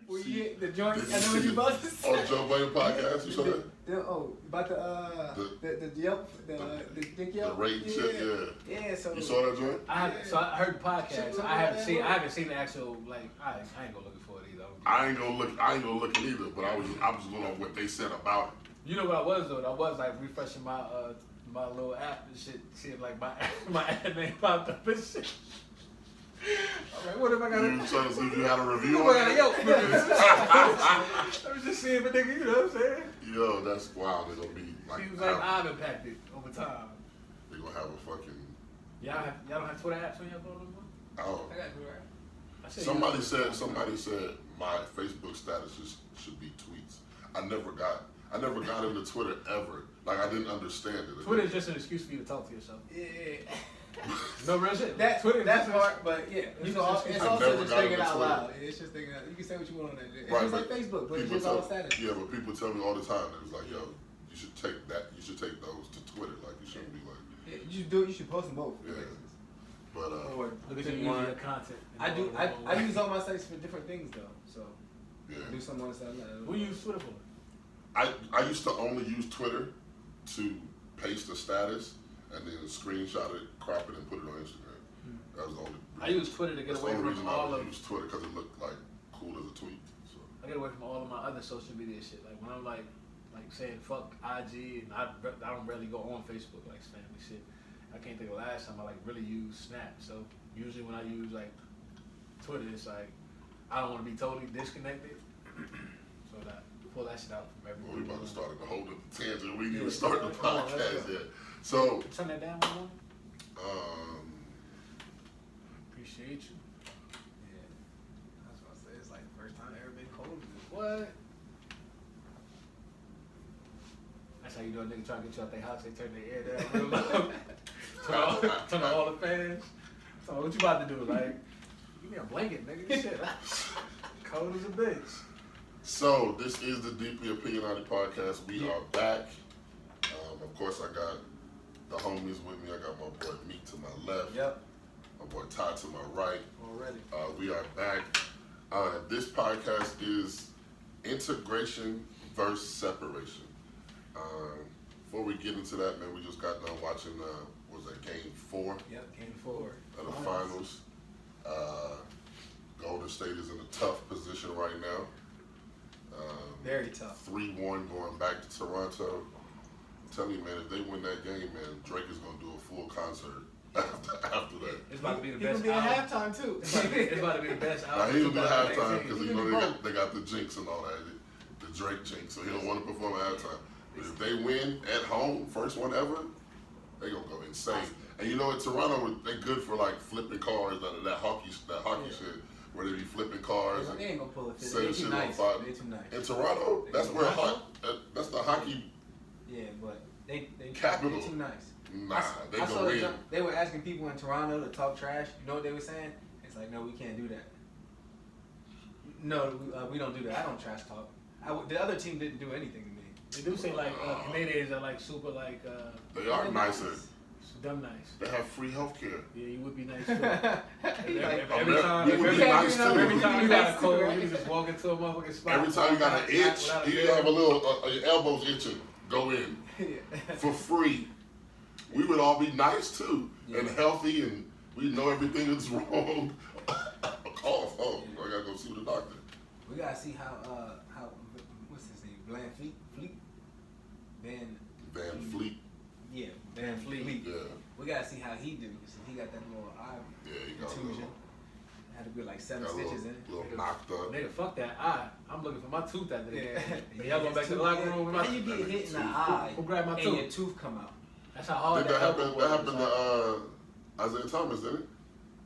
Well, you hit the joint. I know what you about to say. On the Joe Budden podcast, you saw that? About the Yelp, the dick Yelp. The rate shit, yeah. Yeah, so you saw that joint? I heard the podcast. I haven't seen the actual like. I ain't gonna look for it either. I ain't gonna look either. But I was just going on what they said about it. You know what I was doing? I was like refreshing my my little app and shit. Seeing like my ad name popped up and shit. I'm like, what if I got? You trying to see if you had a review on it? Yo, I was just seeing if a nigga, you know what I'm saying? Yo, that's wild. They're gonna be like. Seems like I've impacted over time. They're gonna have a fucking. Y'all don't have Twitter apps on your phone anymore? Oh. I got Twitter app. Somebody said my Facebook status should be tweets. I never got into Twitter ever. Like I didn't understand it. Twitter is just an excuse for you to talk to yourself. Yeah. No real shit. That's hard, but yeah. It's also just thinking out loud. It's just thinking out. You can say what you want on that. It's right, just like Facebook, but it's just all status. Yeah, but people tell me all the time that it's like, yo, you should take those to Twitter. Like you shouldn't be like. Yeah, you should post them both. Yeah. But or look at your content. I use all my sites for different things though. So yeah. I do something on the side. What do you use Twitter for? I used to only use Twitter to paste a status and then screenshot it, crop it, and put it on Instagram. That was the only. I use Twitter to get away from all of. I use Twitter because it looked like cool as a tweet. So I get away from all of my other social media shit. Like when I'm like saying fuck IG, and I don't really go on Facebook like family shit. I can't think of the last time I like really used Snap. So usually when I use like Twitter, it's like I don't want to be totally disconnected. So that pull that shit out from everywhere. Well, we about to start a whole tangent. We need to start the podcast yet. So turn that down one more. Appreciate you. Yeah. I was about to say it's like the first time I ever been cold. What? That's how you do a nigga trying to get you out their house. They turn their air down real low. turn on all the fans. So what you about to do? Like, give me a blanket, nigga. Shit. Cold as a bitch. So this is the Deeply Opinionated podcast. We are back. Of course, I got the homies with me. I got my boy Meek to my left. Yep. My boy Ty to my right. Already. We are back. This podcast is integration versus separation. Before we get into that, man, we just got done watching, what was that, Game 4? Yep, Game 4. Of the finals. Golden State is in a tough position right now. Very tough. 3-1 going back to Toronto. I'm telling you, man, if they win that game, man, Drake is going to do a full concert after that. It's about to be the He's best gonna be album. at halftime, too. It's about to be the best album. Now, he will do halftime because, He you know, can they got the jinx and all that, the Drake jinx, so he don't want to perform at halftime. But if they win at home, first one ever, they going to go insane. And you know, in Toronto, they good for, like, flipping cars, that hockey shit, where they be flipping cars. They ain't gonna pull it. Setting shit on Nice. fire. They too nice. In Toronto, that's where that's the hockey. Yeah, but they capital. They too nice. Nah, they I go saw win. they were asking people in Toronto to talk trash. You know what they were saying? It's like, no, we can't do that. No, we don't do that. I don't trash talk. The other team didn't do anything to me. They do say like Canadians are like super like. They are nicer. Dumb nice. They have free healthcare. Yeah, you would be nice too. every time you got a cold, you can just walk into a motherfucking spot. Every time you got an itch, you have a little, your elbows itching, go in. For free. We would all be nice too, and healthy, and we know everything is wrong. A cough, oh, I gotta go see the doctor. We gotta see how what's his name? Van Fleet. Yeah, Van Fleet. Yeah. We gotta see how he do. So he got that little eye contusion. Had to be like 7 stitches in it. Little knocked up. Nigga, fuck that eye. I'm looking for my tooth after the game. Y'all going back to the locker room with my tooth? How you get hit in the eye who grabbed my and tooth? your tooth come out? That's how hard that happened. That happened to Isaiah Thomas, didn't it?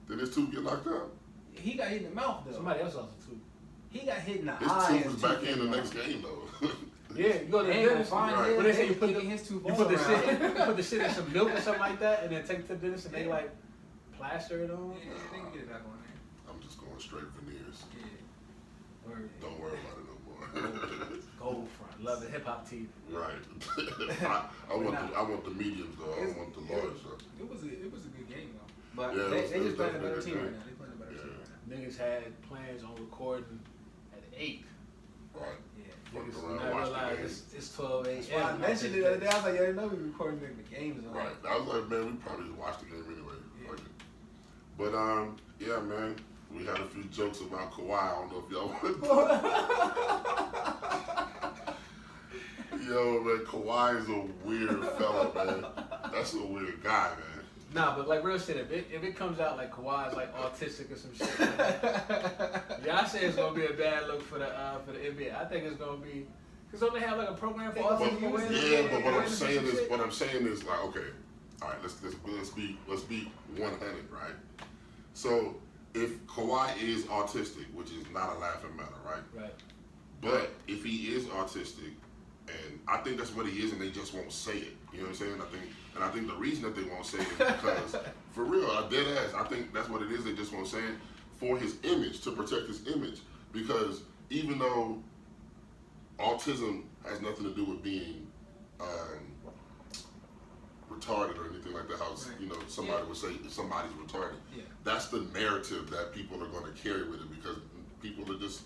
Did his tooth get knocked out? He got hit in the mouth though. Somebody else lost a tooth. He got hit in the his eye. His tooth was back in the next game though. Yeah, you go to the dentist. Right. When they say you put the shit in some milk or something like that, and then take it to the dentist and they like plaster it on. Yeah, they can get it back on there. I'm just going straight veneers. Yeah. Don't worry about it no more. Gold front, love the hip hop teeth. Right. I want the mediums though. I don't want the large stuff. It was a good game though. But they just playing a better team right now. They playing a better team right now. Niggas had plans on recording at 8. Right. Yeah. Fucking Niggas around, not watch the realize games. it's 12 a.m. Well, I mentioned it the other day. I was like, yeah, I know we recording the games on. Right. I was like, man, we probably just watched the game anyway. Yeah. Fuck it. But yeah, man, we had a few jokes about Kawhi. I don't know if y'all want to. Yo, man, Kawhi is a weird fella, man. That's a weird guy, man. Nah, but like real shit, if it comes out like Kawhi's like autistic or some shit, like, y'all say it's gonna be a bad look for the NBA. I think it's gonna be because don't they have like a program for autism? Yeah, but what I'm saying is like, okay, all right, let's be 100, right? So if Kawhi is autistic, which is not a laughing matter, right? Right. But if he is autistic, and I think that's what he is, and they just won't say it. You know what I'm saying? I think the reason that they won't say it is because, for real, I dead ass, I think that's what it is. They just won't say it for his image, to protect his image. Because even though autism has nothing to do with being retarded or anything like that, how somebody would say somebody's retarded. Yeah. That's the narrative that people are going to carry with it because people are just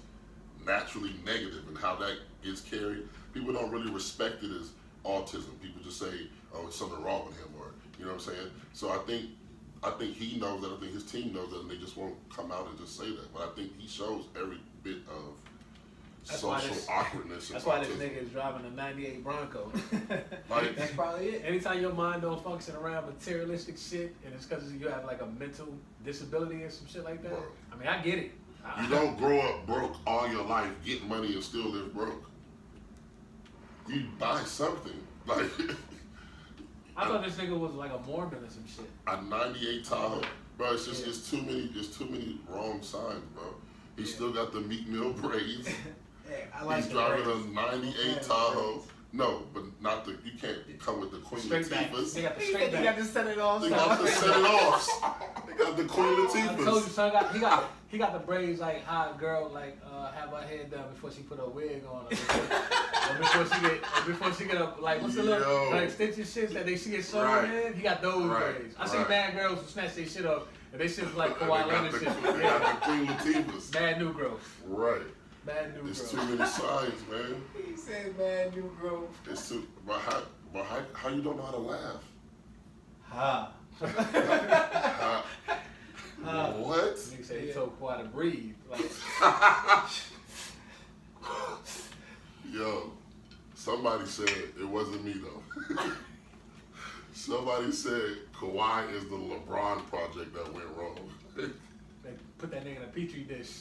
naturally negative and how that gets carried. People don't really respect it as autism. People just say, oh, it's something wrong with him, or you know what I'm saying? So I think he knows that, I think his team knows that, and they just won't come out and just say that. But I think he shows every bit of social awkwardness. That's why this nigga is driving a 98 Bronco. Like, That's probably it. Anytime your mind don't function around materialistic shit, and it's because you have like a mental disability or some shit like that. Bro. I mean, I get it. You don't grow up broke all your life, get money, and still live broke. You buy something. Like, I thought this nigga was like a Mormon or some shit. a 98 Tahoe. Bro, it's just it's too many wrong signs, bro. He still got the Meat Mill braids. Hey, I like He's driving a 98 Tahoe. No, but not the. You can't come with the Queen Straight back. Latifahs. They got the He straight got back. to set it off. They got the set it offs. They got the Queen I told you, Latifahs. son. He got the braids like how a girl like have her hair done before she put her wig on, or before she get a like what's the little like extension shits that she get sewn Right. in. He got those Right. braids. I seen mad girls who snatch their shit up and they shit was like They Kawhi got Leonard the shit. they got the Queen Latifahs. Bad new growth. Right. Bad new There's too growth. many signs, man. He said, man, new growth. It's too. But how you don't know how to laugh? Ha. What? Nigga said he told Kawhi to breathe. Like, Yo, somebody said it wasn't me though. Somebody said Kawhi is the LeBron project that went wrong. they put that nigga in a petri dish.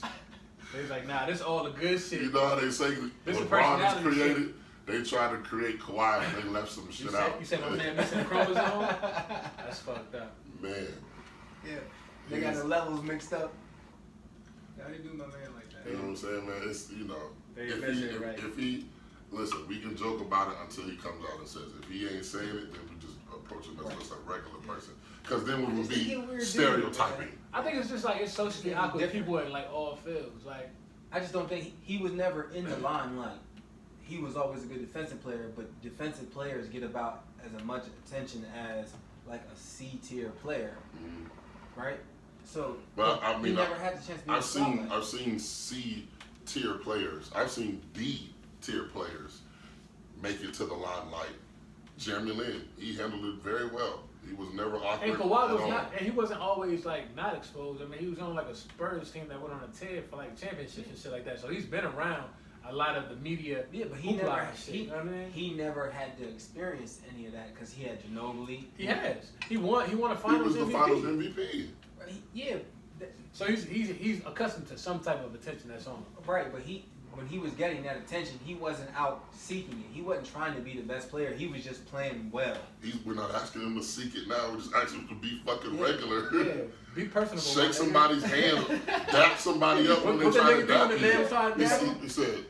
They was like, nah, this all the good shit. You know how they say This is LeBron is personality created? shit. They tried to create Kawhi and they left some shit out. You said my man missing a chromosome? That's fucked up. Man. Yeah. They got the levels mixed up. How do you do my man like that? You know what I'm saying, man? It's, They measure it right. if he, listen, we can joke about it until he comes out and says it. If he ain't saying it, then we just approach him as just a regular person. Because then we would be stereotyping. I think it's just like it's socially awkward people in like all fields. Like I just don't think he was never in the limelight. He was always a good defensive player, but defensive players get about as much attention as like a C tier player, right? So, But I mean, he never had the chance to be I've seen C tier players. I've seen D tier players make it to the limelight. Jeremy Lin, he handled it very well. He was never awkward. and Kawhi was at all. not, and he wasn't always like not exposed. I mean, he was on like a Spurs team that went on a tear for like championships and shit like that. So he's been around a lot of the media. Yeah, but he never shit, you know what I mean? he never had to experience any of that because he had Ginobili. He has. He won a He Finals was the MVP. Finals MVP. So he's accustomed to some type of attention that's on him. Right, but when he was getting that attention, he wasn't out seeking it. He wasn't trying to be the best player. He was just playing well. We're not asking him to seek it now. We're just asking him to be fucking regular. Yeah, be personable. Shake somebody's hand, dap somebody up when they What the try to nigga dap doing the damn side you. dap? He said,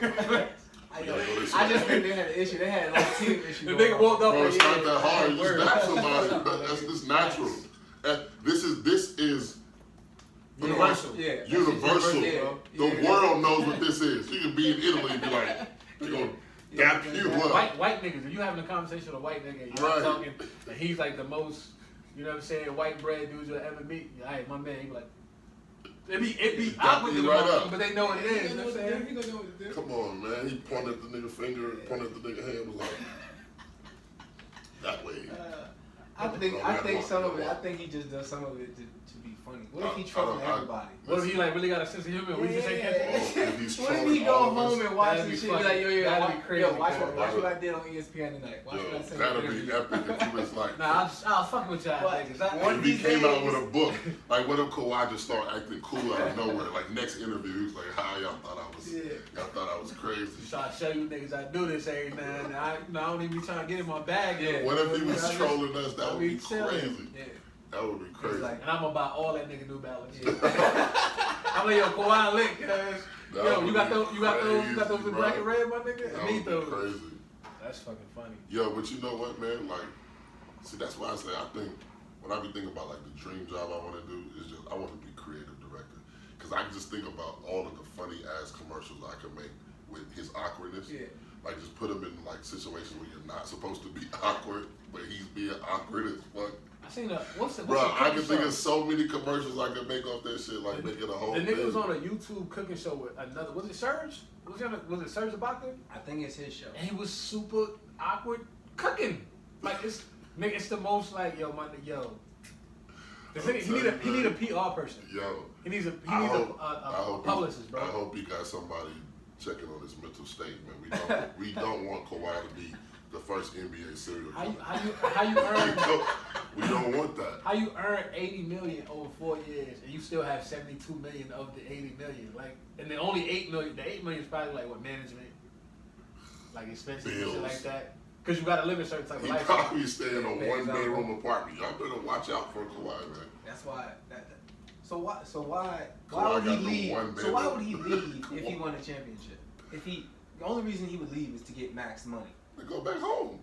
I just think they had an issue. They had like a team issue. The nigga walked up. bro, it's not that hard. You Word. just dap somebody. That's just natural. This is Universal. Yeah. universal. Yeah. The world knows what this is. You can be in Italy and be like, they're going to dap you up. White niggas, if you having a conversation with a white nigga, you're Right. talking, and he's like the most, you know what I'm saying, white bread dudes you'll ever meet. Hey, my man, he be like, It be Got awkward me to right them, up. but they know what it is. You know what I'm saying? He gonna know what to do. Come on, man. He pointed at the nigga finger, pointed at the nigga hand, was like, that way. I think some of it. I think he just does some of it to be funny. What if he trolling everybody? What if he like really got a sense of humor? We just ain't catch it. What if he go home and watch That'd this be shit? Be like, that'd be crazy. watch what I did on ESPN tonight. Watch what I said. That'd be epic if he was like. Nah, I was fucking with y'all niggas. If he came out with a book, like what if Kawhi just start acting cool out of nowhere? Like next interview, he was like, "Hi, y'all thought I was crazy." Trying to show you niggas I do this every now and then. I don't even be trying to get in my bag. Yeah. What if he was trolling us? That would be chilling. crazy. Yeah. That would be crazy. Like, And I'm gonna buy all that nigga New Balance. I'm like, yo, Kawhi lit, cuz. Yo, you got those in black and red, my nigga? That I need would those. be crazy. That's fucking funny. Yo, but you know what, man? Like, see, that's why I say I think when I be thinking about like the dream job I want to do is just I want to be creative director because I can just think about all of the funny ass commercials I could make with his awkwardness. Yeah. Like just put him in like situations where you're not supposed to be awkward, but he's being awkward as fuck. I seen what's the Bro, I can think show? of so many commercials I could make off that shit, like making a whole The nigga thing. was on a YouTube cooking show with another. Was it Serge? Was it Serge Ibaka? I think it's his show. And he was super awkward cooking. Like it's nigga, it's the most like yo, my nigga, yo. He need a PR person. Yo, He needs a hope publicist, bro. I hope he got somebody checking on his mental state, man. We don't want Kawhi to be the first NBA serial killer. How you earn? We don't want that. How you earn $80 million over 4 years and you still have $72 million of the $80 million? Like, and the only $8 million, the $8 million is probably like what management, like expenses and shit like that. Cause you gotta live in a certain type of He life. probably stay in a one-bedroom apartment. Y'all better watch out for Kawhi, man. That's why. So why Kawhi would he got the leave? one So why bedroom. would he leave if he won a championship? The only reason he would leave is to get max money. They go back home.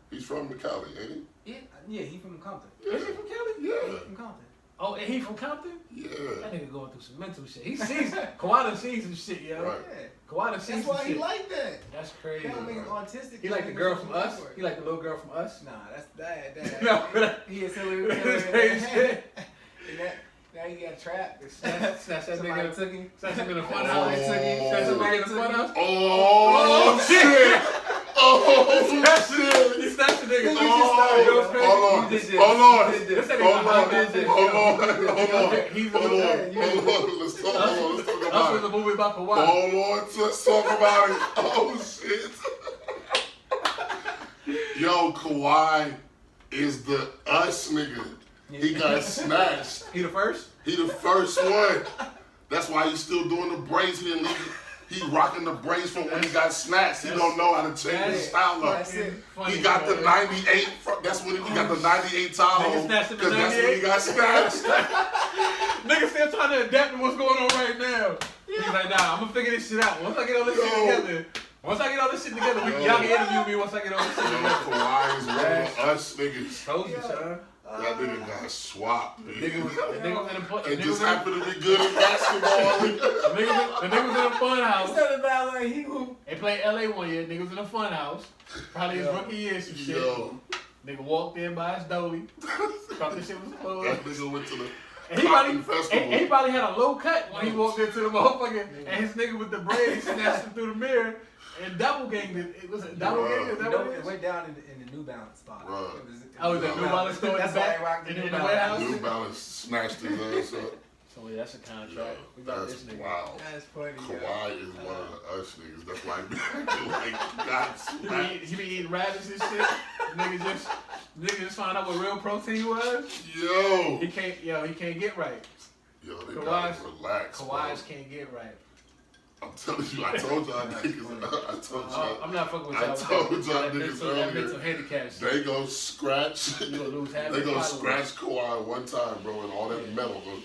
He's from Cali, ain't Yeah, he from Compton. he? Is he from Cali? He Yeah. from Compton. Oh, and he from Compton? Yeah. That nigga going through some mental shit. He sees Kawhi done seen some shit, yo. Right. Yeah. Kawhi done seen That's some why shit. he like that. That's crazy. That don't make him autistic. He like the girl from Us? He like the little girl from Us? Nah, that's that. No. He is silly. That's crazy shit. Now he got trapped. Snatch that Somebody nigga. took him. Snatch him in the fun Oh. house. Snatch somebody in the fun house. Oh, shit! Oh, shit! You snatched the nigga. Oh, You did this. hold on. You did this. Hold on. You did this. Hold on. He's Hold the on. Let's talk Us was about a it. movie about Kawhi. Hold on. Let's talk about it. Oh, shit. Yo, Kawhi is the us nigga. He got snatched. He the first? He the first one. That's why he's still doing the braids. He didn't leave. He rocking the braids from when he got snatched. He don't know how to change his style up. That's it. He got the 98. That's when he got the 98 Tahoe. Nigga snatched him in Because that's when he got snatched. Nigga still trying to adapt to what's going on right now. He's like, nah, I'm gonna figure this shit out. Once I get all this shit together, y'all can interview me once I get all this shit Yo, together. Kawhi is one of us niggas. Told you, son. That nigga got swapped. The nigga was in It just happened to be good at basketball. the nigga was in a fun house. Instead of like he who They played LA one year. Nigga was in a fun house. Probably his rookie year, some shit. Yo, Nigga walked in by his dolly. Thought this shit was closed. that nigga went to the And he probably, Cotton Festival. and he probably had a low cut when he walked into the motherfucker, and his nigga with the braids snatched him through the mirror and double ganged it. It was a double gang. Is that what it it is? went down in the New Balance spot. Right. Oh, was that New Balance store in the That's why back? I rocked In the the New warehouse? Balance. New Balance snatched his ass up. So yeah, that's a contract. Yo, We got that's this nigga. wow. That's funny. Kawhi is one of the us niggas. That's why he like got smacked. He be eating radishes and shit. Nigga just found out what real protein was. Yo. He can't get right. Yo, they Kawhi's- gotta relax, bro. Kawhi's can't get right. I'm telling you, I told y'all niggas. I told y'all. I'm not fucking with I y'all. told y'all that niggas that mental earlier. handicap shit. They gonna scratch. You gonna lose half They your gonna followers. scratch Kawhi one time, bro, and all that metal, gonna,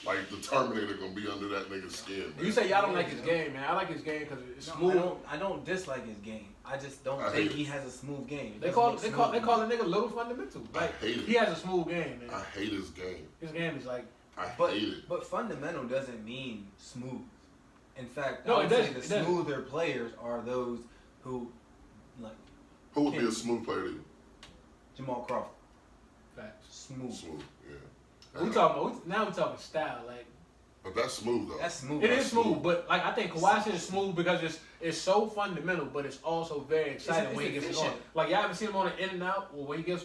like the Terminator, gonna be under that nigga's skin. Man. You say y'all don't like his game, man. I like his game because it's smooth. I don't dislike his game. I just don't I think hate he has a smooth game. They call the nigga little fundamental. Like I hate it. he has a smooth game, man. I hate his game. His game is like I But hate it. but fundamental doesn't mean smooth. In fact, No, I would it say doesn't. the It doesn't. smoother players are those who, like Who would be a smooth player to you? Jamal Crawford. facts. Smooth. Smooth, yeah. We talking style. Like But that's smooth though. That's smooth. It is smooth, but like I think Kawhi shit is smooth because it's so fundamental, but it's also very exciting It's when he gets efficient. going. Like y'all ever seen him on an in and out, or when he goes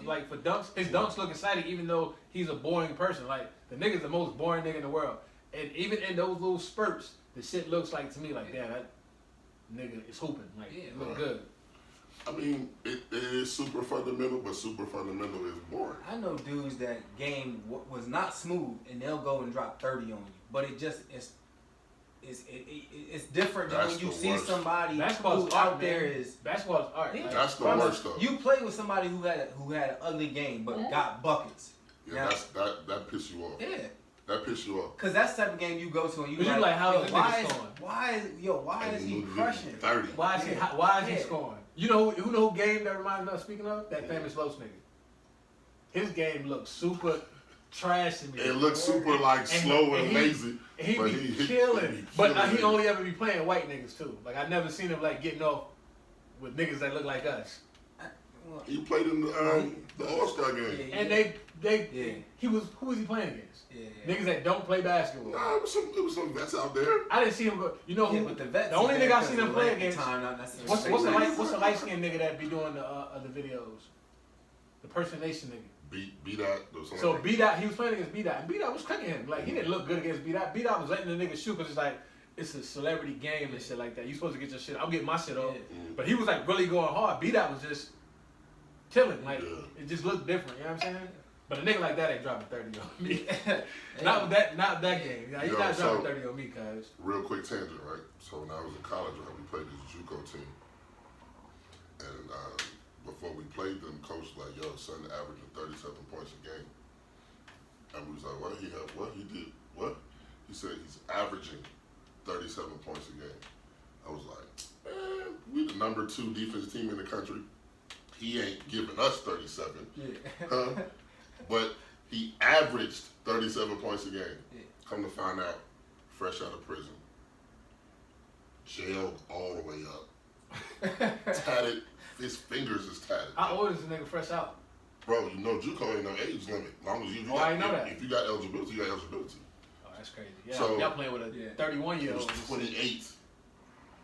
like for dunks, his dunks look exciting even though he's a boring person. Like the nigga's the most boring nigga in the world, and even in those little spurts, the shit looks like to me like damn that nigga is hooping. Like it look good. I mean, it is super fundamental, but super fundamental is boring. I know dudes that game was not smooth, and they'll go and drop 30 on you. But it's different than That's when you the see worst. somebody Basketball's who art, out there man. is. Basketball's art. Yeah. Like, That's the Brother, worst though. You play with somebody who had an ugly game but got buckets. Yeah, Now, that piss you off. yeah. That piss you off. Cause that's the type of game you go to and But you like, how yo, is the why nigga is scoring? why And is you he lose crushing? 30. Why is he Yeah. scoring? You know who game that reminds me of? Speaking of that famous Los nigga, his game looks super trash to me. It looks super like slow and lazy. He but be he killing, but he niggas. only ever be playing white niggas too. Like I never seen him like getting off with niggas that look like us. He played in the All-Star game. Yeah. And who was he playing against? Yeah. Niggas that don't play basketball. Nah, it was some vets out there. I didn't see him go. You know who? Yeah, but the vets. The only is nigga there I seen him because play of the against. time, not necessarily What's the light skinned nigga that be doing the videos? The personation nigga. B Dot. So B Dot, he was playing against B Dot, and B Dot was cooking him. Like he didn't look good against B Dot. B Dot was letting the nigga shoot because it's like it's a celebrity game and shit like that. You supposed to get your shit. I'm getting my shit off, but he was like really going hard. B Dot was just killing. Like it just looked different. You know what I'm saying? But a nigga like that ain't dropping 30 on me. Not that game. He's not dropping 30 on me, cuz. Real quick tangent, right? So when I was in college, we played this JUCO team, and before we played them, coach was like, "Yo, son, averaging 37 points a game," and we was like, "What? He did what?" He said he's averaging 37 points a game. I was like, "Man, we the number 2 defense team in the country. He ain't giving us 37, huh?" But he averaged 37 points a game. Yeah. Come to find out, fresh out of prison, jailed all the way up, tatted. His fingers is tatted. How old is this nigga fresh out? Bro, you know JUCO ain't no age limit. As long as you I know that. If you got eligibility, you got eligibility. Oh, that's crazy. Yeah, So, y'all playing with a 31-year-old. He was 28.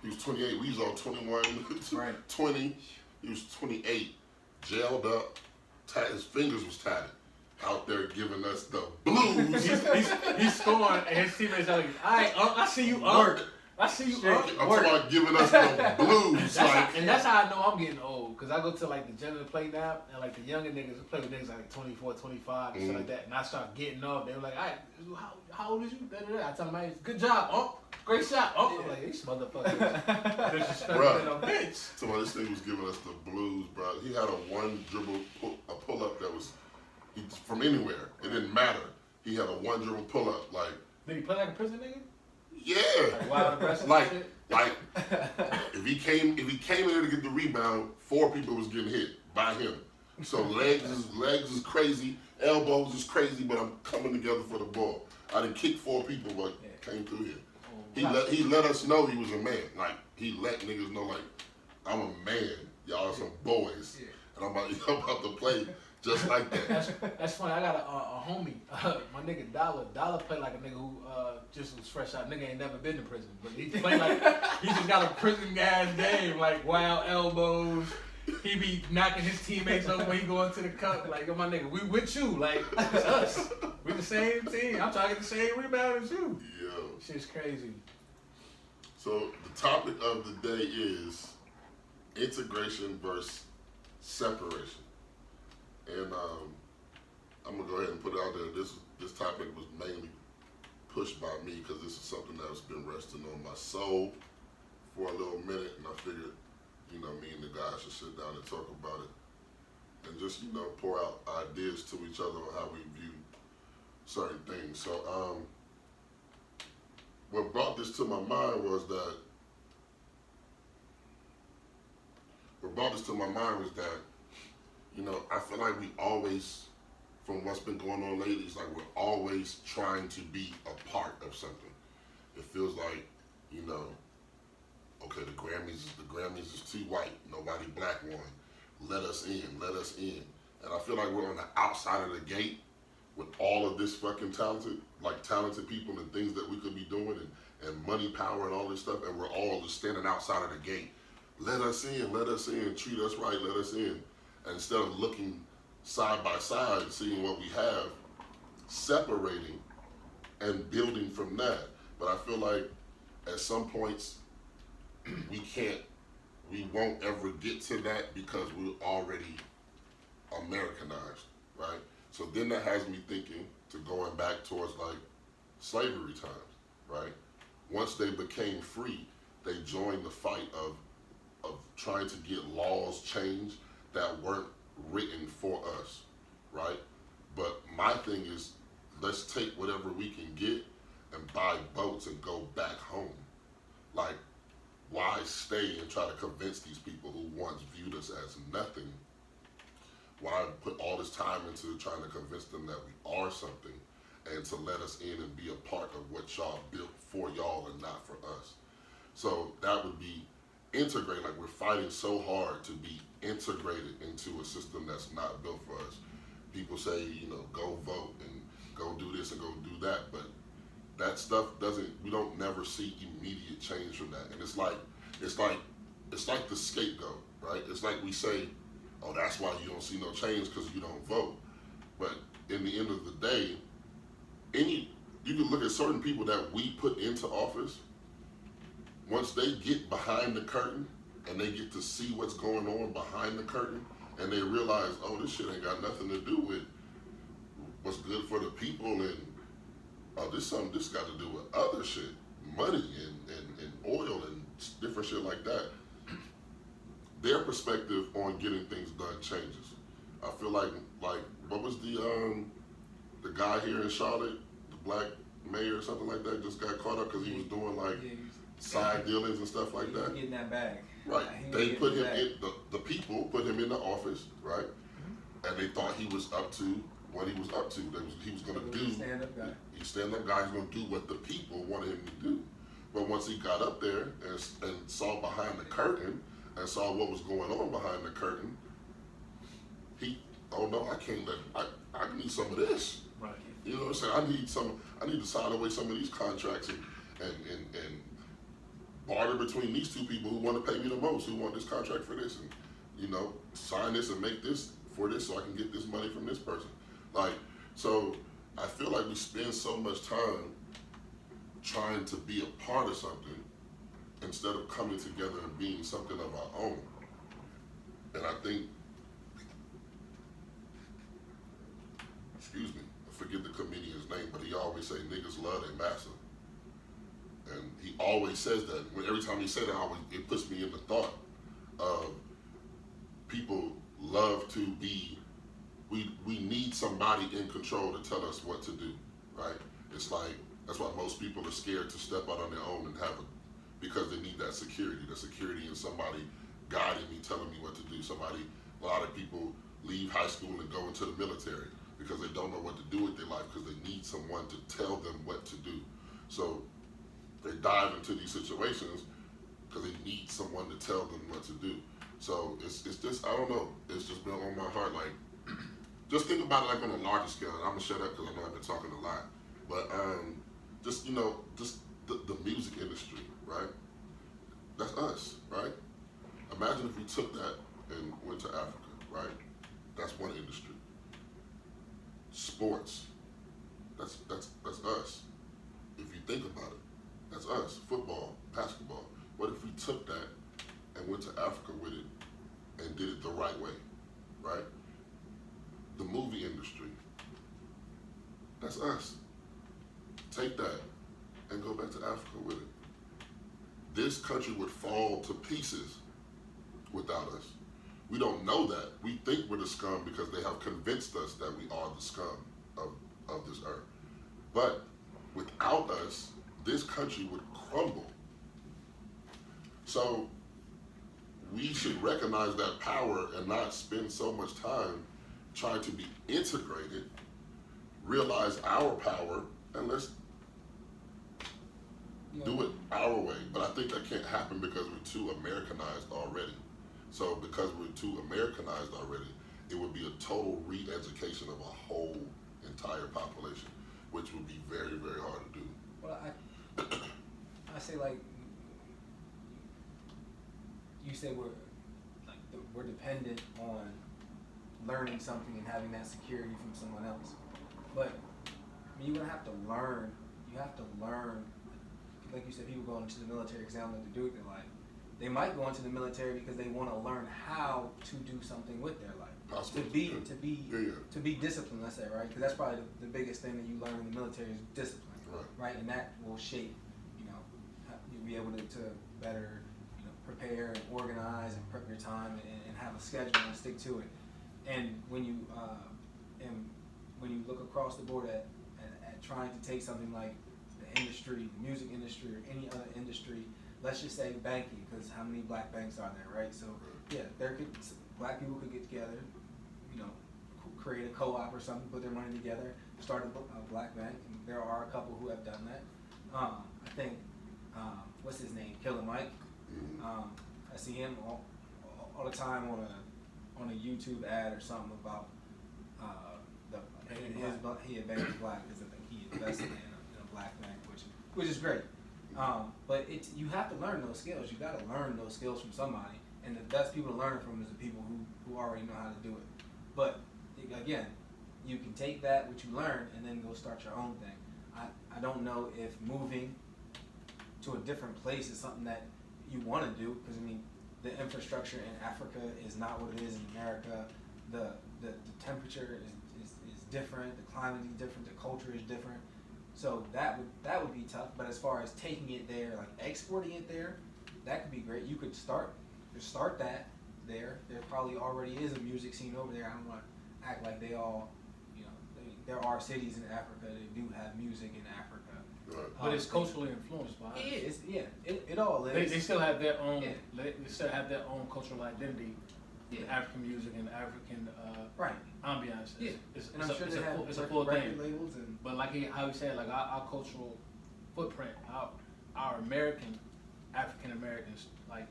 He was 28. We was all 21, Right. 20. He was 28. Jailed up. His fingers was tatted. Out there giving us the blues. He's scoring, and his teammates are like, "All right, I see you, Work. I see you, I'm talking about giving us the blues. That's how I know I'm getting old, because I go to like the gentleman play now, and like the younger niggas play with niggas like 24, 25, and shit like that, and I start getting off. They were like, "All right, how old is you?" I tell them, "Man, good job, great shot, I'm like, these motherfuckers disrespectful than a bitch. So this thing was giving us the blues, bro. He had a one dribble pull up that was from anywhere. It didn't matter. He had a one dribble pull up, like. Did he play like a prison nigga? Yeah. Like wild aggressive like, shit? like if he came in there to get the rebound, 4 people was getting hit by him. So legs is crazy, elbows is crazy, but I'm coming together for the ball. I didn't kick 4 people, but came through here. He let us know he was a man. Like he let niggas know, like I'm a man. Y'all are some boys, and I'm about to play just like that. That's funny. I got a homie, my nigga Dollar. Dollar played like a nigga who just was fresh out. Nigga ain't never been to prison, but he played like he just got a prison ass game, like wild elbows. He be knocking his teammates over when he go into the cup. Like, yo, my nigga, we with you. Like, it's us. We the same team. I'm trying to get the same rebound as you. Yo. Shit's crazy. So the topic of the day is integration versus separation. And I'm gonna go ahead and put it out there. This topic was mainly pushed by me because this is something that's been resting on my soul for a little minute, and I figured, me and the guys should sit down and talk about it, and just pour out ideas to each other on how we view certain things. So what brought this to my mind was that. I feel like we always, from what's been going on lately, it's like we're always trying to be a part of something. It feels like, okay, the Grammys is too white, nobody black won. Let us in. And I feel like we're on the outside of the gate with all of this fucking talented like talented people and things that we could be doing and money, power, and all this stuff, and we're all just standing outside of the gate. Let us in, treat us right, let us in. And instead of looking side by side, seeing what we have, separating and building from that. But I feel like at some points we won't ever get to that because we're already Americanized, right? So then that has me thinking to going back towards like slavery times, right? Once they became free, they joined the fight of trying to get laws changed that weren't written for us, right? But my thing is, let's take whatever we can get and buy boats and go back home. Like, why stay and try to convince these people who once viewed us as nothing? Why put all this time into trying to convince them that we are something and to let us in and be a part of what y'all built for y'all and not for us? So that would be integrating. Like, we're fighting so hard to be integrated into a system that's not built for us. People say, you know, go vote and go do this and go do that, but that stuff we don't never see immediate change from that. And it's like the scapegoat, right? It's like we say, oh, that's why you don't see no change because you don't vote. But in the end of the day, you can look at certain people that we put into office. Once they get behind the curtain and they get to see what's going on behind the curtain, and they realize, oh, this shit ain't got nothing to do with what's good for the people, and oh, this got to do with other shit, money and oil and different shit like that. Their perspective on getting things done changes. I feel like what was the guy here in Charlotte, the black mayor or something like that, just got caught up because he was doing like side dealings and stuff like that. Getting that bag. Right. They put him in the people put him in the office, right? And they thought he was up to what he was up to. He was going to do. Stand-up guy. He's a stand-up guy. He's going to do what the people wanted him to do. But once he got up there and saw behind the curtain and saw what was going on behind the curtain, oh no, I can't I need some of this. Right. You know what I'm saying? I need to sign away some of these contracts and barter between these two people who want to pay me the most, who want this contract for this, and, you know, sign this and make this for this so I can get this money from this person. Like, so I feel like we spend so much time trying to be a part of something instead of coming together and being something of our own. And I think, excuse me, I forget the comedian's name, but he always say niggas love their master. And he always says that. Every time he says that, it puts me in the thought of people love to be, we need somebody in control to tell us what to do, right? It's like, that's why most people are scared to step out on their own and because they need that security in somebody guiding me, telling me what to do. A lot of people leave high school and go into the military because they don't know what to do with their life because they need someone to tell them what to do. So they dive into these situations because they need someone to tell them what to do. So it's just, I don't know, it's just been on my heart. Like, just think about it like on a larger scale. And I'm gonna shut up because I know I've been talking a lot. But just, you know, just the music industry, right? That's us, right? Imagine if we took that and went to Africa, right? That's one industry. Sports, that's us. If you think about it, that's us. Football, basketball. What if we took that and went to Africa with it and did it the right way, right? The movie industry, that's us. Take that and go back to Africa with it. This country would fall to pieces without us. We don't know that. We think we're the scum because they have convinced us that we are the scum of this earth. But without us, this country would crumble. So we should recognize that power and not spend so much time trying to be integrated, realize our power, and let's do it our way. But I think that can't happen because we're too Americanized already. So because we're too Americanized already, it would be a total re-education of a whole entire population. which would be very, very hard to do. Well, I say like you say we're dependent on learning something and having that security from someone else, but I mean, you're gonna have to learn. You have to learn. Like you said, people go into the military exam to do with their life. They might go into the military because they want to learn how to do something with their life. Possibly, To be disciplined, let's say, right? Because that's probably the biggest thing that you learn in the military is discipline, right? And that will shape, you'll be able to better, prepare and organize and prep your time and have a schedule and stick to it. And when you look across the board at trying to take something like the industry, the music industry, or any other industry, let's just say banking, because how many black banks are there, right? So yeah, black people could get together, create a co-op or something, put their money together, start a black bank, and there are a couple who have done that. I think, what's his name, Killer Mike. I see him all the time on a YouTube ad or something about he advanced black because I think he invested in a black bank, which is great. But you have to learn those skills. You got to learn those skills from somebody, and the best people to learn it from is the people who already know how to do it. But again, you can take that what you learn and then go start your own thing. I don't know if moving to a different place is something that you want to do, because I mean the infrastructure in Africa is not what it is in America. The temperature is different, the climate is different, the culture is different. So that would be tough. But as far as taking it there, like exporting it there, that could be great. You could start that there. There probably already is a music scene over there. I don't want to act like they all, there are cities in Africa that do have music in Africa. Right. But it's culturally influenced by us. It is, yeah. It all is. They still have their own. Yeah. They still have their own cultural identity. Yeah. African music and African ambiance. Yeah. It's I'm sure they have it's a full thing. labels and. But like how he said, like our cultural footprint, our American, African Americans, like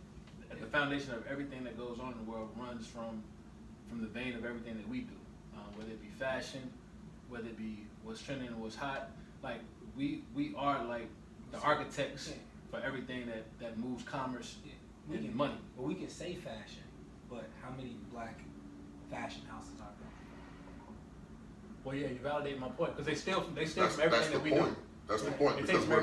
at the foundation of everything that goes on in the world runs from the vein of everything that we do, whether it be fashion, whether it be what's trending and what's hot. Like we are like the architects for everything that moves commerce and money. Well, we can say fashion, but how many black fashion houses are there? Well, yeah, you validate my point, because they steal from everything that we do. That's the point, because we're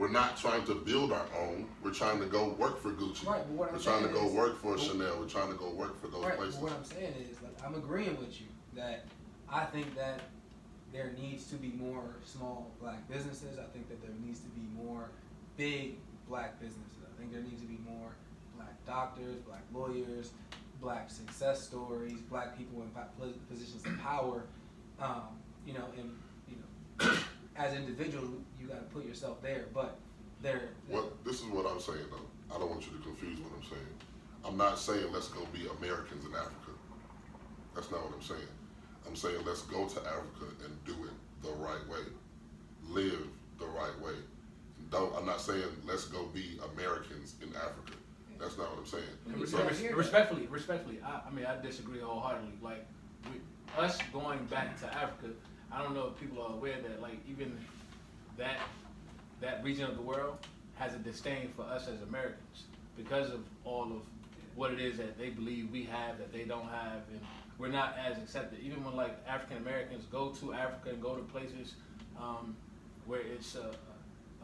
not trying to build our own. We're trying to go work for Gucci. Right, but what we're trying to go work for Chanel. We're trying to go work for those places. But what I'm saying is, like, I'm agreeing with you that I think that there needs to be more small black businesses. I think that there needs to be more big black businesses. I think there needs to be more black doctors, black lawyers, black success stories, black people in positions of power. As individuals, you got to put yourself there. But this is what I'm saying though. I don't want you to confuse what I'm saying. I'm not saying let's go be Americans in Africa. That's not what I'm saying. I'm saying let's go to Africa and do it the right way. Live the right way. I'm not saying let's go be Americans in Africa. That's not what I'm saying. Respectfully, I disagree wholeheartedly. Like, us going back to Africa, I don't know if people are aware that, like, even that region of the world has a disdain for us as Americans because of all of what it is that they believe we have that they don't have, and we're not as accepted. Even when like African Americans go to Africa and go to places where it's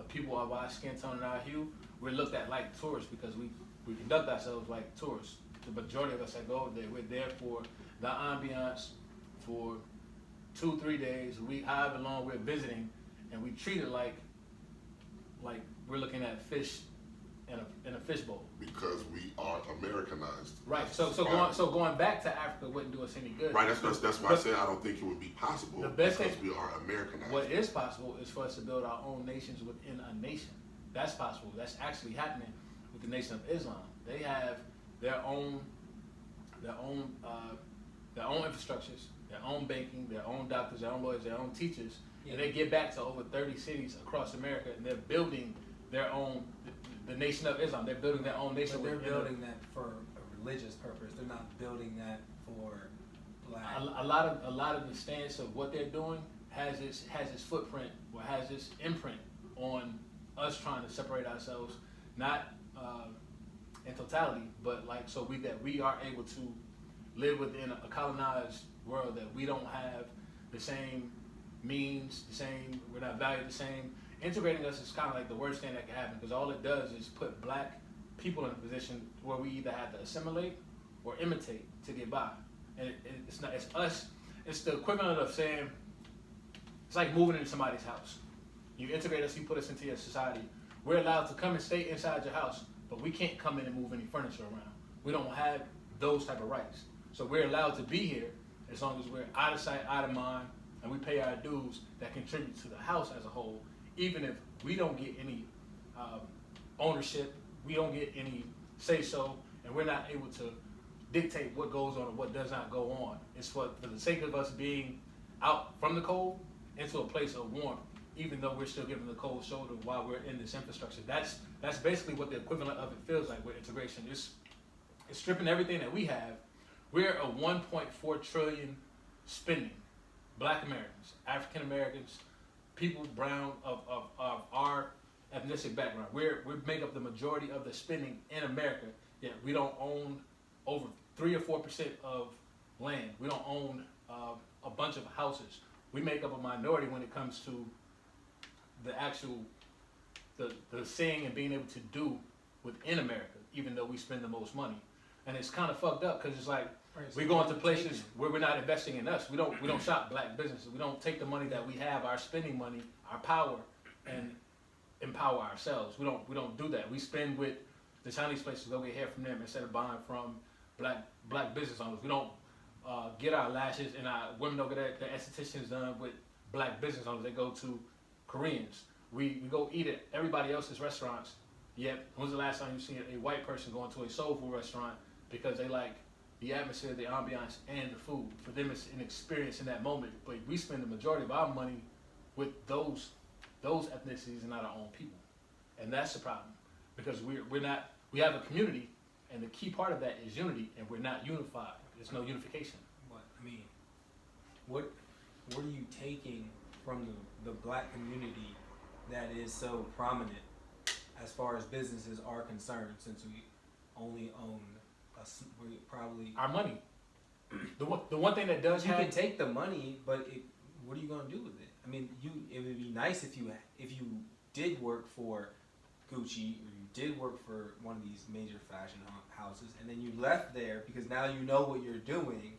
people of our skin tone and our hue, we're looked at like tourists because we conduct ourselves like tourists. The majority of us that go there, we're there for the ambiance for 2-3 days, however long we're visiting, and we treat it like we're looking at fish in a fishbowl. Because we are Americanized. Right. So going back to Africa wouldn't do us any good. Right. That's why I said I don't think it would be possible. The best because thing, we are Americanized. What is possible is for us to build our own nations within a nation. That's possible. That's actually happening with the Nation of Islam. They have their own infrastructures, their own banking, their own doctors, their own lawyers, their own teachers, and they get back to over 30 cities across America, and they're building their own, the Nation of Islam. They're building their own nation. But they're building that for a religious purpose. They're not building that for black. A lot of the stance of what they're doing has its footprint or has its imprint on us trying to separate ourselves, not in totality, but like so we are able to live within a colonized world, that we don't have the same means, we're not valued the same. Integrating us is kind of like the worst thing that can happen, because all it does is put black people in a position where we either have to assimilate or imitate to get by. And it's us. It's the equivalent of saying, it's like moving into somebody's house. You integrate us, you put us into your society. We're allowed to come and stay inside your house, but we can't come in and move any furniture around. We don't have those type of rights. So we're allowed to be here as long as we're out of sight, out of mind, and we pay our dues that contribute to the house as a whole, even if we don't get any ownership, we don't get any say-so, and we're not able to dictate what goes on and what does not go on. It's for the sake of us being out from the cold into a place of warmth, even though we're still giving the cold shoulder while we're in this infrastructure. That's basically what the equivalent of it feels like with integration. It's stripping everything that we have. We're a 1.4 trillion spending. Black Americans, African Americans, people brown of our ethnic background. We make up the majority of the spending in America, yet we don't own over 3 or 4% of land. We don't own a bunch of houses. We make up a minority when it comes to the actual, the seeing and being able to do within America, even though we spend the most money. And it's kind of fucked up, because it's like, we go into places where we're not investing in us. We don't shop black businesses. We don't take the money that we have, our spending money, our power, and empower ourselves. We don't do that. We spend with the Chinese places, go get hair from them instead of buying from black business owners. We don't get our lashes, and our women don't get their estheticians done with black business owners. They go to Koreans. We go eat at everybody else's restaurants. Yet, when's the last time you've seen a white person going to a soul food restaurant because they like the atmosphere, the ambiance, and the food? For them, it's an experience in that moment. But we spend the majority of our money with those ethnicities and not our own people, and that's the problem, because we're not. We have a community, and the key part of that is unity, and we're not unified. There's no unification. What are you taking from the black community that is so prominent as far as businesses are concerned, since we only own we probably our money? The one thing that does you have, can take the money, but what are you gonna do with it? I mean, it would be nice if you did work for Gucci, or you did work for one of these major fashion houses, and then you left there because now you know what you're doing,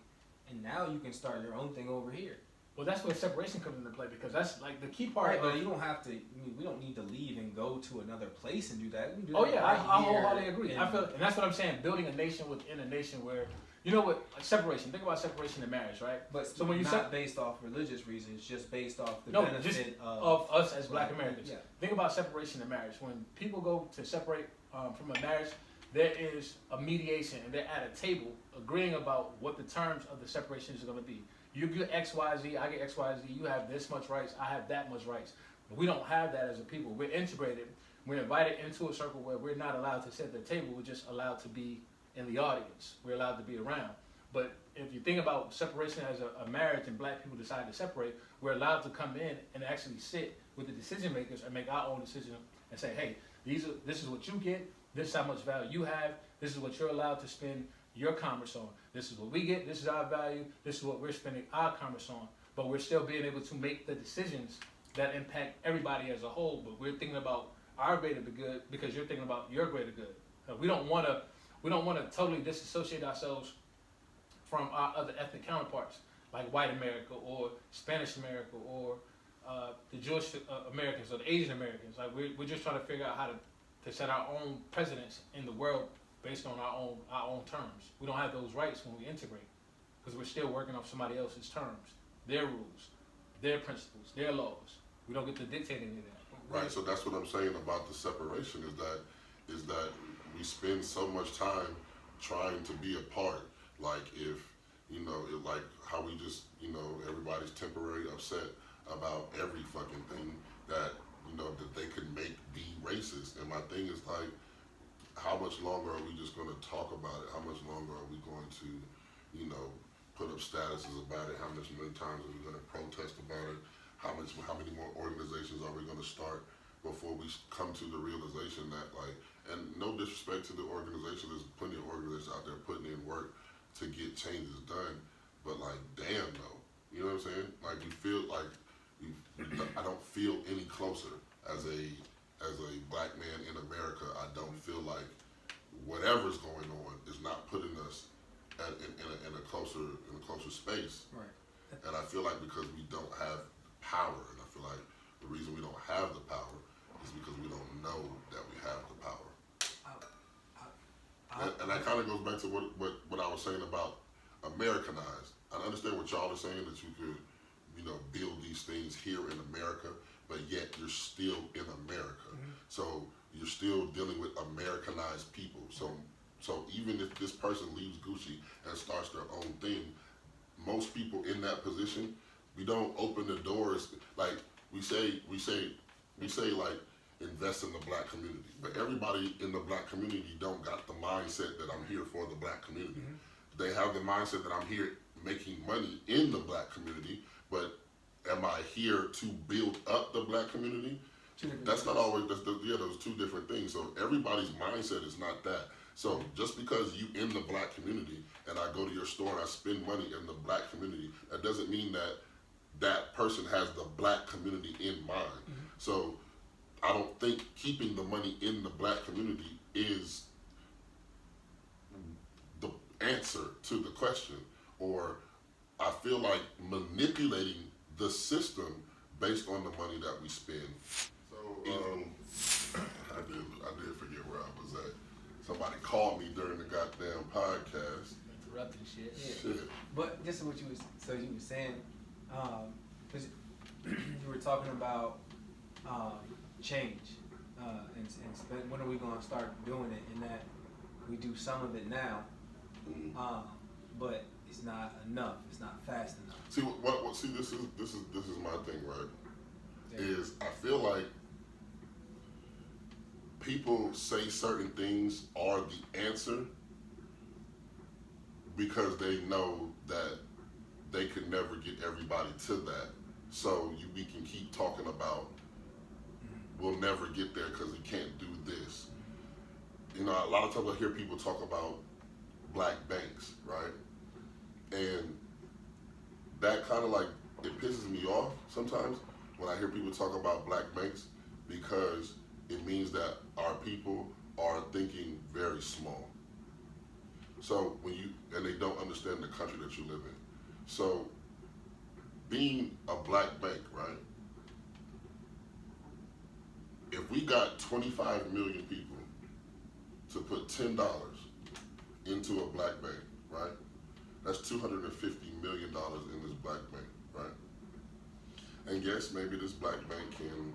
and now you can start your own thing over here. well, that's where separation comes into play, because that's like the key part. Right, but you don't have to. I mean, we don't need to leave and go to another place and do that. We can do Oh that yeah, right I here. wholeheartedly agree. I feel, and that's what I'm saying. Building a nation within a nation where, you know what, like separation. Think about separation in marriage, right? But so when you not based off religious reasons, just based off the just benefit of us as Black Americans. Yeah. Think about separation in marriage. When people go to separate from a marriage, there is a mediation, and they're at a table agreeing about what the terms of the separation is going to be. You get X, Y, Z, I get X, Y, Z, you have this much rights, I have that much rights. But we don't have that as a people. We're integrated. We're invited into a circle where we're not allowed to sit at the table. We're just allowed to be in the audience. We're allowed to be around. But if you think about separation as a marriage, and Black people decide to separate, we're allowed to come in and actually sit with the decision makers and make our own decision and say, hey, this is what you get, this is how much value you have, this is what you're allowed to spend your commerce on. This is what we get, this is our value, this is what we're spending our commerce on. But we're still being able to make the decisions that impact everybody as a whole, but we're thinking about our greater good because you're thinking about your greater good. We don't want to totally disassociate ourselves from our other ethnic counterparts, like white America or Spanish America or the Jewish Americans or the Asian Americans. Like we're just trying to figure out how to set our own precedents in the world based on our own terms. We don't have those rights when we integrate, because we're still working off somebody else's terms, their rules, their principles, their laws. We don't get to dictate any of that. Right, so that's what I'm saying about the separation is that we spend so much time trying to be a part. Like if, like how we just, everybody's temporarily upset about every fucking thing that, that they could make be racist. And my thing is like, how much longer are we just going to talk about it? How much longer are we going to, put up statuses about it? How many times are we going to protest about it? how many more organizations are we going to start before we come to the realization that, like, and no disrespect to the organization, there's plenty of organizations out there putting in work to get changes done, but like, damn, no, you know what I'm saying? Like, you feel like I don't feel any closer as a black man in America. I don't feel like whatever's going on is not putting us in a closer space. Right. And I feel like because we don't have power, and I feel like the reason we don't have the power is because we don't know that we have the power. And that kind of goes back to what I was saying about Americanized. I understand what y'all are saying, that you could, build these things here in America, but yet you're still in America. Mm-hmm. So you're still dealing with Americanized people. So even if this person leaves Gucci and starts their own thing, most people in that position, we don't open the doors. Like we say like, invest in the black community. But everybody in the black community don't got the mindset that I'm here for the black community. Mm-hmm. They have the mindset that I'm here making money in the black community, but am I here to build up the black community? That's not always, those two different things. So everybody's mindset is not that. So just because you in the black community and I go to your store and I spend money in the black community, that doesn't mean that that person has the black community in mind. Mm-hmm. So I don't think keeping the money in the black community is the answer to the question, or I feel like manipulating the system based on the money that we spend. So I did forget where I was at. Somebody called me during the goddamn podcast. Interrupting shit. Yeah. Shit. But this is what you was saying, because you were talking about change and spend, when are we going to start doing it? And that we do some of it now, but it's not enough. It's not fast enough. See see this is my thing, right? Yeah. Is I feel like people say certain things are the answer because they know that they could never get everybody to that. So we can keep talking about we'll never get there because we can't do this. A lot of times I hear people talk about black banks, right? And that kind of like, it pisses me off sometimes when I hear people talk about black banks, because it means that our people are thinking very small. So and they don't understand the country that you live in. So being a black bank, right? If we got 25 million people to put $10 into a black bank, right? That's $250 million in this black bank, right? And yes, maybe this black bank can,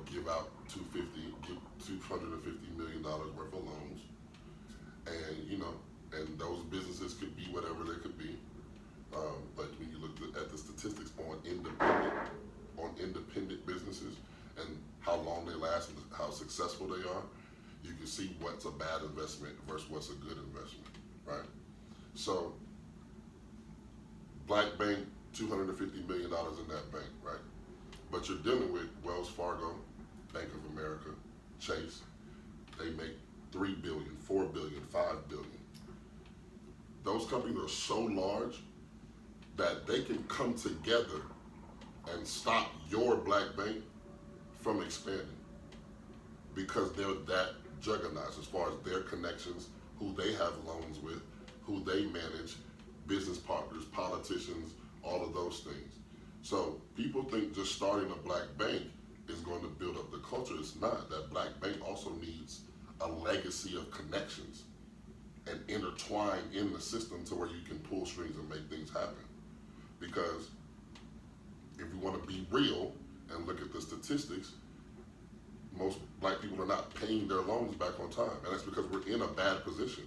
give out $250 million worth of loans, and and those businesses could be whatever they could be. But when you look at the statistics on independent businesses and how long they last and how successful they are, you can see what's a bad investment versus what's a good investment, right? So, black bank, $250 million in that bank, right? But you're dealing with Wells Fargo, Bank of America, Chase. They make $3 billion, $4 billion, $5 billion. Those companies are so large that they can come together and stop your black bank from expanding because they're that juggernaut as far as their connections, who they have loans with, who they manage, business partners, politicians, all of those things. So people think just starting a black bank is going to build up the culture. It's not. That black bank also needs a legacy of connections and intertwine in the system to where you can pull strings and make things happen. Because if we want to be real and look at the statistics, most black people are not paying their loans back on time, and that's because we're in a bad position.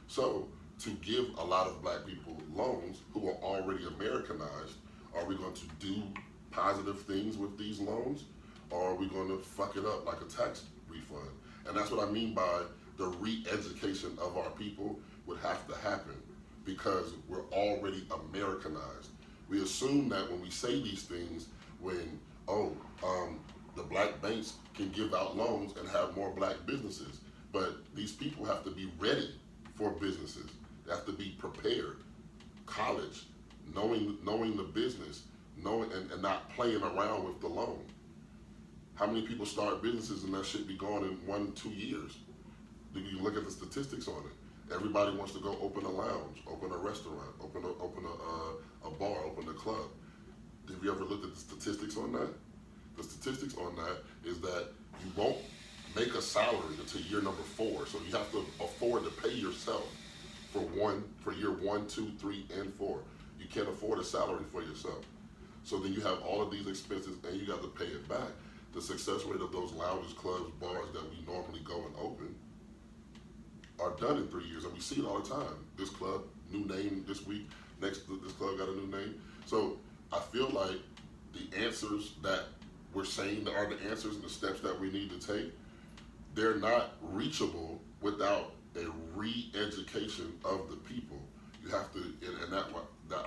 So to give a lot of black people loans who are already Americanized, are we going to do positive things with these loans, or are we going to fuck it up like a tax refund? And that's what I mean by the re-education of our people would have to happen, because we're already Americanized. We assume that when we say these things, when the black banks can give out loans and have more black businesses. But these people have to be ready for businesses. They have to be prepared. College, knowing the business, knowing and not playing around with the loan. How many people start businesses and that shit be gone in 1-2 years? You look at the statistics on it. Everybody wants to go open a lounge, open a restaurant, open a bar, open a club. Have you ever looked at the statistics on that? The statistics on that is that you won't make a salary until year number 4. So you have to afford to pay yourself for year 1, 2, 3, and 4. You can't afford a salary for yourself. So then you have all of these expenses and you got to pay it back. The success rate of those lounges, clubs, bars that we normally go and open are done in 3 years, and we see it all the time. This club, new name this week. This club got a new name. So I feel like the answers that we're saying are the answers and the steps that we need to take, they're not reachable without a re-education of the people. You have to, and that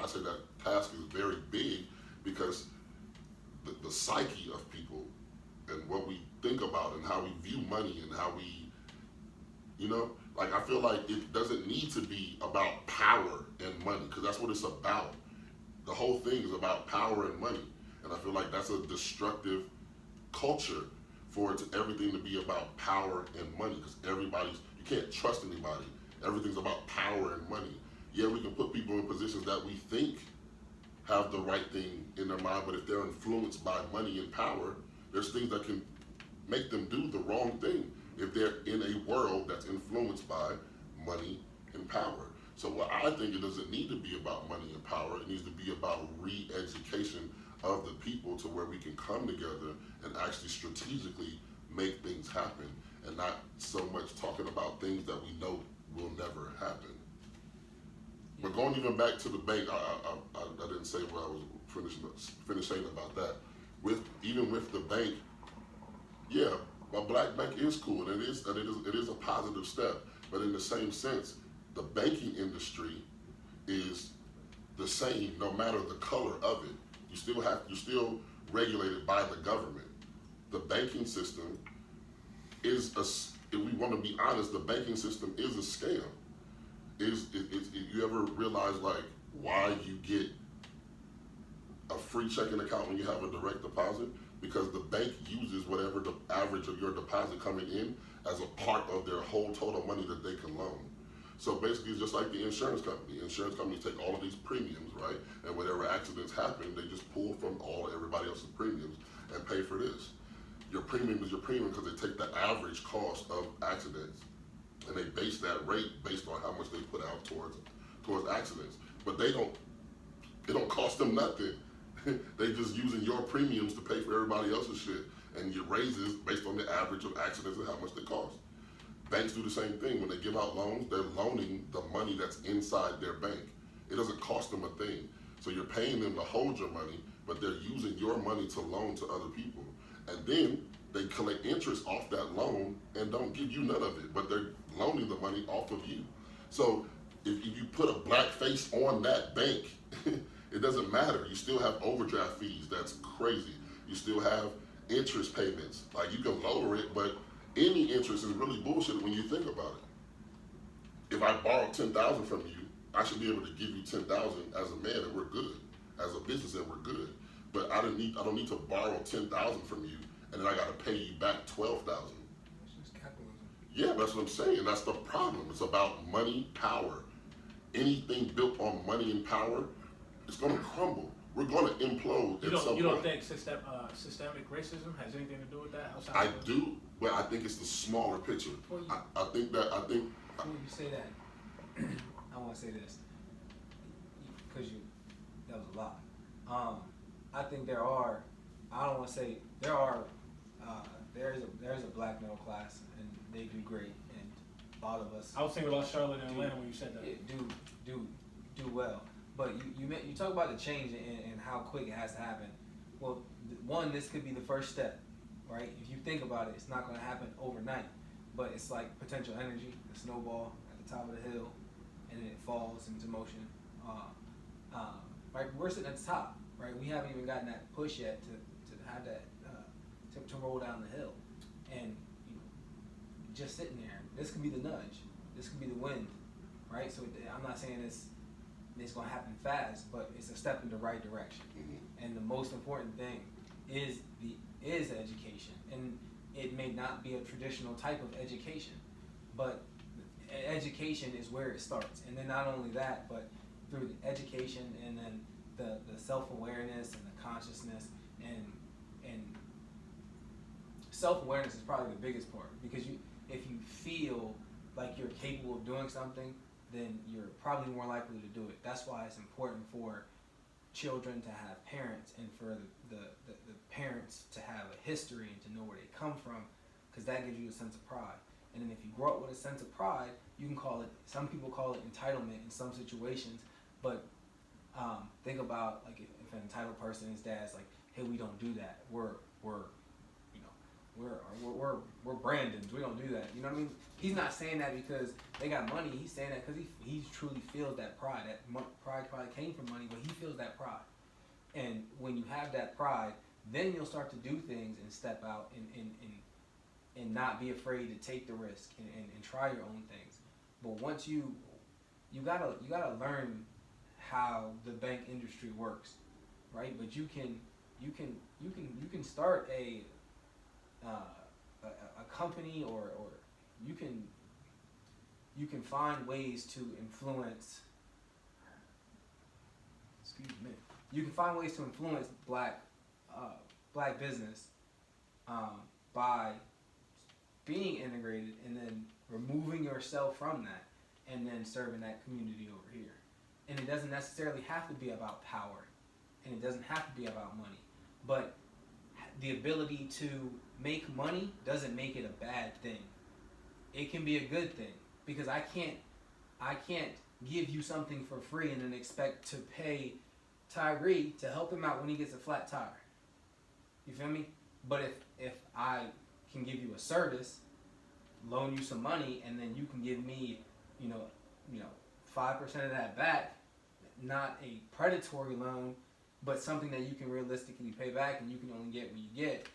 I say that task is very big because the psyche of people and what we think about and how we view money and how we, like I feel like it doesn't need to be about power and money because that's what it's about. The whole thing is about power and money. And I feel like that's a destructive culture for everything to be about power and money because you can't trust anybody. Everything's about power and money. Yeah, we can put people in positions that we think have the right thing in their mind, but if they're influenced by money and power, there's things that can make them do the wrong thing if they're in a world that's influenced by money and power. So what I think it doesn't need to be about money and power, it needs to be about re-education of the people to where we can come together and actually strategically make things happen and not so much talking about things that we know will never happen. But going even back to the bank, I didn't say what I was finishing about that. Even with the bank, yeah, a black bank is cool, and it is a positive step. But in the same sense, the banking industry is the same no matter the color of it. You're still regulated by the government. The banking system is if we want to be honest, the banking system is a scam. You ever realize like why you get a free checking account when you have a direct deposit? Because the bank uses whatever the average of your deposit coming in as a part of their whole total money that they can loan. So basically it's just like the insurance company. Insurance companies take all of these premiums, right? And whenever accidents happen, they just pull from everybody else's premiums and pay for this. Your premium is your premium because they take the average cost of accidents and they base that rate based on how much they put out towards accidents. But it don't cost them nothing. They just using your premiums to pay for everybody else's shit and your raises based on the average of accidents and how much they cost. Banks do the same thing. When they give out loans, they're loaning the money that's inside their bank. It doesn't cost them a thing. So you're paying them to hold your money, but they're using your money to loan to other people. And then they collect interest off that loan and don't give you none of it, but they're loaning the money off of you. So if you put a black face on that bank, it doesn't matter. You still have overdraft fees. That's crazy. You still have interest payments. Like you can lower it, but any interest is really bullshit when you think about it. If I borrow $10,000 from you, I should be able to give you $10,000 as a man and we're good. As a business and we're good. But I don't need to borrow $10,000 from you and then I gotta pay you back $12,000. That's just capitalism. Yeah, that's what I'm saying. That's the problem. It's about money, power. Anything built on money and power, it's gonna crumble. We're gonna implode at some point. You don't think systemic racism has anything to do with that? I do, but I think it's the smaller picture. I think. Before you say that, I want to say this because that was a lot. I think there are. I don't want to say there are. There's a black middle class, and they do great, and a lot of us. I was thinking about Charlotte and Atlanta when you said that. Do well, but you talk about the change and how quick it has to happen. Well, one, this could be the first step, right? If you think about it, it's not going to happen overnight, but it's like potential energy, the snowball at the top of the hill, and then it falls into motion. Right, we're sitting at the top. right? We haven't even gotten that push yet to have that to roll down the hill, and you know, just sitting there. This could be the nudge. This could be the wind, right? So I'm not saying it's gonna happen fast, but it's a step in the right direction. Mm-hmm. And the most important thing is education, and it may not be a traditional type of education, but education is where it starts. And then not only that, but through the education and then the self-awareness and the consciousness and self-awareness is probably the biggest part, because if you feel like you're capable of doing something, then you're probably more likely to do it. That's why it's important for children to have parents, and for the parents to have a history and to know where they come from, because that gives you a sense of pride. And then if you grow up with a sense of pride, you can call it, some people call it entitlement in some situations, but think about like if an entitled person, his dad's like, hey, we don't do that. We're Brandons. We don't do that. You know what I mean? He's not saying that because they got money. He's saying that because he truly feels that pride. That pride probably came from money, but he feels that pride. And when you have that pride, then you'll start to do things and step out and not be afraid to take the risk and try your own things. But once you gotta learn how the bank industry works, right? But you can start a company, or you can find ways to influence. Excuse me. You can find ways to influence black business by being integrated, and then removing yourself from that, and then serving that community over here. And it doesn't necessarily have to be about power, and it doesn't have to be about money, but the ability to make money doesn't make it a bad thing. It can be a good thing, because I can't give you something for free and then expect to pay Tyree to help him out when he gets a flat tire. You feel me? But if I can give you a service, loan you some money, and then you can give me, 5% of that back, not a predatory loan, but something that you can realistically pay back, and you can only get what you get.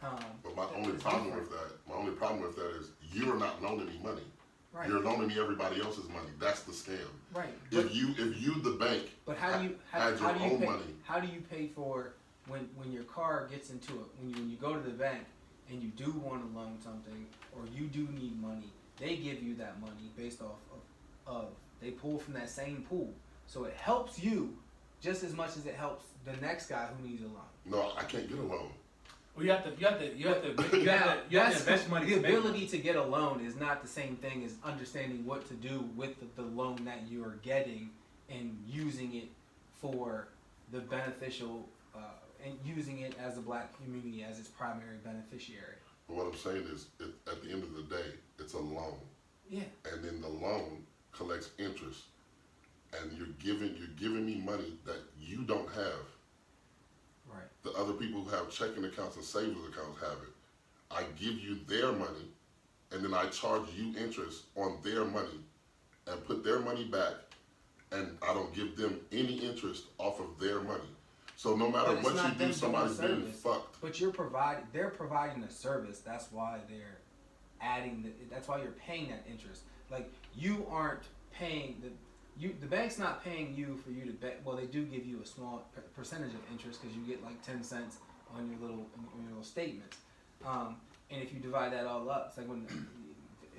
But my only problem with that is you're not loaning me money. Right. You're loaning me everybody else's money. That's the scam. Right. If you the bank, but how do you own pay, money? How do you pay for when your car gets into it? When you go to the bank and you do want to loan something, or you do need money, they give you that money based off of they pull from that same pool, so it helps you just as much as it helps the next guy who needs a loan. No, I can't get a loan. Well, you have to invest money. The ability to get a loan is not the same thing as understanding what to do with the loan that you are getting, and using it for the beneficial, and using it as a black community as its primary beneficiary. But what I'm saying is, at the end of the day, it's a loan. Yeah. And then the loan collects interest, and you're giving me money that you don't have. Right. The other people who have checking accounts and savings accounts have it. I give you their money, and then I charge you interest on their money, and put their money back, and I don't give them any interest off of their money. So no matter what you do, somebody's being fucked. But they're providing a service. That's why they're adding that's why you're paying that interest. Like, you aren't paying the bank's not paying you for you to bet. Well, they do give you a small percentage of interest, because you get like 10 cents on your little statements. And if you divide that all up, it's like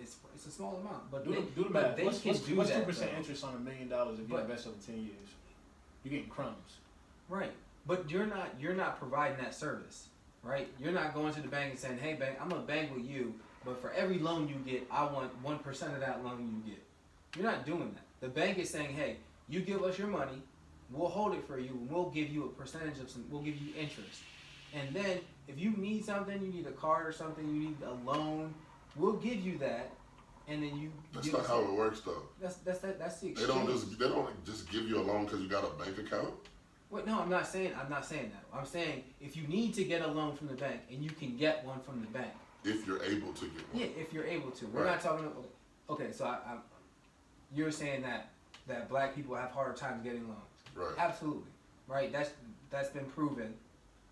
it's a small amount. But do the math. What's 2% interest on $1 million if you invest over 10 years? You're getting crumbs. Right. But you're not providing that service, right? You're not going to the bank and saying, hey, bank, I'm gonna bank with you, but for every loan you get, I want 1% of that loan you get. You're not doing that. The bank is saying, hey, you give us your money, we'll hold it for you, and we'll give you a percentage we'll give you interest. And then if you need something, you need a card or something, you need a loan, we'll give you that, and then you. That's not how it works, though. That's the exchange. They don't just give you a loan because you got a bank account. Wait, no, I'm not saying that. I'm saying if you need to get a loan from the bank, and you can get one from the bank. If you're able to get one. Yeah, if you're able to. We're not talking about. Okay, so you're saying that black people have harder times getting loans. Right. Absolutely. right? That's been proven.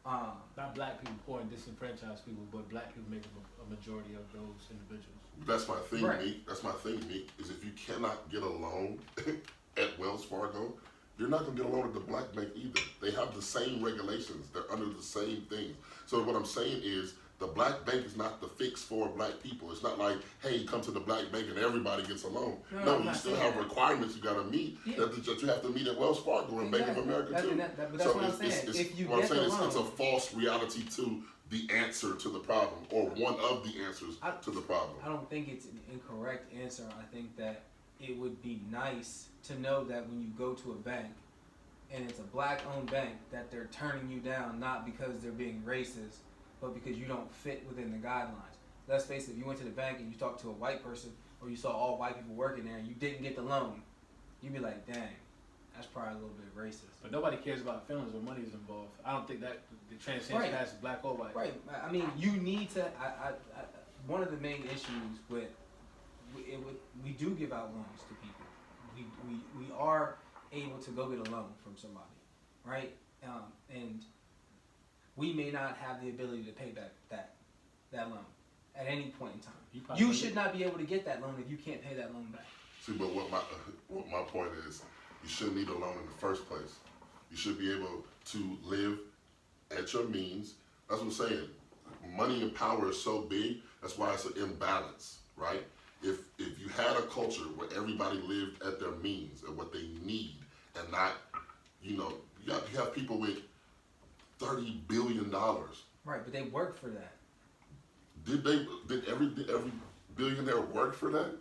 Not black people, poor and disenfranchised people, but black people make a majority of those individuals. That's my thing, Right. Meek. That's my thing, Meek. Is if you cannot get a loan at Wells Fargo, you're not gonna get a loan at the black bank either. They have the same regulations. They're under the same things. So what I'm saying is, the black bank is not the fix for black people. It's not like, hey, come to the black bank and everybody gets a loan. No, you still have requirements you gotta meet that you have to meet at Wells Fargo and Bank of America too. But that's what I'm saying. If you get the loan, it's a false reality to the answer to the problem, or one of the answers to the problem. I don't think it's an incorrect answer. I think that it would be nice to know that when you go to a bank and it's a black-owned bank, that they're turning you down not because they're being racist, but because you don't fit within the guidelines. Let's face it, if you went to the bank and you talked to a white person, or you saw all white people working there and you didn't get the loan, you'd be like, dang, that's probably a little bit racist. But nobody cares about feelings when money is involved. I don't think that the transcends past black or white. Right. I mean, you need to. One of the main issues with we do give out loans to people. We are able to go get a loan from somebody, right? And we may not have the ability to pay back that loan at any point in time. You should not be able to get that loan if you can't pay that loan back. See, but what my point is, you shouldn't need a loan in the first place. You should be able to live at your means. That's what I'm saying. Money and power is so big. That's why it's an imbalance, right? If you had a culture where everybody lived at their means and what they need, and not, you have people with $30 billion. Right, but they work for that. Did every billionaire work for that?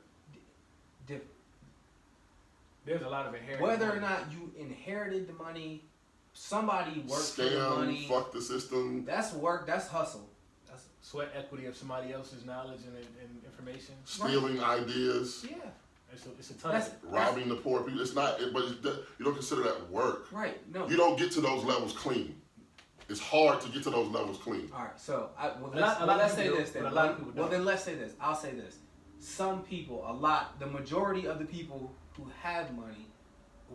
There's a lot of inherited Whether money. or not you inherited the money, somebody worked for the Scam, money. fuck the system. That's work. That's hustle. That's Sweat equity of somebody else's knowledge and information. Stealing ideas. yeah. It's a ton of it. Robbing the poor people. It's not, you don't consider that work. Right. No. You don't get to those levels clean. It's hard to get to those levels clean. All right. So lot of let's say people do, this then. but a lot of people don't. Then let's say this. I'll say this. Some people, the majority of the people who have money,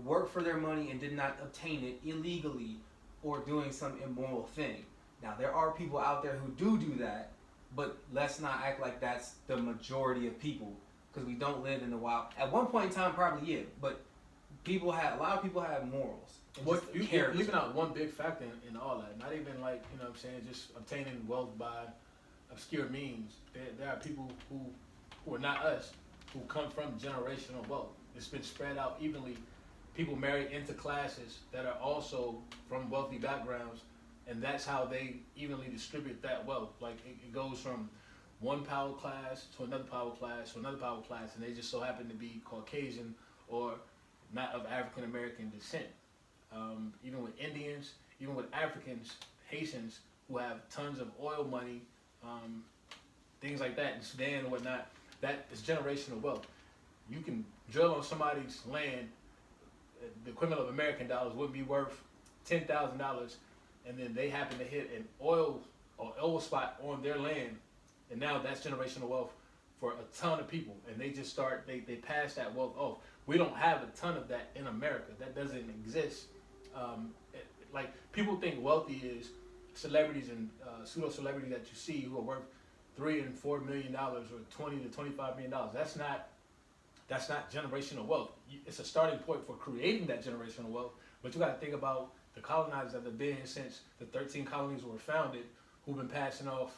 work for their money and did not obtain it illegally or doing some immoral thing. Now there are people out there who do that, but let's not act like that's the majority of people, because we don't live in the wild. At one point in time, probably but a lot of people have morals. What you leaving out one big factor in all that. Not even like, you know what I'm saying, just obtaining wealth by obscure means. There are people who are not us, who come from generational wealth. It's been spread out evenly. People marry into classes that are also from wealthy backgrounds, and that's how they evenly distribute that wealth. Like it goes from one power class to another power class to another power class, and they just so happen to be Caucasian or not of African American descent. Even with Indians, even with Africans, Haitians, who have tons of oil money, things like that in Sudan and whatnot, that is generational wealth. You can drill on somebody's land, the equivalent of American dollars would be worth $10,000, and then they happen to hit an oil spot on their land, and now that's generational wealth for a ton of people, and they just they pass that wealth off. We don't have a ton of that in America. That doesn't exist. Like people think wealthy is celebrities and pseudo celebrities that you see who are worth $3 and $4 million or $20 to $25 million. That's not generational wealth. It's a starting point for creating that generational wealth, but you got to think about the colonizers that have been here since the 13 colonies were founded, who've been passing off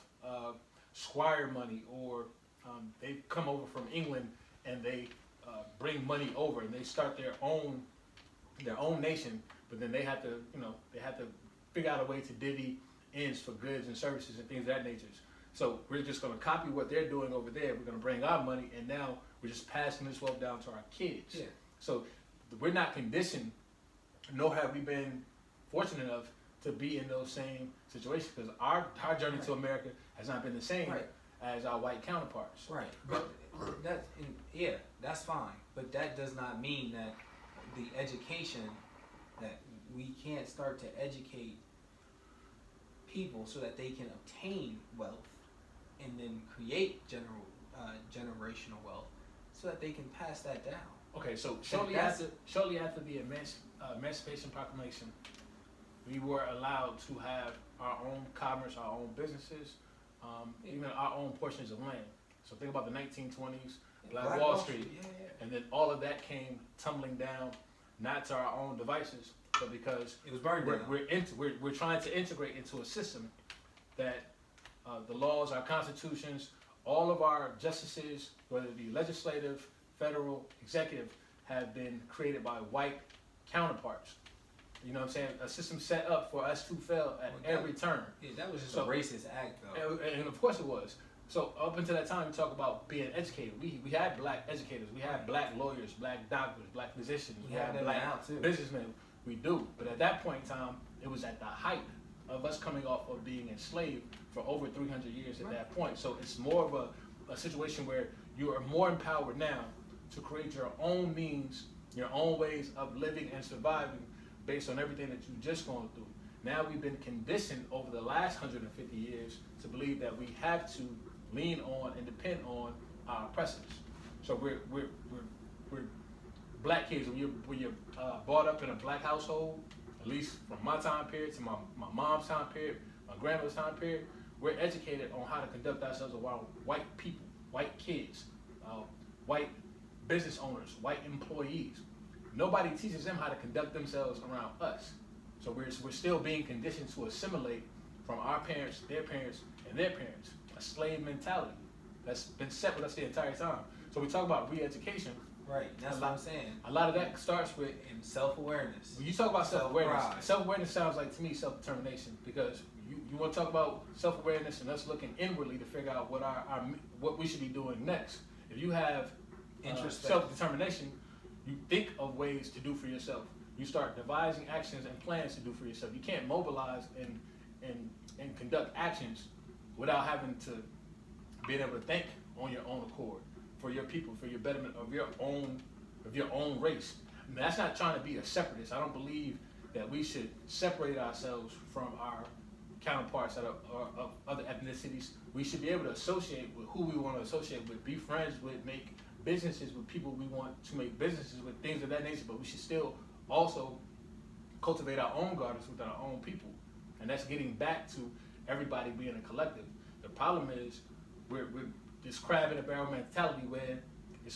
squire money, or they come over from England and they bring money over and they start their own nation, but then they have to figure out a way to divvy ends for goods and services and things of that nature. So we're just going to copy what they're doing over there. We're going to bring our money, and now we're just passing this wealth down to our kids. Yeah. So we're not conditioned, nor have we been fortunate enough to be in those same situations, because our journey to America has not been the same as our white counterparts. Right. But that's fine. But that does not mean that the education, that we can't start to educate people so that they can obtain wealth and then create generational wealth so that they can pass that down. Okay, so shortly after the Emancipation Proclamation, we were allowed to have our own commerce, our own businesses, even our own portions of land. So think about the 1920s, Black Wall Street, and then all of that came tumbling down, not to our own devices, but because It was burned down. we're trying to integrate into a system that the laws, our constitutions, all of our justices, whether it be legislative, federal, executive, have been created by white counterparts. You know what I'm saying? A system set up for us to fail at every turn. Yeah, that was just So- a racist act, though. And of course it was. So up until that time, we talk about being educated. We had black educators, we had black lawyers, black doctors, black physicians, we had them black now, too. businessmen. We do. But at that point in time, it was at the height of us coming off of being enslaved for over 300 years at that point. So it's more of a situation where you are more empowered now to create your own means, your own ways of living and surviving based on everything that you've just gone through. Now we've been conditioned over the last 150 years to believe that we have to lean on and depend on our oppressors. So we're black kids. When you're brought up in a black household, at least from my time period to my mom's time period, my grandmother's time period, we're educated on how to conduct ourselves around white people, white kids, white business owners, white employees. Nobody teaches them how to conduct themselves around us. So we're still being conditioned to assimilate from our parents, their parents, and their parents. A slave mentality that's been set with us the entire time. So we talk about re-education. Right, that's what I'm saying. A lot of that starts with And self-awareness. when you talk about self-awareness. Self-pride. Self-awareness sounds like to me self-determination, because you want to talk about self-awareness and us looking inwardly to figure out what we should be doing next. If you have Introspection. self-determination, you think of ways to do for yourself. You start devising actions and plans to do for yourself. You can't mobilize and conduct actions without having to being able to think on your own accord for your people, for your betterment of your own race. I mean, that's not trying to be a separatist. I don't believe that we should separate ourselves from our counterparts that are of other ethnicities. We should be able to associate with who we want to associate with, be friends with, make businesses with people we want to make businesses with, things of that nature. But we should still also cultivate our own gardens with our own people. And that's getting back to everybody being a collective. The problem is we're this crab in a barrel mentality where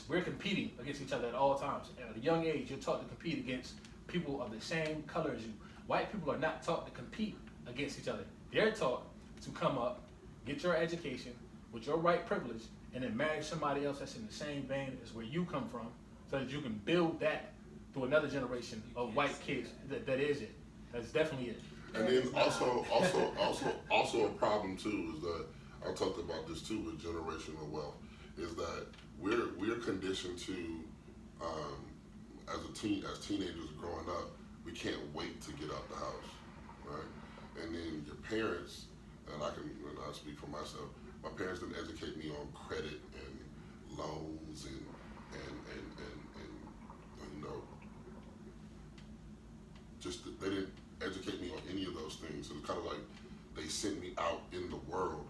we're competing against each other at all times. At a young age, you're taught to compete against people of the same color as you. White people are not taught to compete against each other. They're taught to come up, get your education with your right privilege, and then marry somebody else that's in the same vein as where you come from, so that you can build that through another generation of white kids. That is it. That's definitely it. And then also a problem too is that I talked about this too with generational wealth, is that we're conditioned to as teenagers growing up, we can't wait to get out the house, right? And then your parents, and I speak for myself, my parents didn't educate me on credit and loans and you know, just they didn't educate me on any of those things. So it's kind of like they sent me out in the world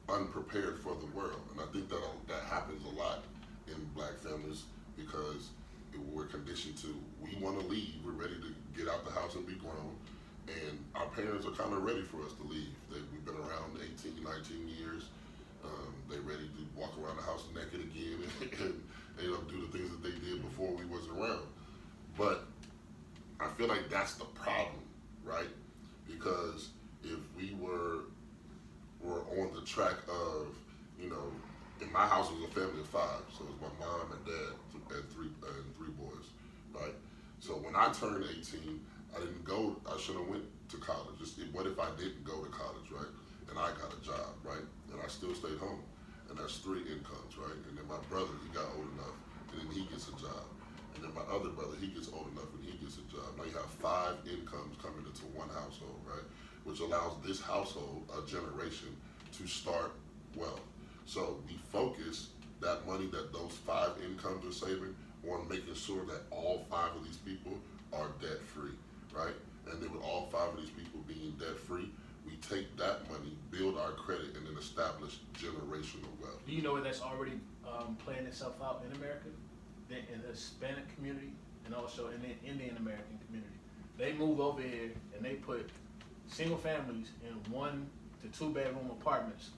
unprepared for the world, and I think that happens a lot in black families because we're conditioned to, we want to leave, we're ready to get out the house and be grown, and our parents are kind of ready for us to leave. We've been around 18, 19 years. They're ready to walk around the house naked again and you know, do the things that they did before we was around. But I feel like that's the problem, right? Because if we were on the track of, you know, in my house it was a family of 5, so it was my mom and dad and three boys, right? So when I turned 18, I should have went to college. What if I didn't go to college, right? And I got a job, right? And I still stayed home. And that's 3 incomes, right? And then my brother, he got old enough, and then he gets a job. And then my other brother, he gets old enough and he gets a job. Now you have 5 incomes coming into one household, right? Which allows this household, a generation, to start well. So we focus that money that those 5 incomes are saving on making sure that all 5 of these people are debt free, right? And then with all 5 of these people being debt free, we take that money, build our credit, and then establish generational wealth. Do you know where that's already playing itself out in America? In the Hispanic community and also in the Indian American community. they move over here and they put single families in 1 to 2 bedroom apartments,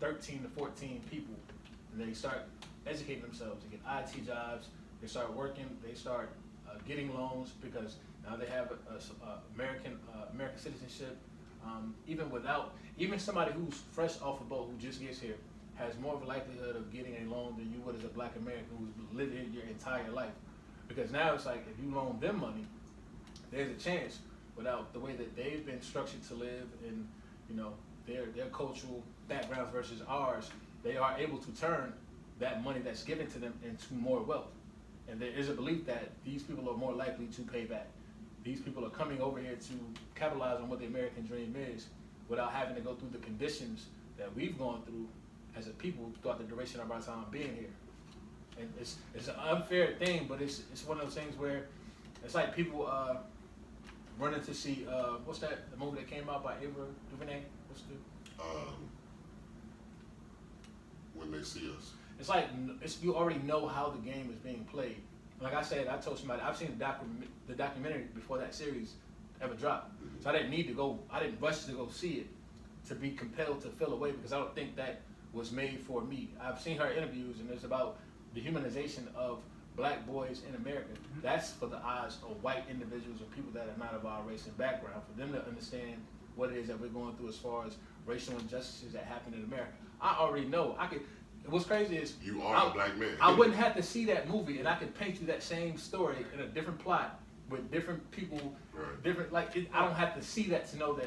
13 to 14 people, and they start educating themselves. They get IT jobs. They start working. They start getting loans because now they have American citizenship. Even somebody who's fresh off a boat who just gets here has more of a likelihood of getting a loan than you would as a black American who's lived here your entire life. Because now it's like if you loan them money, there's a chance without the way that they've been structured to live and their cultural backgrounds versus ours, they are able to turn that money that's given to them into more wealth. And there is a belief that these people are more likely to pay back. These people are coming over here to capitalize on what the American dream is without having to go through the conditions that we've gone through as a people throughout the duration of our time being here. And it's an unfair thing, but it's one of those things where it's like people running to see what's the movie that came out by Ava DuVernay? What's the When They See Us. It's like you already know how the game is being played. Like I said, I told somebody I've seen the documentary before that series ever dropped, so I didn't rush to go see it to be compelled to feel away because I don't think that was made for me. I've seen her interviews and it's about the humanization of black boys in America. That's for the eyes of white individuals or people that are not of our race and background, for them to understand what it is that we're going through as far as racial injustices that happen in America. I already know. What's crazy is you are a black man. I wouldn't have to see that movie, and I could paint you that same story in a different plot with different people, Right. different. I don't have to see that to know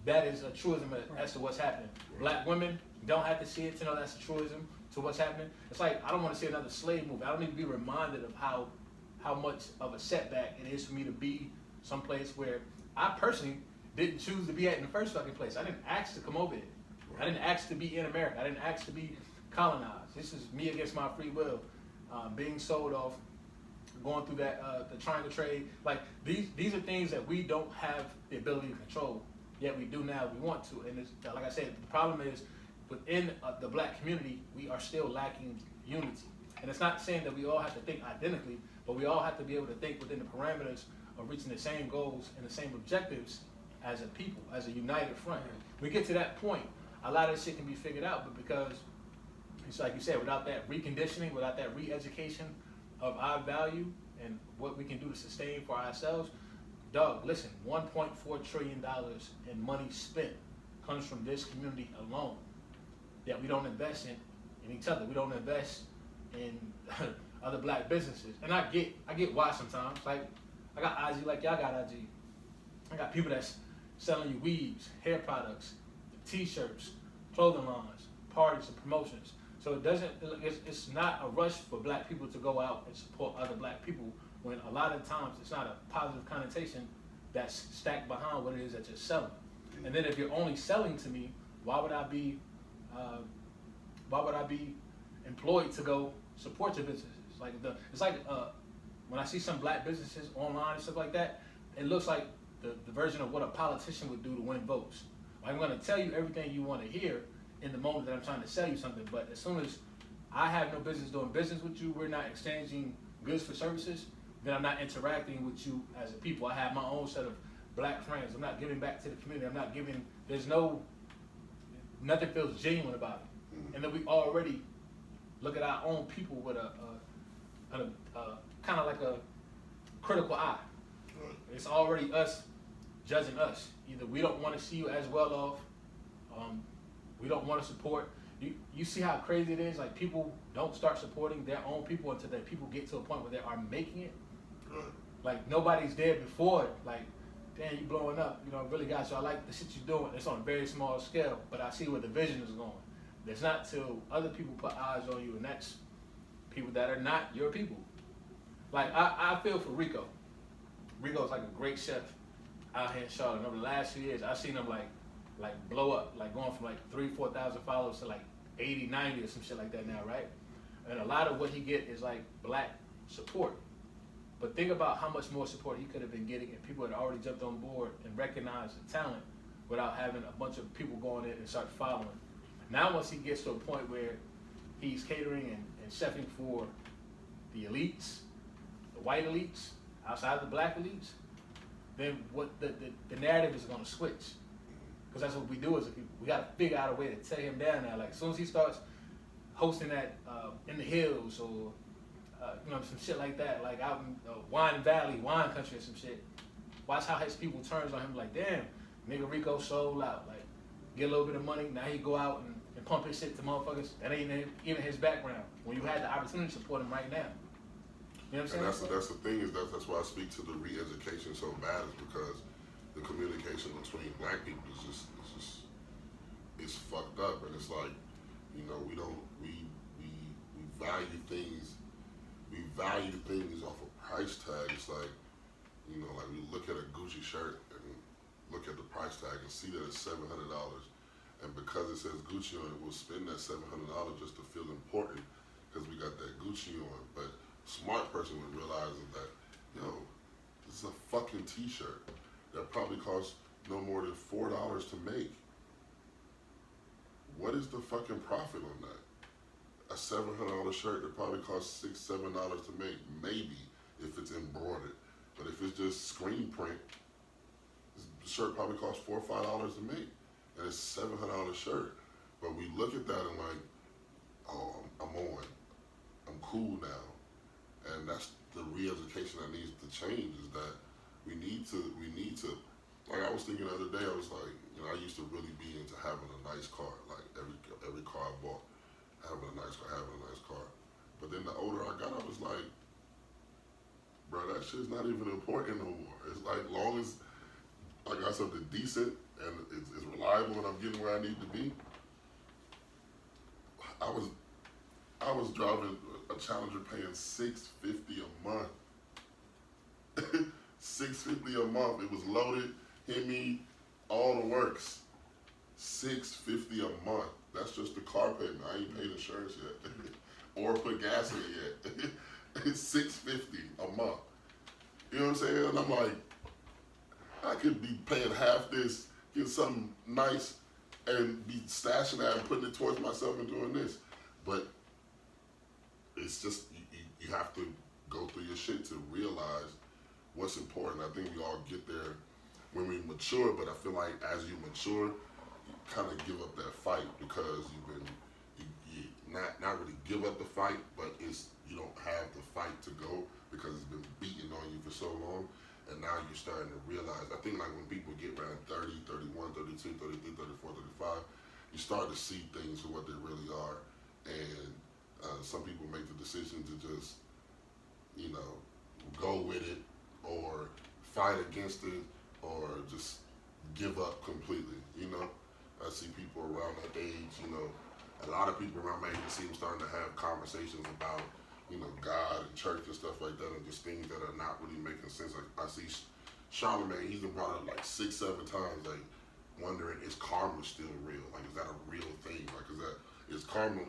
that is a truism as to what's happening. Right. Black women don't have to see it to know that's a truism to what's happening. It's like I don't want to see another slave movie. I don't need to be reminded of how much of a setback it is for me to be someplace where I personally didn't choose to be at in the first fucking place. I didn't ask to come over here. Right. I didn't ask to be in America. I didn't ask to be colonized. This is me against my free will, being sold off, going through that the triangle trade. Like these are things that we don't have the ability to control, yet we do now. We want to, and it's, like I said, the problem is within the black community we are still lacking unity. And it's not saying that we all have to think identically, but we all have to be able to think within the parameters of reaching the same goals and the same objectives as a people, as a united front. We get to that point, a lot of this shit can be figured out, but because it's like you said, without that reconditioning, without that re-education of our value and what we can do to sustain for ourselves, dog, listen, $1.4 trillion in money spent comes from this community alone that we don't invest in each other. We don't invest in other black businesses. And I get why sometimes. Like, I got IG like y'all got IG. I got people that's selling you weaves, hair products, t-shirts, clothing lines, parties and promotions. So it's not a rush for black people to go out and support other black people when a lot of times it's not a positive connotation that's stacked behind what it is that you're selling. And then if you're only selling to me, why would I be employed to go support your businesses? It's like when I see some black businesses online and stuff like that, it looks like the version of what a politician would do to win votes. I'm going to tell you everything you want to hear in the moment that I'm trying to sell you something, but as soon as I have no business doing business with you, we're not exchanging goods for services, then I'm not interacting with you as a people. I have my own set of black friends. I'm not giving back to the community. Nothing feels genuine about it. And then we already look at our own people with a kind of like a critical eye. It's already us judging us. Either we don't want to see you as well off, we don't want to support. You see how crazy it is? Like, people don't start supporting their own people until their people get to a point where they are making it. Like, nobody's there before it. Like, damn, you blowing up. You know, really got you. I like the shit you're doing. It's on a very small scale, but I see where the vision is going. It's not till other people put eyes on you, and that's people that are not your people. Like, I feel for Rico. Rico's like a great chef out here in Charlotte. And over the last few years, I've seen him like blow up, like going from like 3,000-4,000 followers to like 80, 90 or some shit like that now, right? And a lot of what he get is like black support. But think about how much more support he could have been getting if people had already jumped on board and recognized the talent without having a bunch of people going in and start following. Now once he gets to a point where he's catering and chefing for the elites, the white elites, outside of the black elites, then what the narrative is going to switch. Because that's what we do as a people. We got to figure out a way to tear him down now. Like, as soon as he starts hosting that in the hills or, some shit like that, like out in Wine Valley, wine country or some shit, watch how his people turns on him like, damn, nigga Rico sold out. Like, get a little bit of money, now he go out and pump his shit to motherfuckers. That ain't even his background. When you had the opportunity to support him right now. You know what I'm saying? And that's the thing is that's why I speak to the re-education so bad is because the communication between black people is just it's fucked up, and it's like, we value things off a price tag. It's like, like we look at a Gucci shirt and look at the price tag and see that it's $700, and because it says Gucci on it, we'll spend that $700 just to feel important because we got that Gucci on. But a smart person would realize that, this is a fucking t-shirt that probably costs no more than $4 to make. What is the fucking profit on that? A $700 shirt that probably costs $6, $7 to make, maybe if it's embroidered. But if it's just screen print, the shirt probably costs $4 or $5 to make, and it's a $700 shirt. But we look at that and like, oh, I'm cool now, and that's the re-education that needs to change. Is that we need to. Like I was thinking the other day, I was like, I used to really be into having a nice car. Like every car I bought, having a nice car. But then the older I got, I was like, bro, that shit's not even important no more. It's like, long as I got something decent and it's reliable and I'm getting where I need to be. I was driving a Challenger paying $650 a month. $650 a month. It was loaded, hit me, all the works. $650 a month. That's just the car payment. I ain't paid insurance yet, or put gas in it yet. It's $650 a month. You know what I'm saying? And I'm like, I could be paying half this, get something nice, and be stashing that and putting it towards myself and doing this. But it's just, you have to go through your shit to realize what's important. I think we all get there when we mature, but I feel like as you mature, you kind of give up that fight because you not really give up the fight, but you don't have the fight to go because it's been beating on you for so long. And now you're starting to realize, I think like when people get around 30, 31, 32, 33, 34, 35, you start to see things for what they really are. And some people make the decision to just, go with it or fight against it or just give up completely, I see people around that age, a lot of people around my age, see them starting to have conversations about, God and church and stuff like that, and just things that are not really making sense. Like I see Charlamagne, he's been brought up like 6-7 times, like wondering, is karma still real? Like, is that a real thing? Like, is karma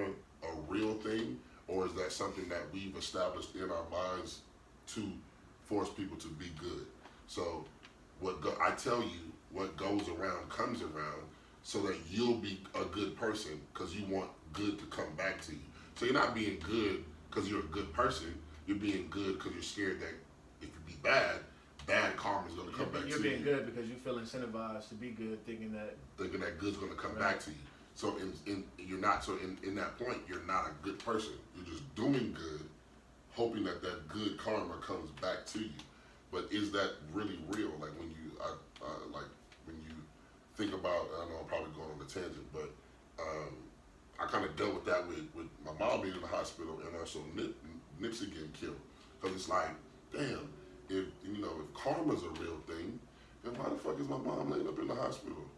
a real thing, or is that something that we've established in our minds to force people to be good? So I tell you, what goes around comes around, so that you'll be a good person because you want good to come back to you. So you're not being good because you're a good person. You're being good because you're scared that if you be bad karma is going to come back to you. You're being good because you feel incentivized to be good, thinking that good's going to come back to you. So in that point, you're not a good person. You're just doing good, hoping that good karma comes back to you. But is that really real? Like when you think about, I know I'm probably going on a tangent, but I kind of dealt with that with my mom being in the hospital and also Nipsey getting killed. Because it's like, damn, if karma's a real thing, then why the fuck is my mom laying up in the hospital?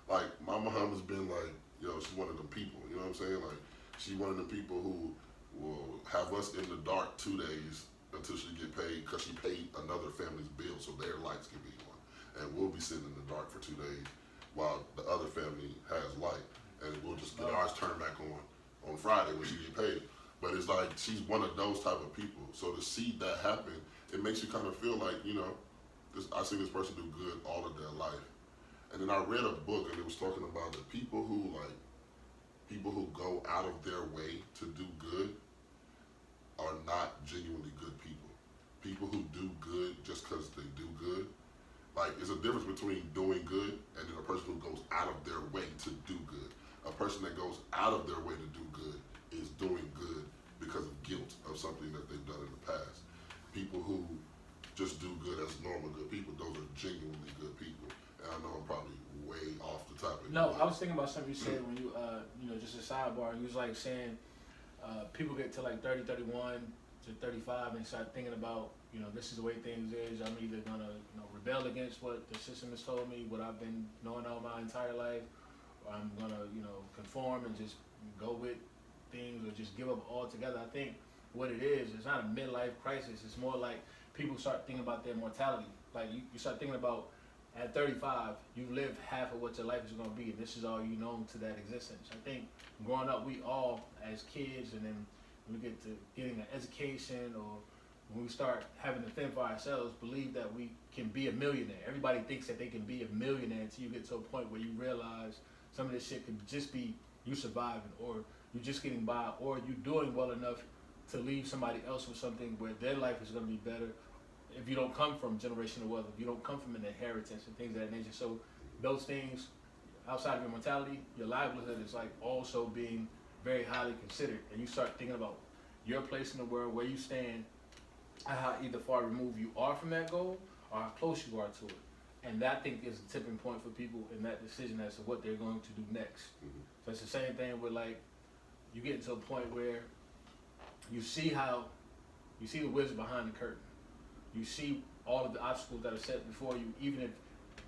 My mom has been like, she's one of them people, you know what I'm saying? Like, she's one of the people who will have us in the dark 2 days until she get paid, because she paid another family's bill so their lights can be on. And we'll be sitting in the dark for 2 days while the other family has light. And we'll just get ours turned back on Friday when she get paid. But it's like, she's one of those type of people. So to see that happen, it makes you kind of feel like, I see this person do good all of their life. And then I read a book and it was talking about the people who go out of their way to do good are not genuinely good people. People who do good just because like it's a difference between doing good and then a person who goes out of their way to do good. A person that goes out of their way to do good is doing good because of guilt of something that they've done in the past. People who just do good as normal good people, those are genuinely good people. And I know I'm probably way off the topic. No, I was thinking about something you said when you know, just a sidebar. You was like saying people get to like 30, 31 to 35 and start thinking about, you know, this is the way things is. I'm either gonna, you know, rebel against what the system has told me, what I've been knowing all my entire life, or I'm gonna, you know, conform and just go with things, or just give up altogether. I think what it is, it's not a midlife crisis. It's more like people start thinking about their mortality. Like you start thinking about, at 35, you've lived half of what your life is going to be, and this is all you know to that existence. I think growing up, we all, as kids, and then when we get to getting an education, or when we start having to fend for ourselves, believe that we can be a millionaire. Everybody thinks that they can be a millionaire until you get to a point where you realize some of this shit could just be you surviving, or you just getting by, or you doing well enough to leave somebody else with something where their life is going to be better. If you don't come from generational wealth, if you don't come from an inheritance and things of that nature. So those things, outside of your mortality, your livelihood is like also being very highly considered. And you start thinking about your place in the world, where you stand, and how either far removed you are from that goal or how close you are to it. And that, I think, is the tipping point for people in that decision as to what they're going to do next. Mm-hmm. So it's the same thing with, like, you get to a point where you see the wisdom behind the curtain. You see all of the obstacles that are set before you, even if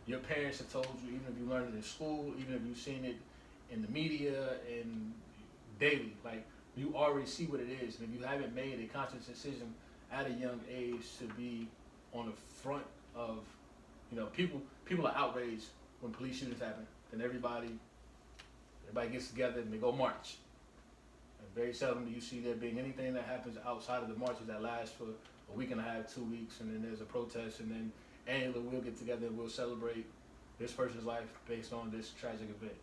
your parents have told you, even if you learned it in school, even if you've seen it in the media and daily. Like, you already see what it is. And if you haven't made a conscious decision at a young age to be on the front of, you know, people are outraged when police shootings happen. Then everybody gets together and they go march. And very seldom do you see there being anything that happens outside of the marches that lasts for a week and a half, 2 weeks, and then there's a protest, and then annually we'll get together and we'll celebrate this person's life based on this tragic event.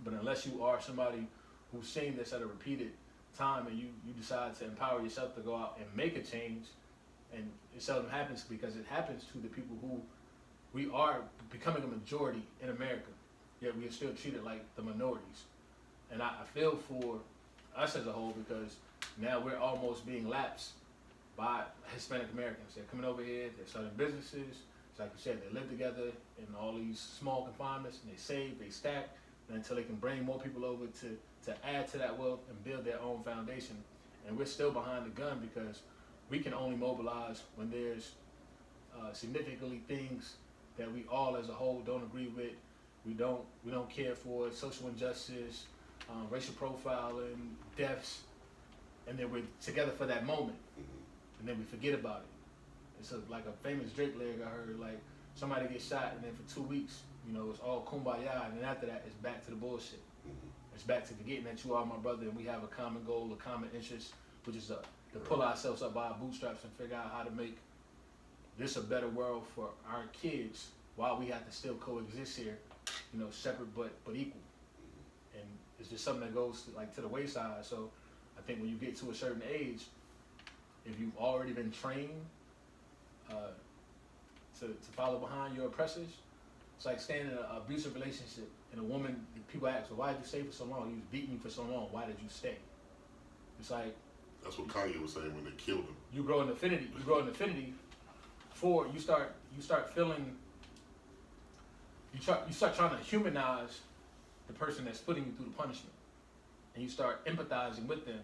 But unless you are somebody who's seen this at a repeated time, and you decide to empower yourself to go out and make a change, and it seldom happens because it happens to the people who we are becoming a majority in America, yet we are still treated like the minorities. And I feel for us as a whole, because now we're almost being lapsed by Hispanic Americans. They're coming over here, they're starting businesses. It's like you said, they live together in all these small confinements, and they save, they stack, until they can bring more people over to add to that wealth and build their own foundation. And we're still behind the gun because we can only mobilize when there's significantly things that we all as a whole don't agree with. We don't care for social injustice, racial profiling, deaths, and then we're together for that moment. And then we forget about it. It's like a famous Drake lyric I heard, like, somebody gets shot and then for 2 weeks, you know, it's all kumbaya, and then after that, it's back to the bullshit. It's back to forgetting that you are my brother and we have a common goal, a common interest, which is to pull ourselves up by our bootstraps and figure out how to make this a better world for our kids while we have to still coexist here, you know, separate but equal. And it's just something that goes to the wayside. So I think when you get to a certain age, if you've already been trained to follow behind your oppressors, it's like staying in an abusive relationship, and a woman, people ask, well, why did you stay for so long? He was beating you for so long. Why did you stay? It's like, that's what Kanye was saying when they killed him. You grow an affinity. You grow an affinity for, you start feeling, you start trying to humanize the person that's putting you through the punishment, and you start empathizing with them,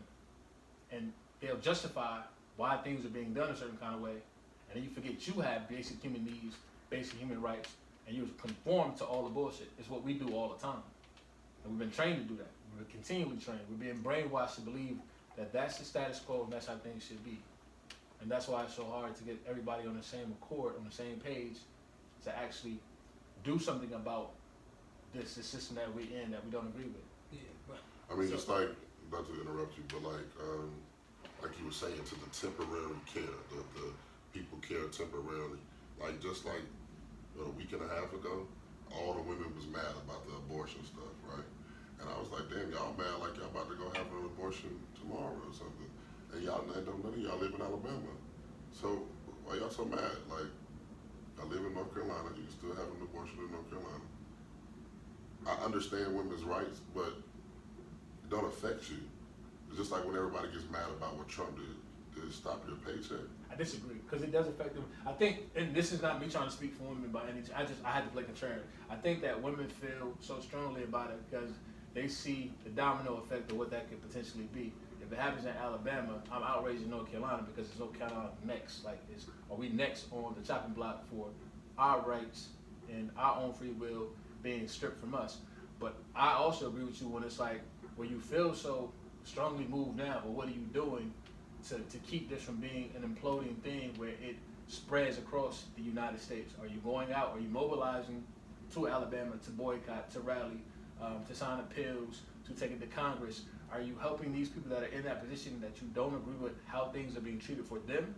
and they'll justify why things are being done a certain kind of way, and then you forget you have basic human needs, basic human rights, and you conform to all the bullshit. It's what we do all the time, and we've been trained to do that. We're continually trained. We're being brainwashed to believe that that's the status quo and that's how things should be, and that's why it's so hard to get everybody on the same accord, on the same page, to actually do something about this system that we're in that we don't agree with. Yeah, but I mean, just like, not to interrupt you, but like you were saying, to the temporary care, the people care temporarily. Like, just like a week and a half ago, all the women was mad about the abortion stuff, right? And I was like, damn, y'all mad like y'all about to go have an abortion tomorrow or something. And none of y'all live in Alabama. So why y'all so mad? Like, I live in North Carolina. You can still have an abortion in North Carolina. I understand women's rights, but it don't affect you. It's just like when everybody gets mad about what Trump did. Did it stop your paycheck? I disagree because it does affect them. I think, and this is not me trying to speak for women by any. I had to play contrarian. I think that women feel so strongly about it because they see the domino effect of what that could potentially be. If it happens in Alabama, I'm outraged in North Carolina because it's North Carolina next. Like, are we next on the chopping block for our rights and our own free will being stripped from us? But I also agree with you when it's like, when you feel so strongly moved now, but what are you doing to keep this from being an imploding thing where it spreads across the United States? Are you going out? Are you mobilizing to Alabama to boycott, to rally, to sign appeals, to take it to Congress? Are you helping these people that are in that position that you don't agree with how things are being treated for them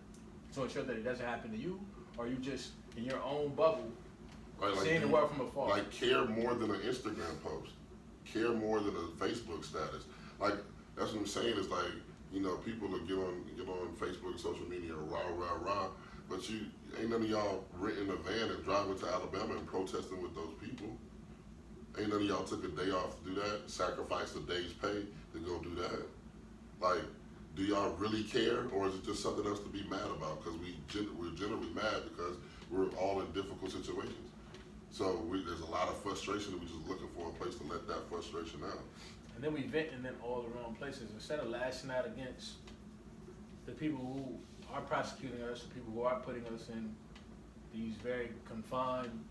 to ensure that it doesn't happen to you? Or are you just in your own bubble, Right, like seeing the world from afar? Like, care more than an Instagram post, care more than a Facebook status. Like, that's what I'm saying. It's like, you know, people will get on Facebook and social media, rah, but ain't none of y'all renting a van and driving to Alabama and protesting with those people. Ain't none of y'all took a day off to do that, sacrifice a day's pay to go do that. Like, do y'all really care, or is it just something else to be mad about? Because we're generally mad because we're all in difficult situations. So there's a lot of frustration, and we're just looking for a place to let that frustration out. And then we vent in them all the wrong places. Instead of lashing out against the people who are prosecuting us, the people who are putting us in these very confined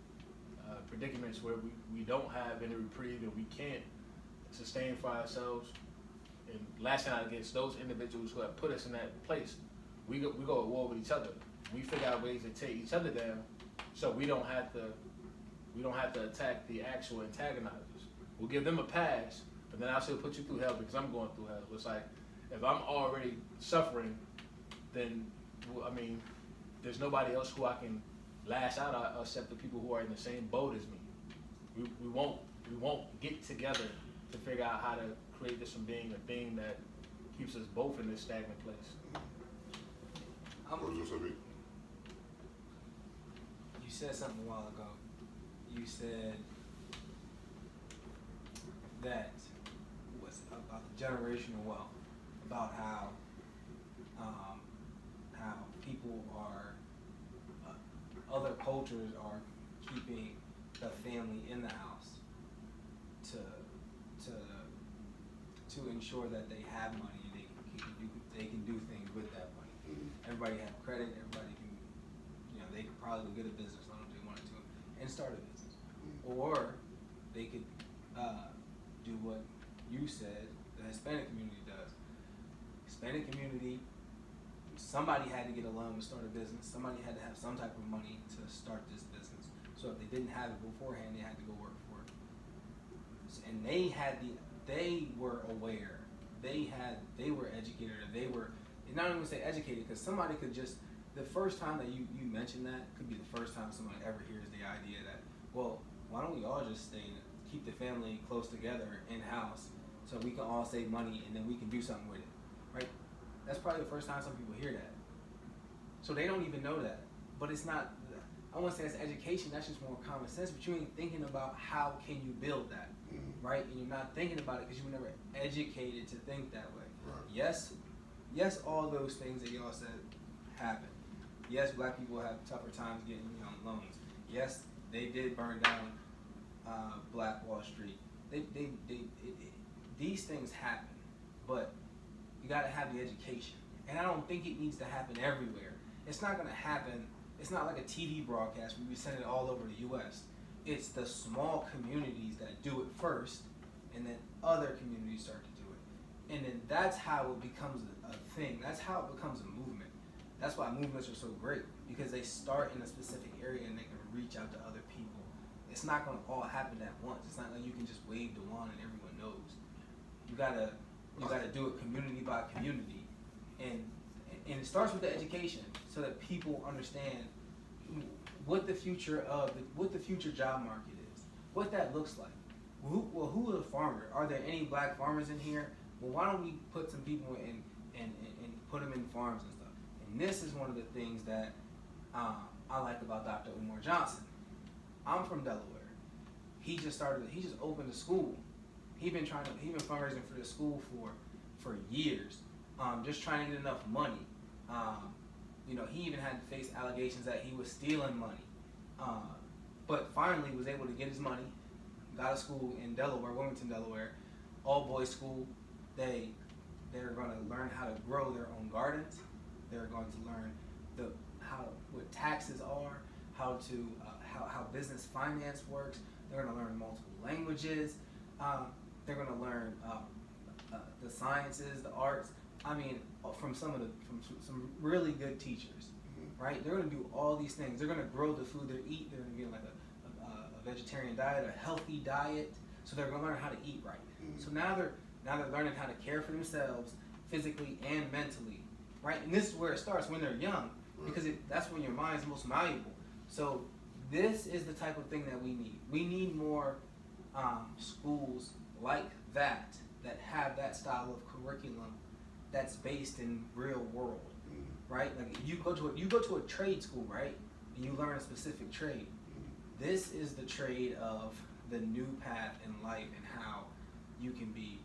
predicaments where we don't have any reprieve and we can't sustain for ourselves, and lashing out against those individuals who have put us in that place, we go at war with each other. We figure out ways to take each other down, so we don't have to attack the actual antagonizers. We'll give them a pass, but then I'll still put you through hell because I'm going through hell. It's like, if I'm already suffering, then, I mean, there's nobody else who I can lash out at except the people who are in the same boat as me. We won't get together to figure out how to create this from being a thing that keeps us both in this stagnant place. What was this, You said something a while ago. You said that was about the generational wealth, about how people are other cultures are keeping the family in the house to ensure that they have money and they can do things with that money. Mm-hmm. Everybody have credit. Everybody can, they could probably go get a business loan if they wanted to and start a business, or they could do what you said the Hispanic community does. Hispanic community, somebody had to get a loan to start a business. Somebody had to have some type of money to start this business. So if they didn't have it beforehand, they had to go work for it. And they were aware. They were educated. They were not even say educated, because somebody could just, the first time that you mentioned that could be the first time someone ever hears the idea that, well, why don't we all just keep the family close together in house so we can all save money and then we can do something with it, right? That's probably the first time some people hear that. So they don't even know that. But it's not, I won't say it's education, that's just more common sense, but you ain't thinking about how can you build that, right? And you're not thinking about it because you were never educated to think that way. Right. Yes, all those things that y'all said happen. Yes, black people have tougher times getting loans. Yes, they did burn down Black Wall Street. These things happen, but you got to have the education. And I don't think it needs to happen everywhere. It's not going to happen. It's not like a TV broadcast where we send it all over the U.S. It's the small communities that do it first, and then other communities start to do it. And then that's how it becomes a thing. That's how it becomes a movement. That's why movements are so great, because they start in a specific area and they can reach out to other people. It's not going to all happen at once. It's not like you can just wave the wand and everyone knows. You gotta do it community by community, and it starts with the education so that people understand what the future job market is, what that looks like. Who are the farmers? Are there any black farmers in here? Well, why don't we put some people in and put them in farms and stuff? And this is one of the things that I like about Dr. Umar Johnson. I'm from Delaware. He just opened a school. He been fundraising for the school for years, just trying to get enough money. He even had to face allegations that he was stealing money. But finally was able to get his money, got a school in Delaware, Wilmington, Delaware, all boys school. They're going to learn how to grow their own gardens. They're going to learn what taxes are, how business finance works. They're going to learn multiple languages. They're going to learn the sciences, the arts. I mean, from some really good teachers, right? They're going to do all these things. They're going to grow the food they eat. They're going to get like a vegetarian diet, a healthy diet. So they're going to learn how to eat right. So now they're learning how to care for themselves physically and mentally, right? And this is where it starts when they're young, because that's when your mind's most malleable. So this is the type of thing that we need. We need more schools like that have that style of curriculum that's based in real world, right? Like you go to a trade school, right, and you learn a specific trade. This is the trade of the new path in life and how you can be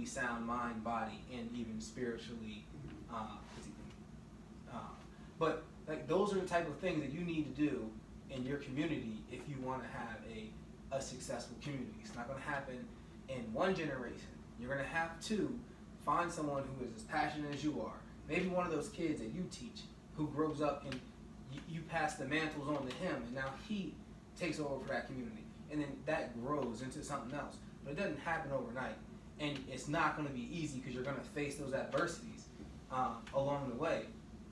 sound mind, body, and even spiritually. But like those are the type of things that you need to do in your community if you want to have a successful community. It's not going to happen in one generation. You're going to have to find someone who is as passionate as you are. Maybe one of those kids that you teach who grows up and you pass the mantles on to him, and now he takes over for that community. And then that grows into something else. But it doesn't happen overnight. And it's not going to be easy because you're going to face those adversities along the way.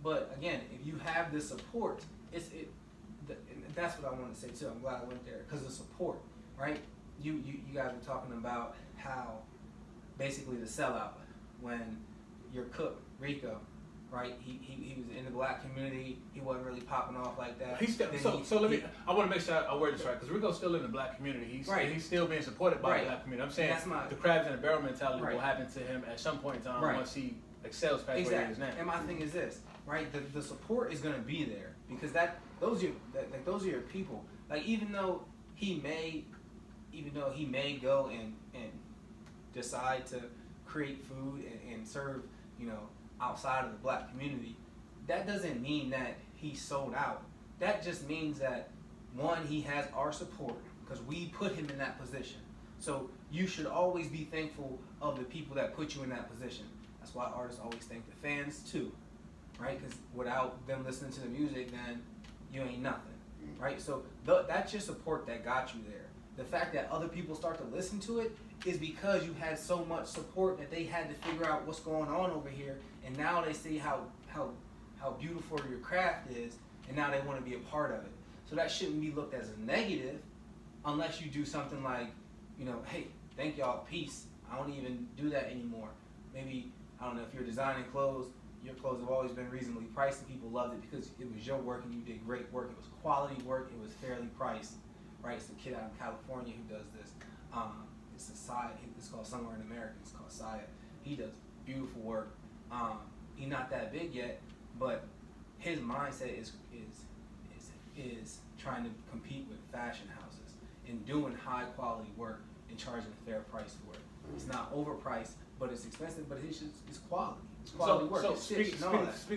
But again, if you have the support, that's what I want to say too. I'm glad I went there because the support, right? You guys were talking about how basically the sellout when your cook Rico, right? He was in the black community. He wasn't really popping off like that. I want to make sure I word this right because Rico's still in the black community. He's still being supported by the black community. I'm saying the crabs in the barrel mentality will happen to him at some point in time once he excels past where he is now. And my thing is this, right? The support is going to be there because those are your people. Like even though he may go and decide to create food and serve, outside of the black community, that doesn't mean that he's sold out. That just means that, one, he has our support because we put him in that position. So you should always be thankful of the people that put you in that position. That's why artists always thank the fans too, right? Because without them listening to the music, then you ain't nothing, right? So that's your support that got you there. The fact that other people start to listen to it is because you had so much support that they had to figure out what's going on over here, and now they see how beautiful your craft is, and now they want to be a part of it. So that shouldn't be looked as a negative unless you do something like, hey, thank y'all, peace. I don't even do that anymore. Maybe, I don't know, if you're designing clothes, your clothes have always been reasonably priced and people loved it because it was your work and you did great work. It was quality work. It was fairly priced, right? It's a kid out in California who does this. It's a Saya. It's called Somewhere in America. It's called Saya. He does beautiful work. He's not that big yet, but his mindset is trying to compete with fashion houses and doing high quality work and charging a fair price for it. It's not overpriced, but it's expensive. But it's quality. It's quality work. So it's speaking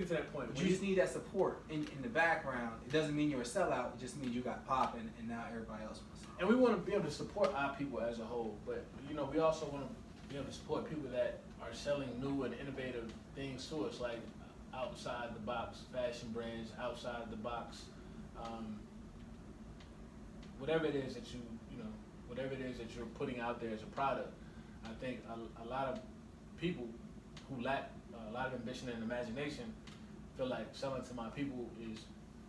to that point, you just need that support in the background. It doesn't mean you're a sellout. It just means you got popping, and now everybody else wants. And we want to be able to support our people as a whole, but we also want to be able to support people that are selling new and innovative things to us, like outside the box fashion brands, outside the box, whatever it is that whatever it is that you're putting out there as a product. I think a lot of people who lack a lot of ambition and imagination feel like selling to my people is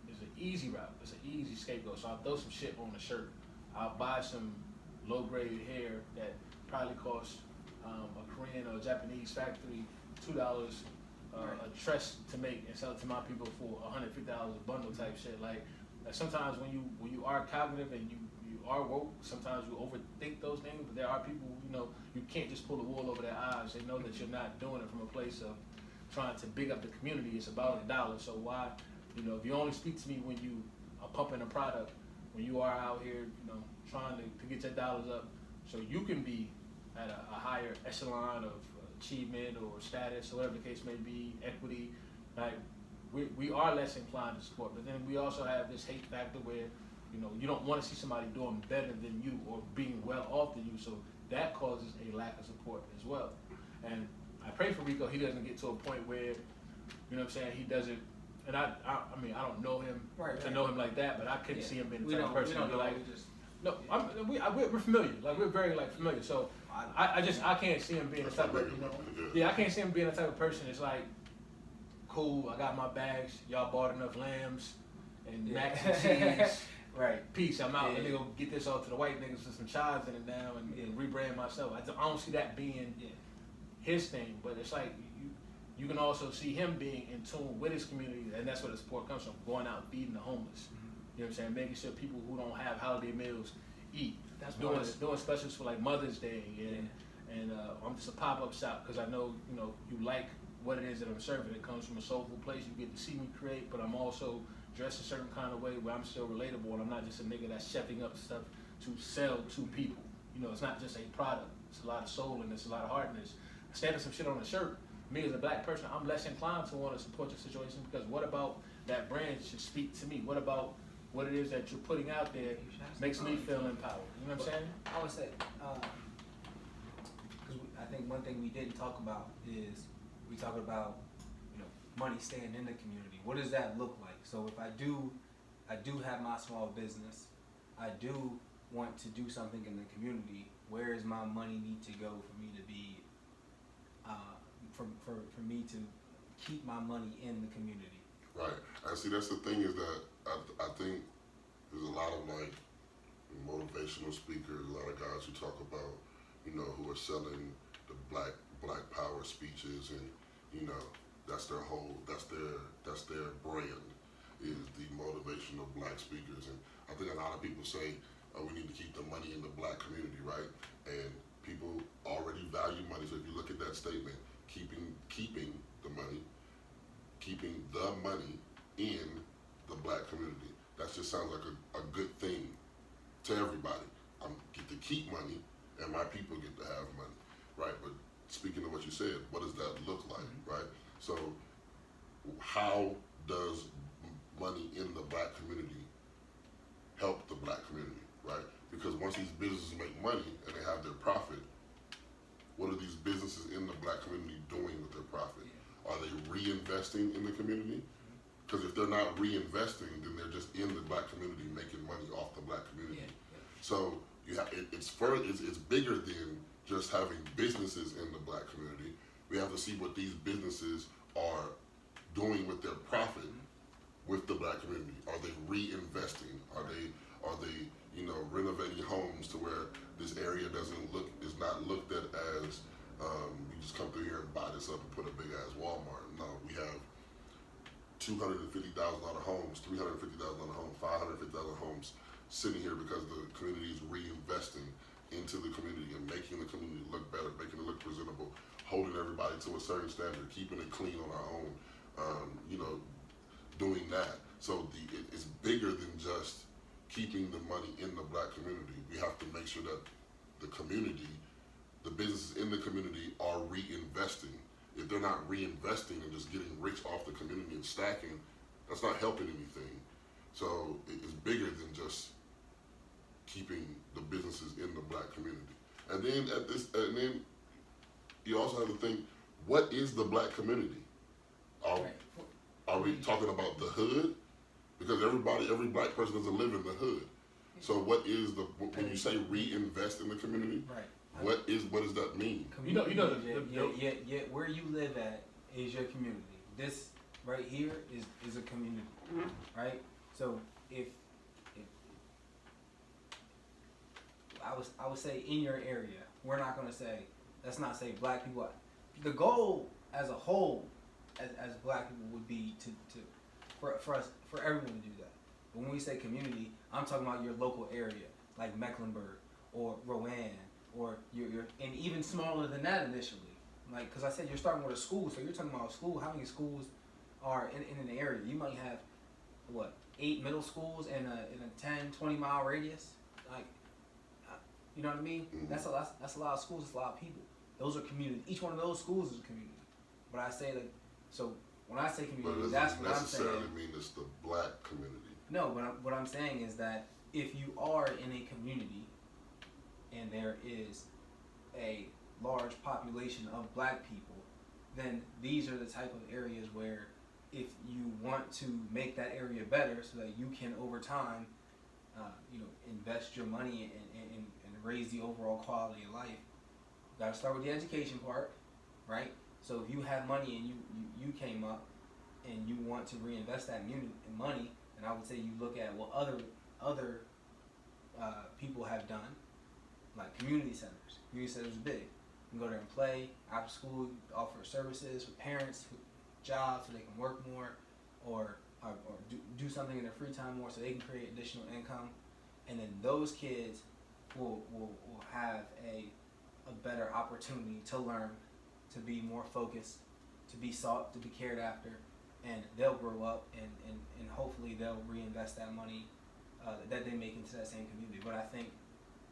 an easy route. It's an easy scapegoat. So I'll throw some shit on a shirt. I'll buy some low-grade hair that probably costs a Korean or a Japanese factory $2 a tress to make and sell it to my people for $150 a bundle type shit. Like sometimes when you are cognitive and you are woke, sometimes you overthink those things. But there are people you can't just pull the wool over their eyes. They know that you're not doing it from a place of trying to big up the community. It's about $1. So why You know, if you only speak to me when you are pumping a product, when you are out here, you know, trying to get your dollars up, so you can be at a higher echelon of achievement or status or whatever the case may be, equity, like we are less inclined to support. But then we also have this hate factor where, you know, you don't want to see somebody doing better than you or being well off than you, so that causes a lack of support as well. And I pray for Rico he doesn't get to a point where, you know what I'm saying, he doesn't, and I mean, I don't know him to know him like that, but I couldn't see him being the type of person who'd be like, no, we're familiar, like we're very like familiar, so I can't see him being the type of, you know, I can't see him being the type of person that's like, cool, I got my bags, y'all bought enough lambs and mac and cheese. Right. Peace. I'm out. And they gonna get this off to the white niggas with some chives in it now and rebrand myself. I don't see that being his thing, but it's like you can also see him being in tune with his community, and that's where the support comes from. Going out and feeding the homeless. You know what I'm saying? Making sure people who don't have holiday meals eat. That's doing specials for like Mother's Day and I'm just a pop-up shop because I know you like what it is that I'm serving. It comes from a soulful place. You get to see me create, but I'm also dressed a certain kind of way where I'm still relatable and I'm not just a nigga that's chefing up stuff to sell to people. You know, it's not just a product. It's a lot of soul and it's a lot of heart and it's standing some shit on a shirt. Me as a black person, I'm less inclined to want to support your situation because what about that brand should speak to me? What about what it is that you're putting out there makes me feel empowered? You know what I'm saying? I would say, because I think one thing we didn't talk about is we talk about money staying in the community. What does that look like? So if I do have my small business, I do want to do something in the community. Where is my money need to go for me to be, for me to keep my money in the community? Right. And see, that's the thing is that I think there's a lot of like motivational speakers, a lot of guys who talk about, who are selling the black power speeches and, that's their brand is the motivational black speakers. And I think a lot of people say, we need to keep the money in the black community, right? And people already value money. So if you look at that statement, keeping the money in the black community, that just sounds like a good thing to everybody. I get to keep money and my people get to have money, right? But speaking of what you said, what does that look like, right? So how does money in the black community help the black community, right? Because once these businesses make money and they have their profit, what are these businesses in the black community doing with their profit? Are they reinvesting in the community? Because if they're not reinvesting, then they're just in the black community making money off the black community. So it's bigger than just having businesses in the black community. We have to see what these businesses are doing with their profit with the black community. Are they reinvesting? Are they renovating homes to where this area is not looked at as you just come through here and buy this up and put a big ass Walmart. No, we have $250,000 homes, $350,000 homes, $550,000 homes sitting here because the community is reinvesting into the community and making the community look better, making it look presentable, holding everybody to a certain standard, keeping it clean on our own, doing that. So it's bigger than just keeping the money in the black community. We have to make sure that the community, the businesses in the community are reinvesting. If they're not reinvesting and just getting rich off the community and stacking, that's not helping anything. So it's bigger than just keeping the businesses in the black community. And then you also have to think, what is the black community? Are we talking about the hood? Because every black person doesn't live in the hood. So what is when you say reinvest in the community? Right. What does that mean? Where you live at is your community. This right here is a community, right? So if I would say in your area, we're not gonna say, let's not say black people. The goal as a whole, as black people, would be for everyone to do that. But when we say community, I'm talking about your local area, like Mecklenburg or Rowan, or your and even smaller than that initially. Like, because I said you're starting with a school, so you're talking about a school. How many schools are in an area? You might have what, 8 middle schools in a 10-20 mile radius. Like, you know what I mean? Mhm. That's a lot of schools. That's a lot of people. Those are community. Each one of those schools is a community. But I say like, so when I say But community, it that's doesn't what I'm necessarily saying. mean it's the black community. No, but what I'm saying is that if you are in a community and there is a large population of black people, then these are the type of areas where if you want to make that area better so that you can over time, invest your money and raise the overall quality of life, you gotta start with the education part, right? So if you have money and you came up and you want to reinvest that money, then I would say you look at what other people have done, like community centers. Community centers are big. You can go there and play after school, offer services for parents, jobs so they can work more, or do something in their free time more so they can create additional income, and then those kids will have a better opportunity to learn, to be more focused, to be sought, to be cared after, and they'll grow up and hopefully they'll reinvest that money that they make into that same community. But I think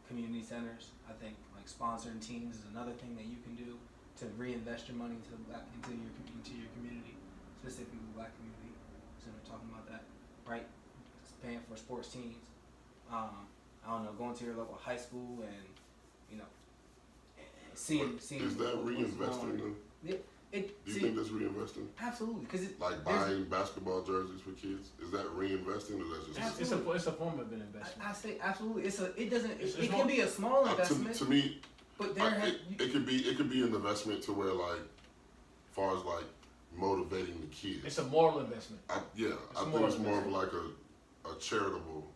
community centers, I think like sponsoring teams is another thing that you can do to reinvest your money into your community, specifically the black community. So we're talking about that, right? Just paying for sports teams. I don't know, going to your local high school and seeing. Is that reinvesting though? Yeah, Do you think that's reinvesting? Absolutely, because Like buying basketball jerseys for kids, is that reinvesting or that's just? It's a form of an investment. I say absolutely. It It's can be a small investment. To me, but there it could be an investment to where like, as far as like motivating the kids. It's a moral investment. I think it's more of like a charitable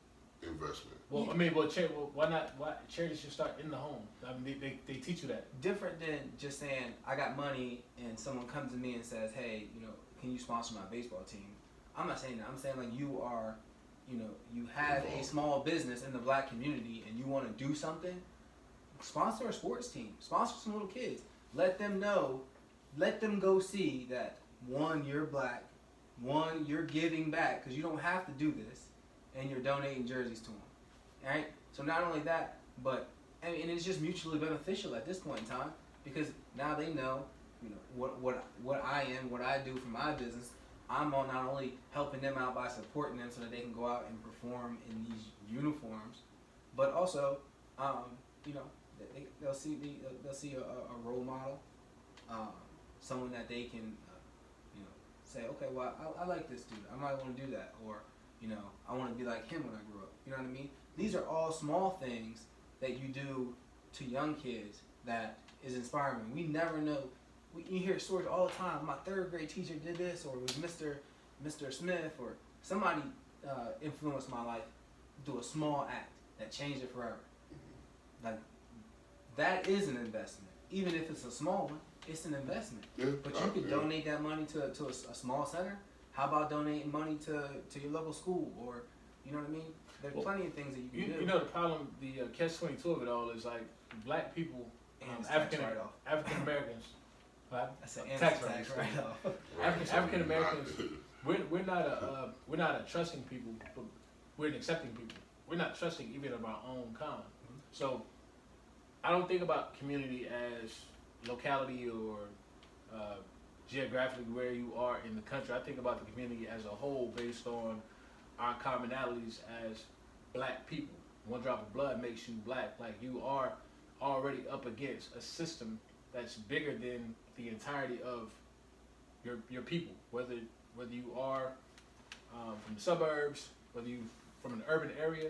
investment. Well, I mean, why not? Why charity should start in the home? I mean, they teach you that. Different than just saying I got money and someone comes to me and says, hey, can you sponsor my baseball team? I'm not saying that. I'm saying like you are, you have a small business in the black community and you want to do something. Sponsor a sports team. Sponsor some little kids. Let them know. Let them go see that one, you're black. One, you're giving back because you don't have to do this, and you're donating jerseys to them. Right? So not only that, but and it's just mutually beneficial at this point in time because now they know, what I am, what I do for my business. I'm on not only helping them out by supporting them so that they can go out and perform in these uniforms, but also, they'll see a role model, someone that they can, say, okay, well, I like this dude. I might want to do that, or I want to be like him when I grew up. You know what I mean? These are all small things that you do to young kids that is inspiring. We never know. You hear stories all the time. My third grade teacher did this, or it was Mr. Smith, or somebody influenced my life. Do a small act that changed it forever. Like that is an investment, even if it's a small one. It's an investment. Yeah, But you could donate that money to a small center. How about donating money to your local school, or you know what I mean? There's plenty of things that you can do. You know the problem, the catch-22 of it all is like black people, And African Americans. I said tax write-off. African Americans, we're not a trusting people, but we're an accepting people. We're not trusting even of our own kind. Mm-hmm. So I don't think about community as locality or geographically where you are in the country. I think about the community as a whole based on our commonalities as black people. One drop of blood makes you black. Like you are already up against a system that's bigger than the entirety of your people. Whether you are from the suburbs, whether you from an urban area,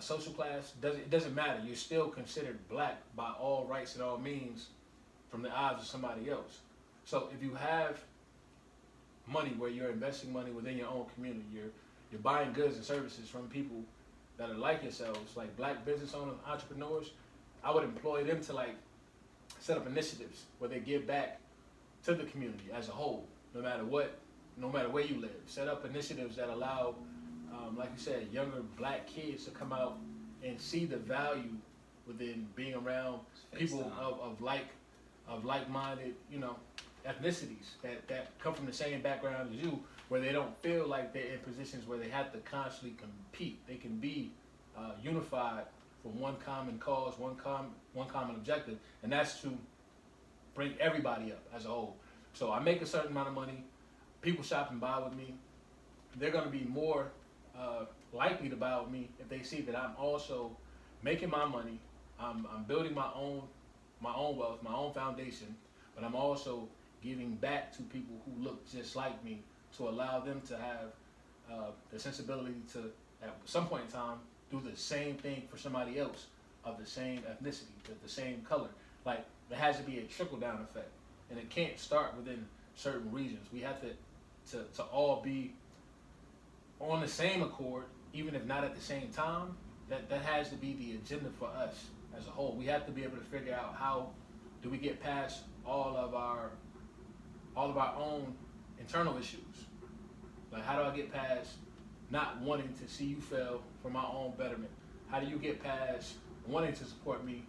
social class, it doesn't matter. You're still considered black by all rights and all means from the eyes of somebody else. So if you have money where you're investing money within your own community, you're buying goods and services from people that are like yourselves, like black business owners, entrepreneurs, I would employ them to like set up initiatives where they give back to the community as a whole, no matter where you live. Set up initiatives that allow, like you said, younger black kids to come out and see the value within being around people of like-minded, ethnicities that come from the same background as you, where they don't feel like they're in positions where they have to constantly compete. They can be unified for one common cause, one common objective, and that's to bring everybody up as a whole. So I make a certain amount of money. People shop and buy with me. They're going to be more likely to buy with me if they see that I'm also making my money. I'm building my own wealth, my own foundation, but I'm also giving back to people who look just like me to allow them to have the sensibility to, at some point in time, do the same thing for somebody else of the same ethnicity, the same color. Like, there has to be a trickle-down effect, and it can't start within certain regions. We have to all be on the same accord, even if not at the same time. That has to be the agenda for us as a whole. We have to be able to figure out how do we get past all of our own internal issues. Like, how do I get past not wanting to see you fail for my own betterment? How do you get past wanting to support me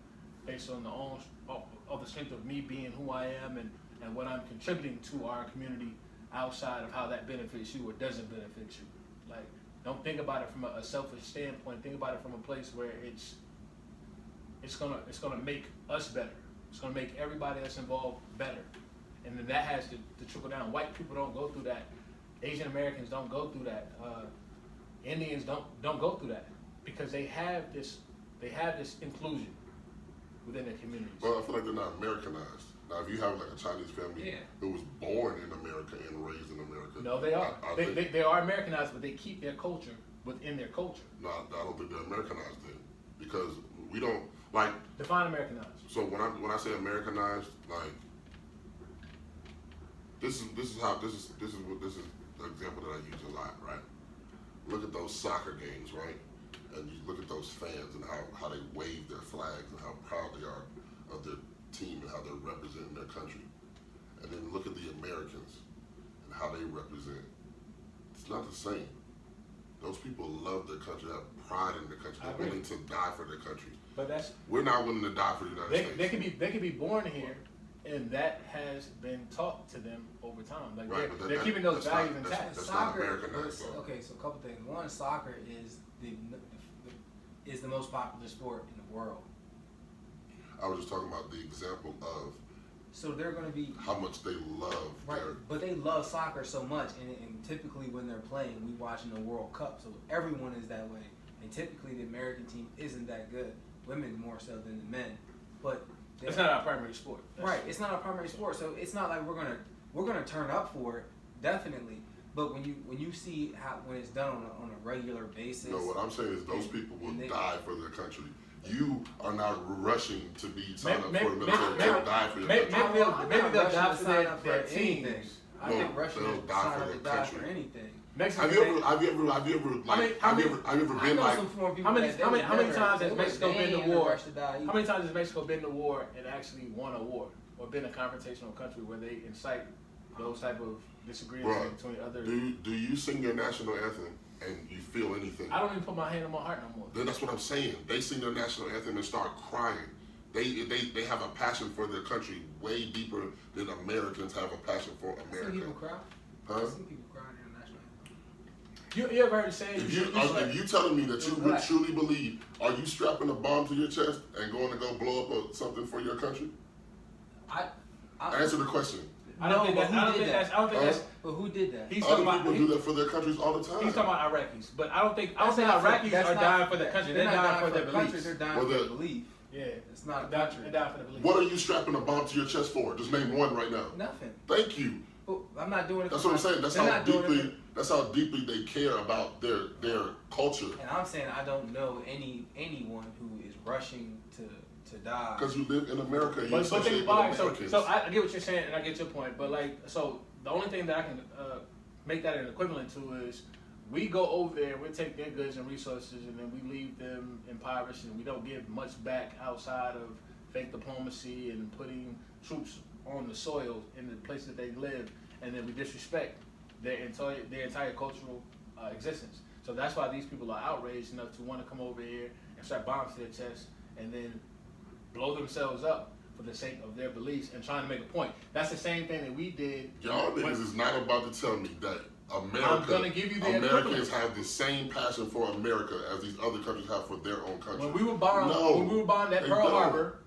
based on the strength of me being who I am and what I'm contributing to our community outside of how that benefits you or doesn't benefit you? Like, don't think about it from a selfish standpoint. Think about it from a place where it's gonna make us better. It's gonna make everybody that's involved better, and then that has to trickle down. White people don't go through that. Asian Americans don't go through that. Indians don't go through that because they have this inclusion within their communities. Well, I feel like they're not Americanized. Now, if you have like a Chinese family who was born in America and raised in America, no, they are. They are Americanized, but they keep their culture within their culture. No, I don't think they're Americanized then, because we don't like define Americanized. So when I say Americanized, like this is the example that I use a lot, right? Look at those soccer games, right? And you look at those fans and how they wave their flags and how proud they are of their team and how they're representing their country. And then look at the Americans and how they represent. It's not the same. Those people love their country, have pride in their country. They're willing to die for their country. But we're not willing to die for the United States. They could be born here, and that has been taught to them over time. Like, right, they're keeping those values intact. That's soccer, not Americanized. Okay, so a couple things. One, soccer is the most popular sport in the world. I was just talking about the example of. So they're going to be how much they love. Right, but they love soccer so much, and typically when they're playing, we watching the World Cup, so everyone is that way. And typically the American team isn't that good, women more so than the men. But it's not our primary sport. Right, it's not our primary sport, so it's not like we're gonna turn up for it, definitely. But when you see when it's done on a regular basis. No, what I'm saying is those people will die for their country. You are not rushing to be signed up for the military to die for your country. Maybe they'll die for their teams. I think Russians will sign up to die for anything. Have you ever been like? How many times has Mexico been to war? How many times has Mexico been to war and actually won a war, or been a confrontational country where they incite those type of disagreements between other? Do you sing your national anthem and you feel anything? I don't even put my hand on my heart no more. Then that's what I'm saying. They sing their national anthem and start crying. They have a passion for their country way deeper than Americans have a passion for America. I see people cry. Huh? I see people crying in their national anthem. You ever heard the saying? If you telling me that you would truly believe, are you strapping a bomb to your chest and going to go blow up something for your country? Answer the question. I don't think that's. But who did that? Other people do that for their countries all the time. He's talking about Iraqis, but I don't think Iraqis are dying for their country. They're dying for their beliefs. They're dying for their belief. Yeah, it's not a country. They're dying for their belief. What are you strapping a bomb to your chest for? Just name one right now. Nothing. Thank you. Well, I'm not doing it. That's what I'm saying. That's how deeply they care about their culture. And I'm saying I don't know anyone who is rushing to die. Because you live in America. So I get what you're saying, and I get your point. But so the only thing that I can make that an equivalent to is we go over there, we take their goods and resources, and then we leave them impoverished, and we don't give much back outside of fake diplomacy and putting troops on the soil in the places that they live, and then we disrespect their entire cultural existence. So that's why these people are outraged enough to want to come over here and strap bombs to their chest and then blow themselves up for the sake of their beliefs and trying to make a point. That's the same thing that we did. Y'all niggas is not about to tell me that America. I'm gonna give you the Americans equivalent. have the same passion for America as these other countries have for their own country. When we were bombed, at they Pearl don't. Harbor,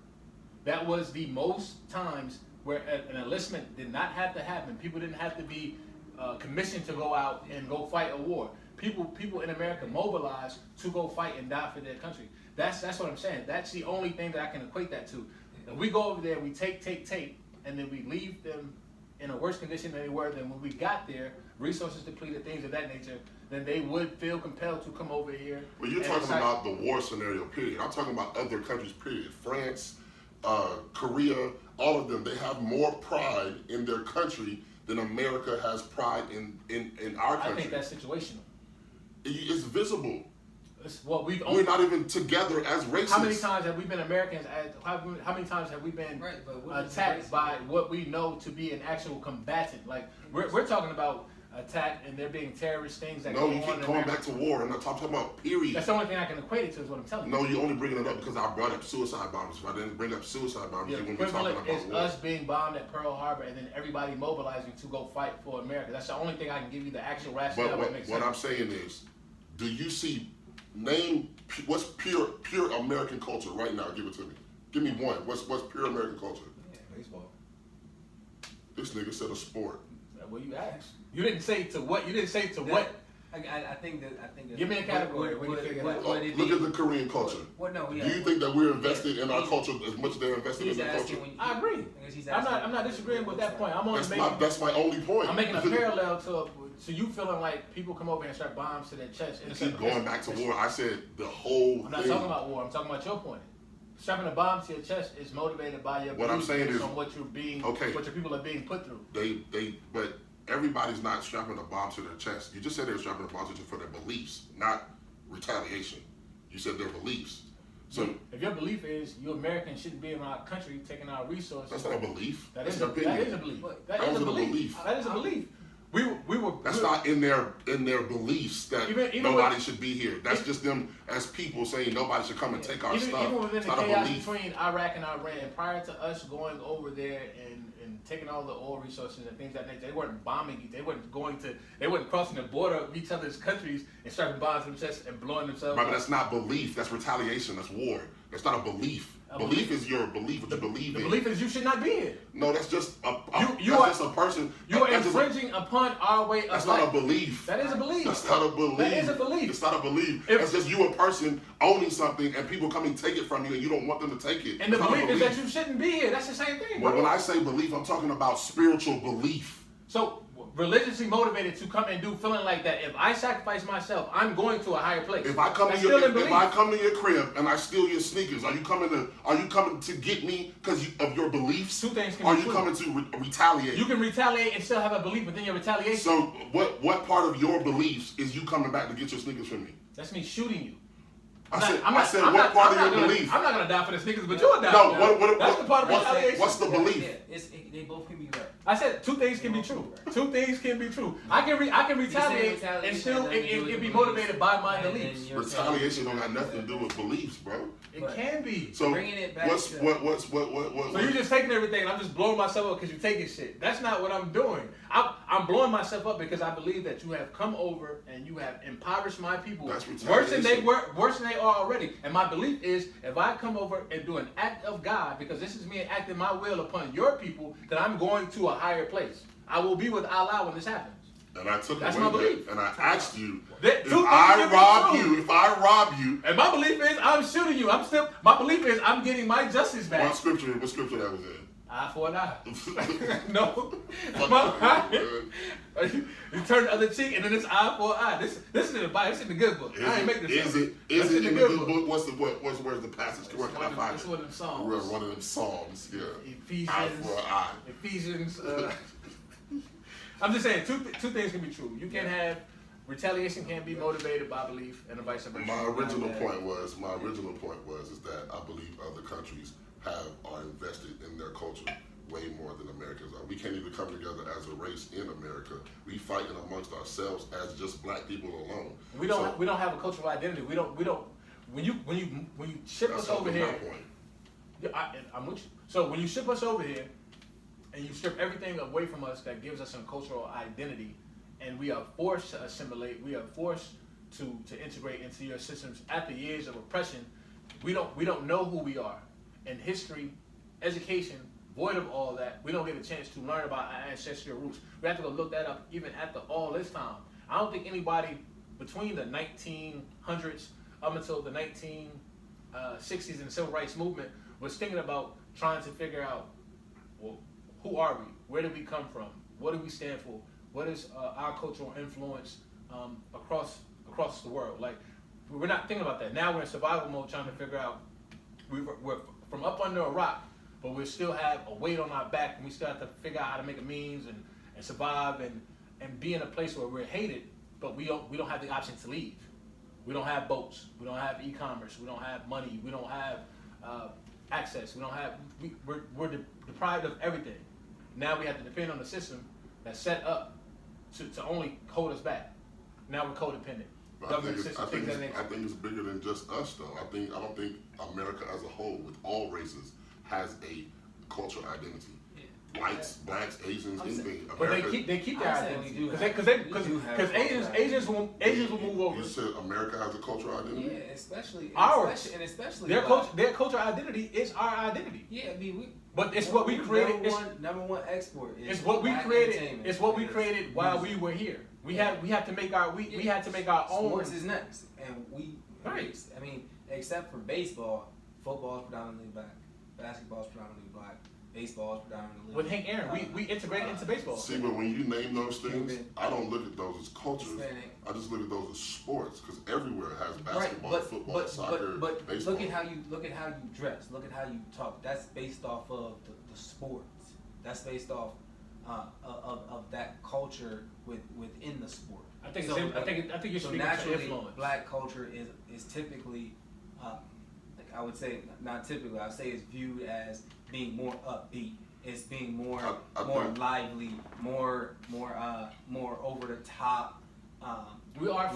that was the most times where an enlistment did not have to happen. People didn't have to be commissioned to go out and go fight a war. People in America mobilized to go fight and die for their country. That's what I'm saying. That's the only thing that I can equate that to. If we go over there, we take, and then we leave them in a worse condition than they were. Then when we got there, resources depleted, things of that nature, then they would feel compelled to come over here. Well, you're talking about the war scenario, period. I'm talking about other countries, period. France, Korea, all of them, they have more pride in their country than America has pride in our country. I think that's situational. It's visible. It's what We're not even together as racists. How many times have we been Americans? How many times have we been attacked by what we know to be an actual combatant? Like we're talking about attack and there being terrorist things that go on. No, you keep going back to war. I'm not talking about period. That's the only thing I can equate it to is what I'm telling you. No, you're only bringing it up because I brought up suicide bombers. If I didn't bring up suicide bombers, you wouldn't be talking about is war. us being bombed at Pearl Harbor and then everybody mobilizing to go fight for America. That's the only thing I can give you the actual rationale that makes sense. What I'm saying is, do you see, what's pure American culture right now? Give it to me. Give me one. What's pure American culture? Yeah, baseball. This nigga said a sport. Well, you asked. You didn't say to what. You didn't say to what. I think that. Give me a category. Look Look at the Korean culture. Do you think that we're invested in our culture as much as they're invested in their culture? I agree. I'm not disagreeing with that point. That's my only point. I'm making a parallel to you feeling like people come over here and strap bombs to their chest. You keep going back to war. I said the whole thing. I'm not talking about war. I'm talking about your point. Strapping a bomb to your chest is motivated by your what I'm saying is on what what your people are being put through. But everybody's not strapping a bomb to their chest. You just said they're strapping a bomb to for their beliefs, not retaliation. You said their beliefs. So if your belief is you Americans shouldn't be in our country taking our resources, that's not a belief. That's an opinion. That is a belief. That is a belief. That is a belief. We were. That's not in their beliefs that nobody should be here. That's just them as people saying nobody should come and take our stuff. Even within it's the not chaos a belief. between Iraq and Iran, prior to us going over there and taking all the oil resources and things like that, they weren't bombing. They weren't crossing the border of each other's countries and strapping bombs to themselves and blowing themselves. Right, but that's not belief. That's retaliation. That's war. That's not a belief. Belief is your belief. What you believe in. The belief is you should not be here. No, that's just a person. You are infringing upon our way of life. That's not a belief. That is a belief. That's not a belief. That is a belief. It's not a belief. That's just you a person owning something and people come and take it from you and you don't want them to take it. And the belief is that you shouldn't be here. That's the same thing. Well, when I say belief, I'm talking about spiritual belief. So religiously motivated to come and do feeling like that. If I sacrifice myself, I'm going to a higher place. If I come to your crib and I steal your sneakers, are you coming to get me because of your beliefs? Two things can be true. Are you coming to retaliate? You can retaliate and still have a belief within your retaliation. So what part of your beliefs is you coming back to get your sneakers from me? That's me shooting you. I said, what part of your belief? I'm not gonna die for the sneakers, but you'll die. No, that's the part of retaliation. What's the belief? Yeah, they both can be right. I said two things can be true. Two things can be true. I can retaliate and still it be motivated by my beliefs. Retaliation don't got nothing to do with beliefs, bro. It can be. So bringing it back what? So you're just taking everything and I'm just blowing myself up because you're taking shit. That's not what I'm doing. I'm blowing myself up because I believe that you have come over and you have impoverished my people worse than they are already. And my belief is if I come over and do an act of God, because this is me acting my will upon your people, that I'm going to a higher place. I will be with Allah when this happens. And I took That's away my belief. that, and I asked you, if I rob you, and my belief is I'm shooting you. My belief is I'm getting my justice back. What scripture that was in? Eye for an eye. No. You turn the other cheek and then it's eye for an eye. This is in the Bible. This is in the good book. I ain't making this up. Is it in the good book? Where's the passage? Where can I find it? It's one of them Psalms. We're one of them Psalms, yeah. Ephesians. Eye for an eye. Ephesians. I'm just saying, two things can be true. You can have retaliation can be motivated by belief, and vice versa. My original point was is that I believe other countries are invested in their culture way more than Americans are. We can't even come together as a race in America. We fight in amongst ourselves as just black people alone. We don't have a cultural identity. We don't. When you ship us over here. I'm with you. So when you ship us over here, and you strip everything away from us that gives us some cultural identity, and we are forced to assimilate. We are forced to integrate into your systems after years of oppression. We don't know who we are. In history, education, void of all that, we don't get a chance to learn about our ancestral roots. We have to go look that up even after all this time. I don't think anybody between the 1900s up until the 1960s and the Civil Rights Movement was thinking about trying to figure out, well, who are we? Where did we come from? What do we stand for? What is our cultural influence across the world? Like, we're not thinking about that. Now we're in survival mode trying to figure out, we're from up under a rock, but we still have a weight on our back, and we still have to figure out how to make a means and survive and be in a place where we're hated, but we don't have the option to leave. We don't have boats. We don't have e-commerce. We don't have money. We don't have access. We're deprived of everything. Now we have to depend on the system that's set up to only hold us back. Now we're codependent. I think it's bigger than just us, though. I don't think America as a whole, with all races, has a cultural identity. Yeah. Whites, blacks, Asians, anything. But they keep their identity because Asians will move over. You said America has a cultural identity. Yeah, especially their cultural identity is our identity. Yeah, I mean but it's what we created. Number one export. It's what we created. It's what we created while we were here. We had to make our own. Sports is next, and we. Right. I mean, except for baseball, football is predominantly black, basketball is predominantly black, baseball is predominantly. With Hank Aaron, we integrated into baseball. See, but when you name those things, I don't look at those as cultures. I just look at those as sports, because everywhere has basketball, football, soccer, baseball. Look at how you dress. Look at how you talk. That's based off of the sports. That's based off of that culture within the sport. I think you should be naturally, influence. Black culture is typically, I would say not typically. I would say it's viewed as being more upbeat. It's being more lively, more over the top. We are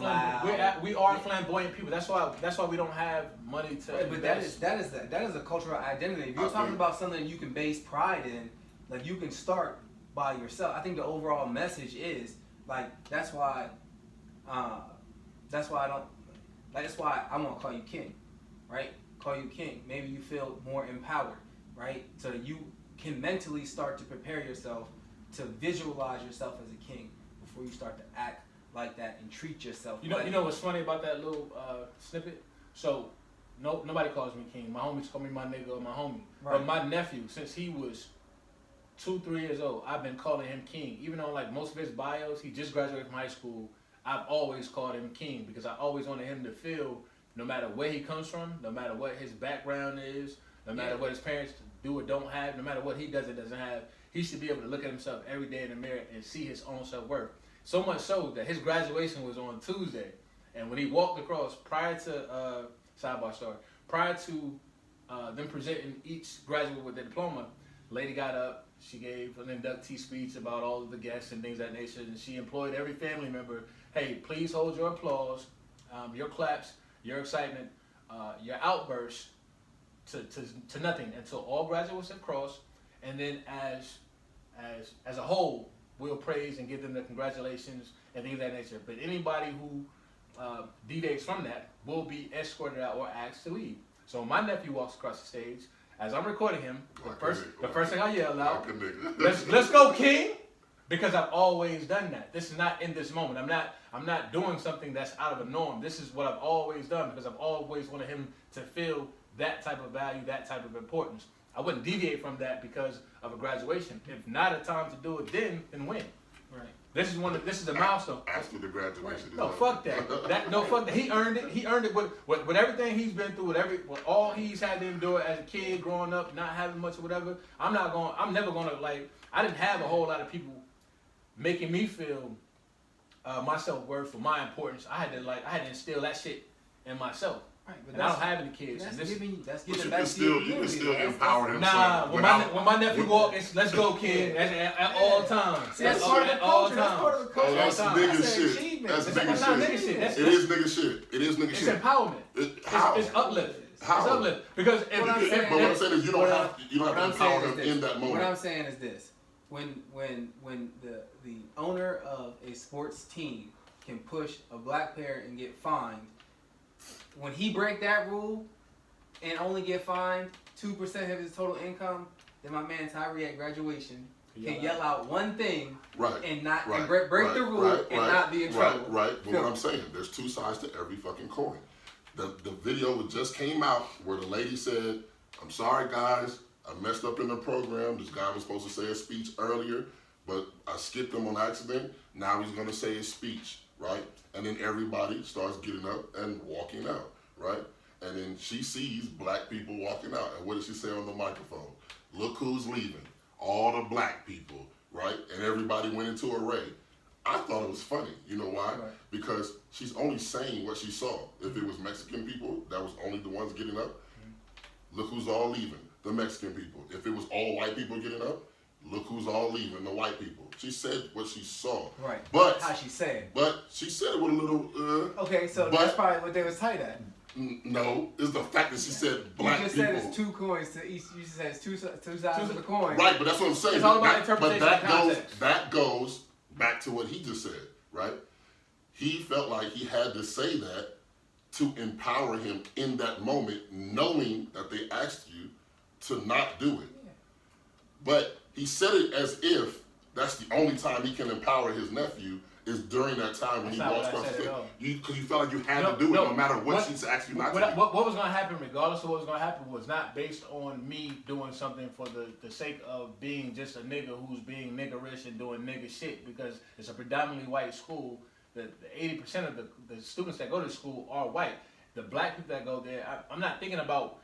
flamboyant people. That's why we don't have money to. Right, but that is a cultural identity. If you're talking about something you can base pride in, like you can start by yourself. I think the overall message is like that's why I want to call you king, right? Call you king. Maybe you feel more empowered, right? So you can mentally start to prepare yourself to visualize yourself as a king before you start to act like that and treat yourself. You know what's funny about that little snippet? So nobody calls me king. My homies call me my nigga or my homie. Right. But my nephew, since he was 2-3 years old, I've been calling him king. Even on like most of his bios, he just graduated from high school. I've always called him king because I always wanted him to feel, no matter where he comes from, no matter what his background is, no matter what his parents do or don't have, no matter what he does or doesn't have, he should be able to look at himself every day in the mirror and see his own self-worth. So much so that his graduation was on Tuesday, and when he walked across, prior to them presenting each graduate with their diploma, lady got up. She gave an inductee speech about all of the guests and things of that nature, and she employed every family member. Hey, please hold your applause, your claps, your excitement, your outbursts to nothing until all graduates have crossed, and then as a whole, we'll praise and give them the congratulations and things of that nature. But anybody who deviates from that will be escorted out or asked to leave. So my nephew walks across the stage. As I'm recording him, the first thing I yell out, let's go, king, because I've always done that. This is not in this moment. I'm not doing something that's out of a norm. This is what I've always done because I've always wanted him to feel that type of value, that type of importance. I wouldn't deviate from that because of a graduation. If not a time to do it, then when? Right. This is a milestone. After the graduation. No, fuck that. Fuck that. He earned it. He earned it with everything he's been through, with all he's had to endure as a kid, growing up, not having much or whatever. I'm never gonna I didn't have a whole lot of people making me feel my self-worth or my importance. I had to instill that shit in myself. Right, but I don't have any kids. That's giving back to you can still empower him. Nah, when my nephew walk, it's let's go, kid. At all times. That's part of the culture. That's part of the culture. That's nigga shit. That's nigga shit. It is nigga shit. It's empowerment. It's uplift. How? It's uplift. Because what I'm saying is you don't have to empower him in that moment. What I'm saying is this. when the owner of a sports team can push a black player and get fined, when he break that rule and only get fined 2% of his total income, then my man Tyree at graduation can yell out one thing and not and break the rule and not be in trouble. Right. But what I'm saying, there's two sides to every fucking coin. The video that just came out where the lady said, "I'm sorry guys, I messed up in the program. This guy was supposed to say a speech earlier, but I skipped him on accident. Now he's gonna say his speech, right?" And then everybody starts getting up and walking out, right? And then she sees black people walking out. And what does she say on the microphone? "Look who's leaving. All the black people," right? And everybody went into array. I thought it was funny. You know why? Right. Because she's only saying what she saw. If it was Mexican people, that was only the ones getting up. Look who's all leaving. The Mexican people. If it was all white people getting up, look who's all leaving. The white people. She said what she saw. Right. But how she said. But she said it with a little. Okay, so that's probably what they was tight at. No, it's the fact that she said black people. You just said it's two coins to each. You just said it's two sides of the coin. Right, but that's what I'm saying. It's all about interpretation and context. That goes back to what he just said, right? He felt like he had to say that to empower him in that moment, knowing that they asked you to not do it. Yeah. But he said it as if that's the only time he can empower his nephew is during that time when he walks across the stage. Because you felt like you had to do it no matter what she's asked you not to do. What was going to happen, regardless of what was going to happen, was not based on me doing something for the sake of being just a nigga who's being niggerish and doing nigga shit, because it's a predominantly white school. The 80% of the students that go to school are white. The black people that go there, I'm not thinking about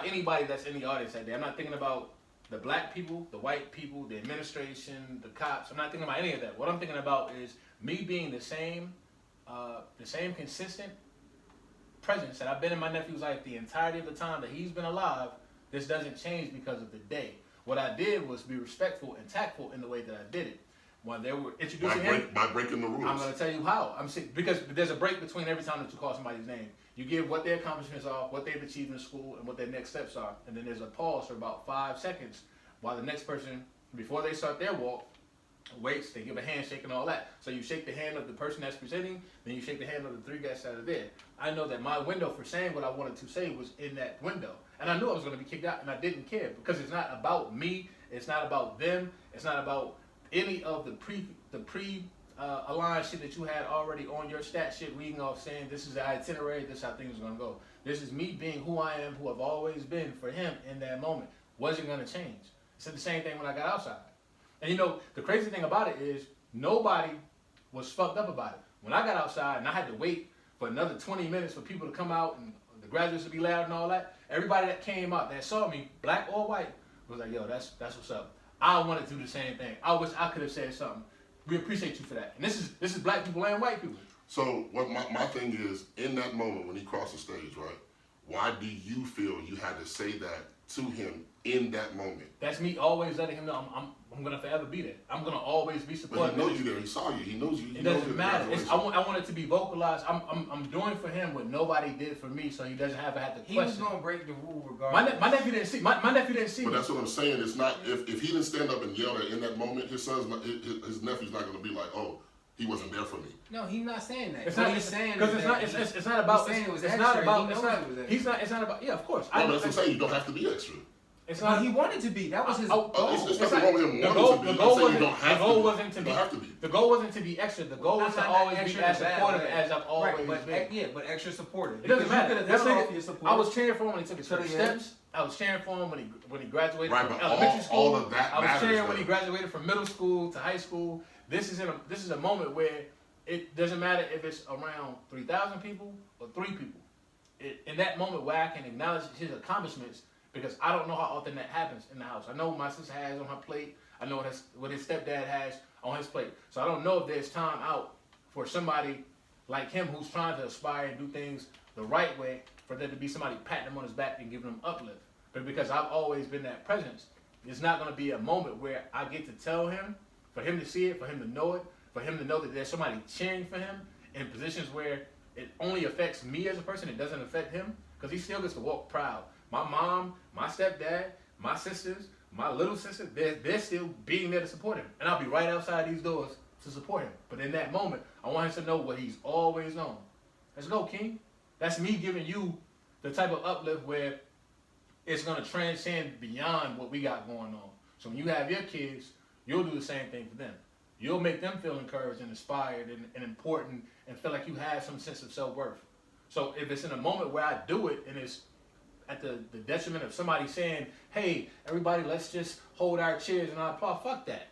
anybody that's in the audience that day. I'm not thinking about the black people, the white people, the administration, the cops. I'm not thinking about any of that. What I'm thinking about is me being the same consistent presence that I've been in my nephew's life the entirety of the time that he's been alive. This doesn't change because of the day. What I did was be respectful and tactful in the way that I did it. When they were introducing him, by breaking the rules. I'm going to tell you how. Because there's a break between every time that you call somebody's name. You give what their accomplishments are, what they've achieved in school, and what their next steps are. And then there's a pause for about 5 seconds while the next person, before they start their walk, waits, they give a handshake and all that. So you shake the hand of the person that's presenting, then you shake the hand of the 3 guests that are there. I know that my window for saying what I wanted to say was in that window. And I knew I was going to be kicked out, and I didn't care, because it's not about me, it's not about them, it's not about any of the aligned shit that you had already on your stat shit, reading off saying this is the itinerary, this is how things are going to go. This is me being who I am, who I've always been for him in that moment. Wasn't going to change. I said the same thing when I got outside. And you know, the crazy thing about it is nobody was fucked up about it. When I got outside and I had to wait for another 20 minutes for people to come out and the graduates to be loud and all that, everybody that came out that saw me, black or white, was like, yo, that's what's up. I wanted to do the same thing. I wish I could have said something. We appreciate you for that. And this is black people and white people. So what my thing is, in that moment when he crossed the stage, right? Why do you feel you had to say that to him in that moment? That's me always letting him know I'm gonna forever be there. I'm gonna always be supportive. But he knows you there. He saw you. He knows you. It doesn't matter. I want it to be vocalized. I'm doing for him what nobody did for me, so he doesn't have to question. He was gonna break the rule regardless. My nephew didn't see. My nephew didn't see. But that's what I'm saying. It's not if he didn't stand up and yell at in that moment, his nephew's not gonna be like, oh, he wasn't there for me. No, he's not saying that. It's not about. Yeah, of course. No, that's what I'm saying. You don't have to be extra. It's not. He wanted to be. That was his goal. It's nothing wrong with him wanting to be. I'm saying you don't have to be. The goal wasn't to be. The goal wasn't to be extra. The goal was to always be as supportive as I've always been. Yeah, but extra supportive. It doesn't matter. I was cheering for him when he took his first steps. I was cheering for him when he graduated from elementary school. All of that I was cheering when he graduated from middle school to high school. This is a moment where it doesn't matter if it's around 3,000 people or 3 people. In that moment where I can acknowledge his accomplishments, because I don't know how often that happens in the house. I know what my sister has on her plate. I know what his stepdad has on his plate. So I don't know if there's time out for somebody like him who's trying to aspire and do things the right way, for there to be somebody patting him on his back and giving him uplift. But because I've always been that presence, it's not going to be a moment where I get to tell him, for him to see it, for him to know it, for him to know that there's somebody cheering for him in positions where it only affects me as a person, it doesn't affect him, because he still gets to walk proud. My mom, my stepdad, my sisters, my little sister, they're still being there to support him. And I'll be right outside these doors to support him. But in that moment, I want him to know what he's always known. Let's go, King. That's me giving you the type of uplift where it's going to transcend beyond what we got going on. So when you have your kids, you'll do the same thing for them. You'll make them feel encouraged and inspired and important and feel like you have some sense of self-worth. So if it's in a moment where I do it and it's at the detriment of somebody saying, hey, everybody, let's just hold our cheers and I applaud, fuck that.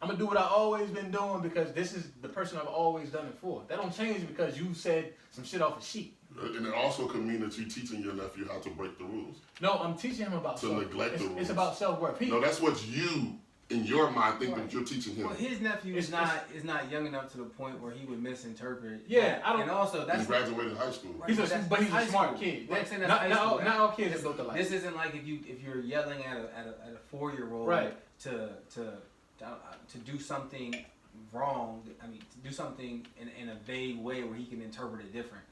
I'm going to do what I've always been doing because this is the person I've always done it for. That don't change because you said some shit off a sheet. And it also could mean that you're teaching your nephew how to break the rules. No, I'm teaching him about to neglect the rules. It's about self-worth. No, that's what you, in your mind, think that you're teaching him. Well, his nephew is not young enough to the point where he would misinterpret. Yeah, that. I don't. And also, that's he graduated high school. Right, He's a smart kid. Like, not all kids are built alike. This isn't like if you're yelling at a 4-year-old right. to do something wrong. I mean, to do something in a vague way where he can interpret it different.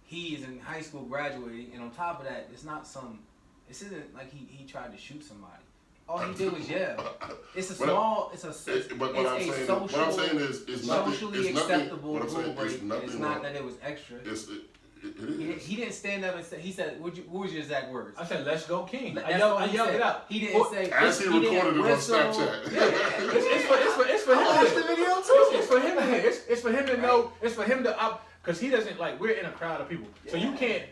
He is in high school graduating, and on top of that, this isn't like he tried to shoot somebody. All he did was yell. It's a small, it's a social, what I'm saying is, it's nothing, socially it's nothing, acceptable what I'm saying, rule break. it's nothing It's not wrong. that it was extra. It is. He didn't stand up and say. He said, "What was your exact words?" I said, "Let's go, King." That's I yelled said. it out. He didn't say. As he recorded it on whistle. Snapchat. Yeah, It's for him. I watched the video too. It's for him to hear. It's for him to know. It's for him to because he doesn't like. We're in a crowd of people, so you can't.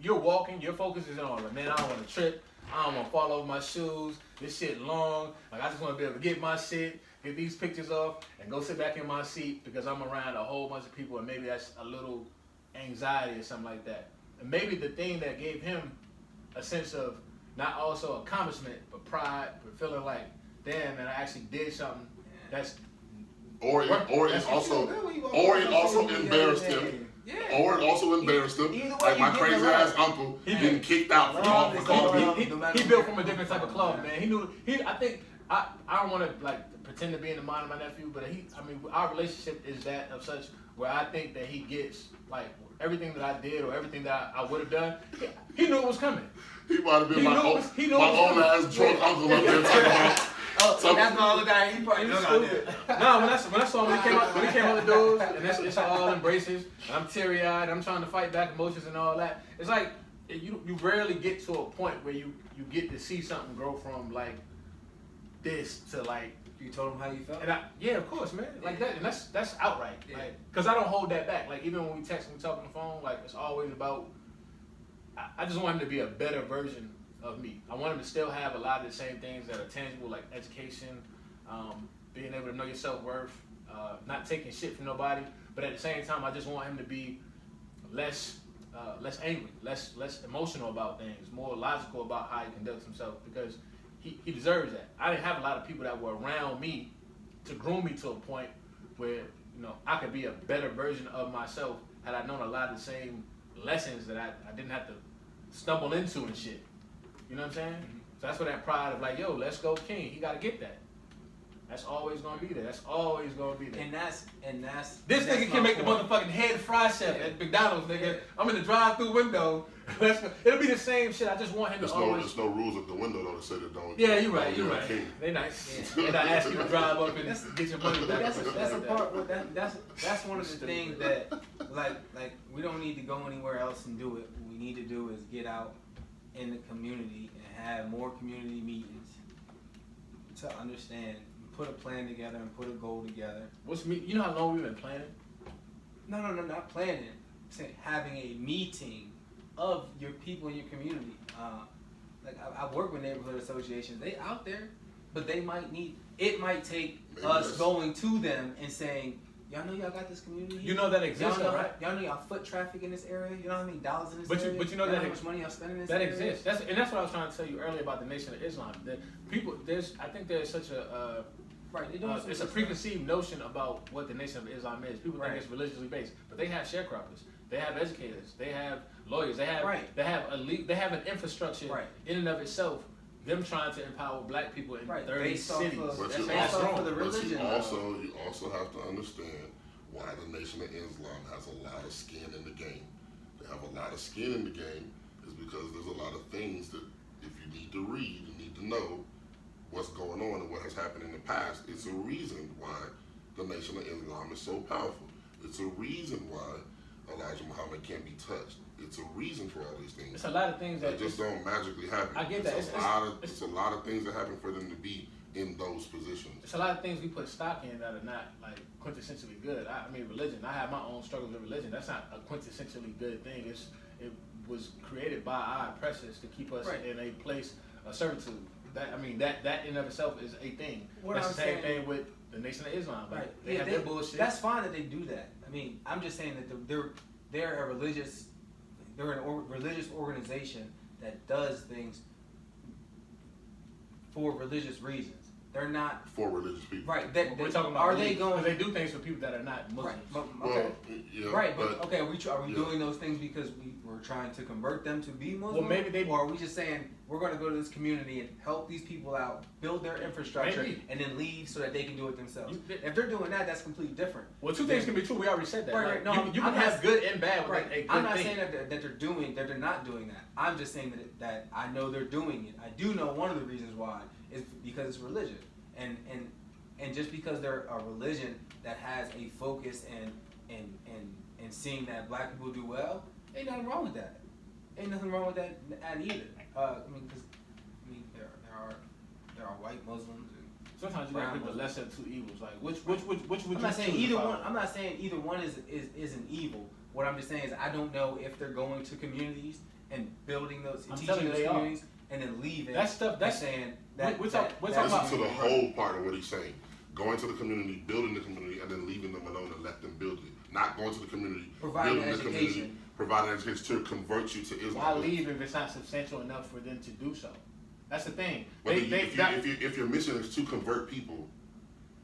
You're walking. Your focus is on like, man, I don't want to trip. I don't want to fall over my shoes. This shit long. Like I just want to be able to get my shit, get these pictures off, and go sit back in my seat because I'm around a whole bunch of people, and maybe that's a little anxiety or something like that. And maybe the thing that gave him a sense of not also accomplishment, but pride, but feeling like, damn, man, I actually did something that's or it also embarrassed him. Yeah. Or it also embarrassed him. Like my crazy ass uncle getting kicked out for calling he built from a different type of cloth, man. He knew. I don't want to like pretend to be in the mind of my nephew, but our relationship is that of such where I think that he gets like everything that I did or everything that I would have done. He knew it was coming. He might have been my own ass drunk uncle up there talking about. That's my other guy. He probably was stupid. No, when I saw him when he came out the doors, and it's all embraces, and I'm teary-eyed, I'm trying to fight back emotions and all that. It's like you rarely get to a point where you get to see something grow from like this to like. You told him how you felt? And yeah, of course, man. Like that, and that's outright. Yeah. Like, cause I don't hold that back. Like even when we text and we talk on the phone, like it's always about. I just want him to be a better version of me. I want him to still have a lot of the same things that are tangible, like education, being able to know your self-worth, not taking shit from nobody. But at the same time, I just want him to be less angry, less emotional about things, more logical about how he conducts himself because he deserves that. I didn't have a lot of people that were around me to groom me to a point where I could be a better version of myself had I known a lot of the same lessons that I didn't have to stumble into and shit. You know what I'm saying? Mm-hmm. So that's where that pride of like, yo, let's go, King. He got to get that. That's always gonna be there. That's always gonna be there. And that's this nigga can make the motherfucking head fry chef at McDonald's, nigga. Yeah. I'm in the drive-through window. It'll be the same shit. I just want him to always. There's no rules at the window though that say that don't. Yeah, you're right. You're right. They nice. Yeah. They not asking you to drive up and get your money back. That's a part. That's one of the things that like we don't need to go anywhere else and do it. What we need to do is get out in the community and have more community meetings to understand. Put a plan together and put a goal together. You know how long we've been planning? No, not planning. I'm saying having a meeting of your people in your community. Like I work with neighborhood associations. They out there, but they might need. It might take us going to them and saying, "Y'all know y'all got this community. You know that exists, right? Y'all know y'all foot traffic in this area. You know how many dollars in this area. But you know that how much money y'all spending in this that area? exists. That's what I was trying to tell you earlier about the Nation of Islam. I think there's such a. Right, it's a preconceived notion about what the Nation of Islam is. People think it's religiously based, but they have sharecroppers, they have educators, they have lawyers, they have an infrastructure in and of itself. Them trying to empower black people in 30 cities. But you also have to understand why the Nation of Islam has a lot of skin in the game. They have a lot of skin in the game is because there's a lot of things that if you need to read, you need to know. what's going on and what has happened in the past. It's a reason why the Nation of Islam is so powerful. It's a reason why Elijah Muhammad can't be touched. It's a reason for all these things. It's a lot of things that just don't magically happen. I get that. It's a lot of things that happen for them to be in those positions. It's a lot of things we put stock in that are not like quintessentially good. I mean, religion. I have my own struggles with religion. That's not a quintessentially good thing. It was created by our oppressors to keep us in a place of servitude. That in and of itself is a thing. That's the same thing with the Nation of Islam. Like, they have their bullshit. That's fine that they do that. I mean, I'm just saying that they're a religious organization that does things for religious reasons. They're not for religious people. Right. We're talking about. Are they going? They do things for people that are not Muslims. Right. Okay. Well, yeah, right. But okay, are we doing those things because we're trying to convert them to be Muslim? Well, maybe or are we just saying we're going to go to this community and help these people out, build their infrastructure, and then leave so that they can do it themselves? If they're doing that, that's completely different. Well, two things can be true. We already said that. Right. Like, no, you can have good and bad. With a good I'm not thing. saying that they're not doing that. I'm just saying that I know they're doing it. I do know one of the reasons why is because it's religion. And just because they're a religion that has a focus and seeing that black people do well, ain't nothing wrong with that. Ain't nothing wrong with that either. There are white Muslims. And sometimes you gotta pick the lesser of two evils. Like which would I'm not saying either one. I'm not saying either one is an evil. What I'm just saying is I don't know if they're going to communities and building those, teaching those communities, and then leaving. That stuff. That's saying. Listen to the whole part of what he's saying. Going to the community, building the community, and then leaving them alone and let them build it. Not going to the community, providing building the community, providing education to convert you to Islam. Why leave if it's not substantial enough for them to do so? That's the thing. If your mission is to convert people,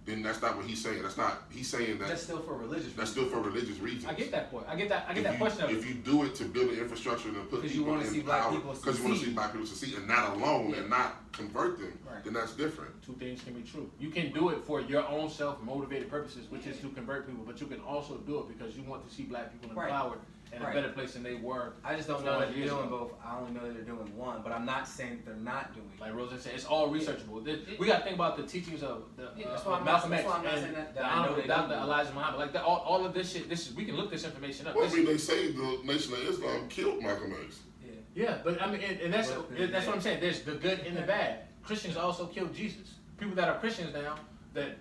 then that's not what he's saying. He's saying that that's still for religious reasons. That's still for religious reasons. I get that point. I get that question. If you do it to build the infrastructure and put people in power, because you want to see black people succeed and not alone and not convert them, then that's different. Two things can be true. You can do it for your own self-motivated purposes, which is to convert people, but you can also do it because you want to see black people empowered in a better place than they were. I just don't know that they're doing both. I only know that they're doing one, but I'm not saying that they're not doing it. Like Rosen said, it's all researchable. We got to think about the teachings of Malcolm X and Dr. Elijah Muhammad. Like all of this shit. We can look this information up. Well, they say the Nation of Islam killed Malcolm X. Yeah, but I mean, and that's what I'm saying. There's the good and the bad. Christians also killed Jesus. People that are Christians now that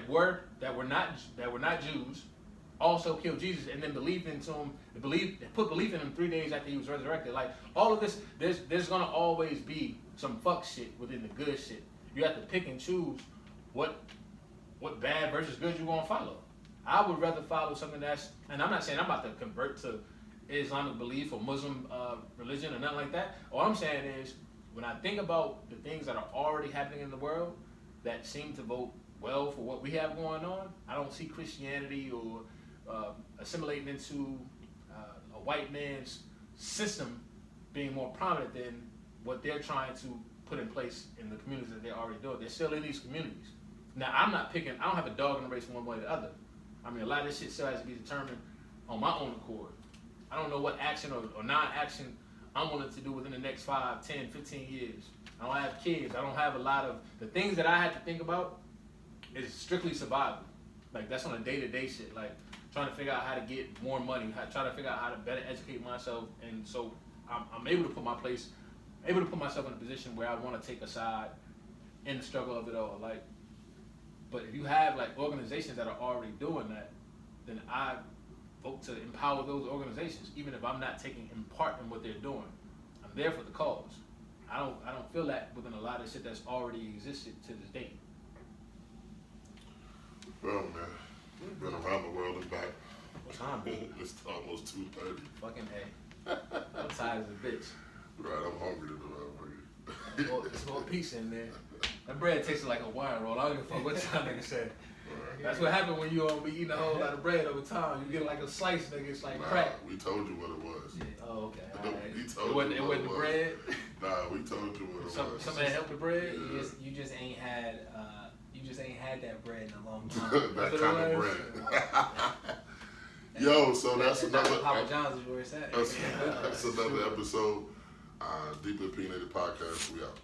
were not Jews also killed Jesus and then believed into him. Put belief in him 3 days after he was resurrected. Like all of this, there's gonna always be some fuck shit within the good shit. You have to pick and choose what bad versus good you gonna follow. I would rather follow something that's, and I'm not saying I'm about to convert to Islamic belief or Muslim religion or nothing like that. All I'm saying is, when I think about the things that are already happening in the world that seem to vote well for what we have going on, I don't see Christianity or assimilating into a white man's system being more prominent than what they're trying to put in place in the communities that they're already doing. They're still in these communities. Now, I don't have a dog in the race one way or the other. I mean, a lot of this shit still has to be determined on my own accord. I don't know what action or non-action I'm willing to do within the next 5, 10, 15 years. I don't have kids. I don't have a lot of... The things that I had to think about is strictly survival. Like, that's on a day-to-day shit. Like, trying to figure out how to get more money, trying to figure out how to better educate myself. And so I'm able to put myself in a position where I want to take a side in the struggle of it all. Like, but if you have, like, organizations that are already doing that, then I vote to empower those organizations, even if I'm not taking in part in what they're doing. I'm there for the cause. I don't feel that within a lot of shit that's already existed to this date. Well, man, we've been around the world and back. What time, bro? It's almost 2:30. Fucking A. I'm tired as a bitch. Right, I'm hungry to do It's more peace in there. That bread tasted like a wine roll. I don't give a fuck what time nigga said. That's what happened when you be eating a whole lot of bread over time. You get like a slice, nigga. It's like crack. We told you what it was. Yeah. Oh, okay. Right. We told it wasn't the bread. Nah, we told you what it was. Somebody helped the bread. Yeah. You just ain't had that bread in a long time. That kind of bread. Yo, so that's another. Papa John's is where it's at. That's another episode. Deeply Opinionated Podcast. We out.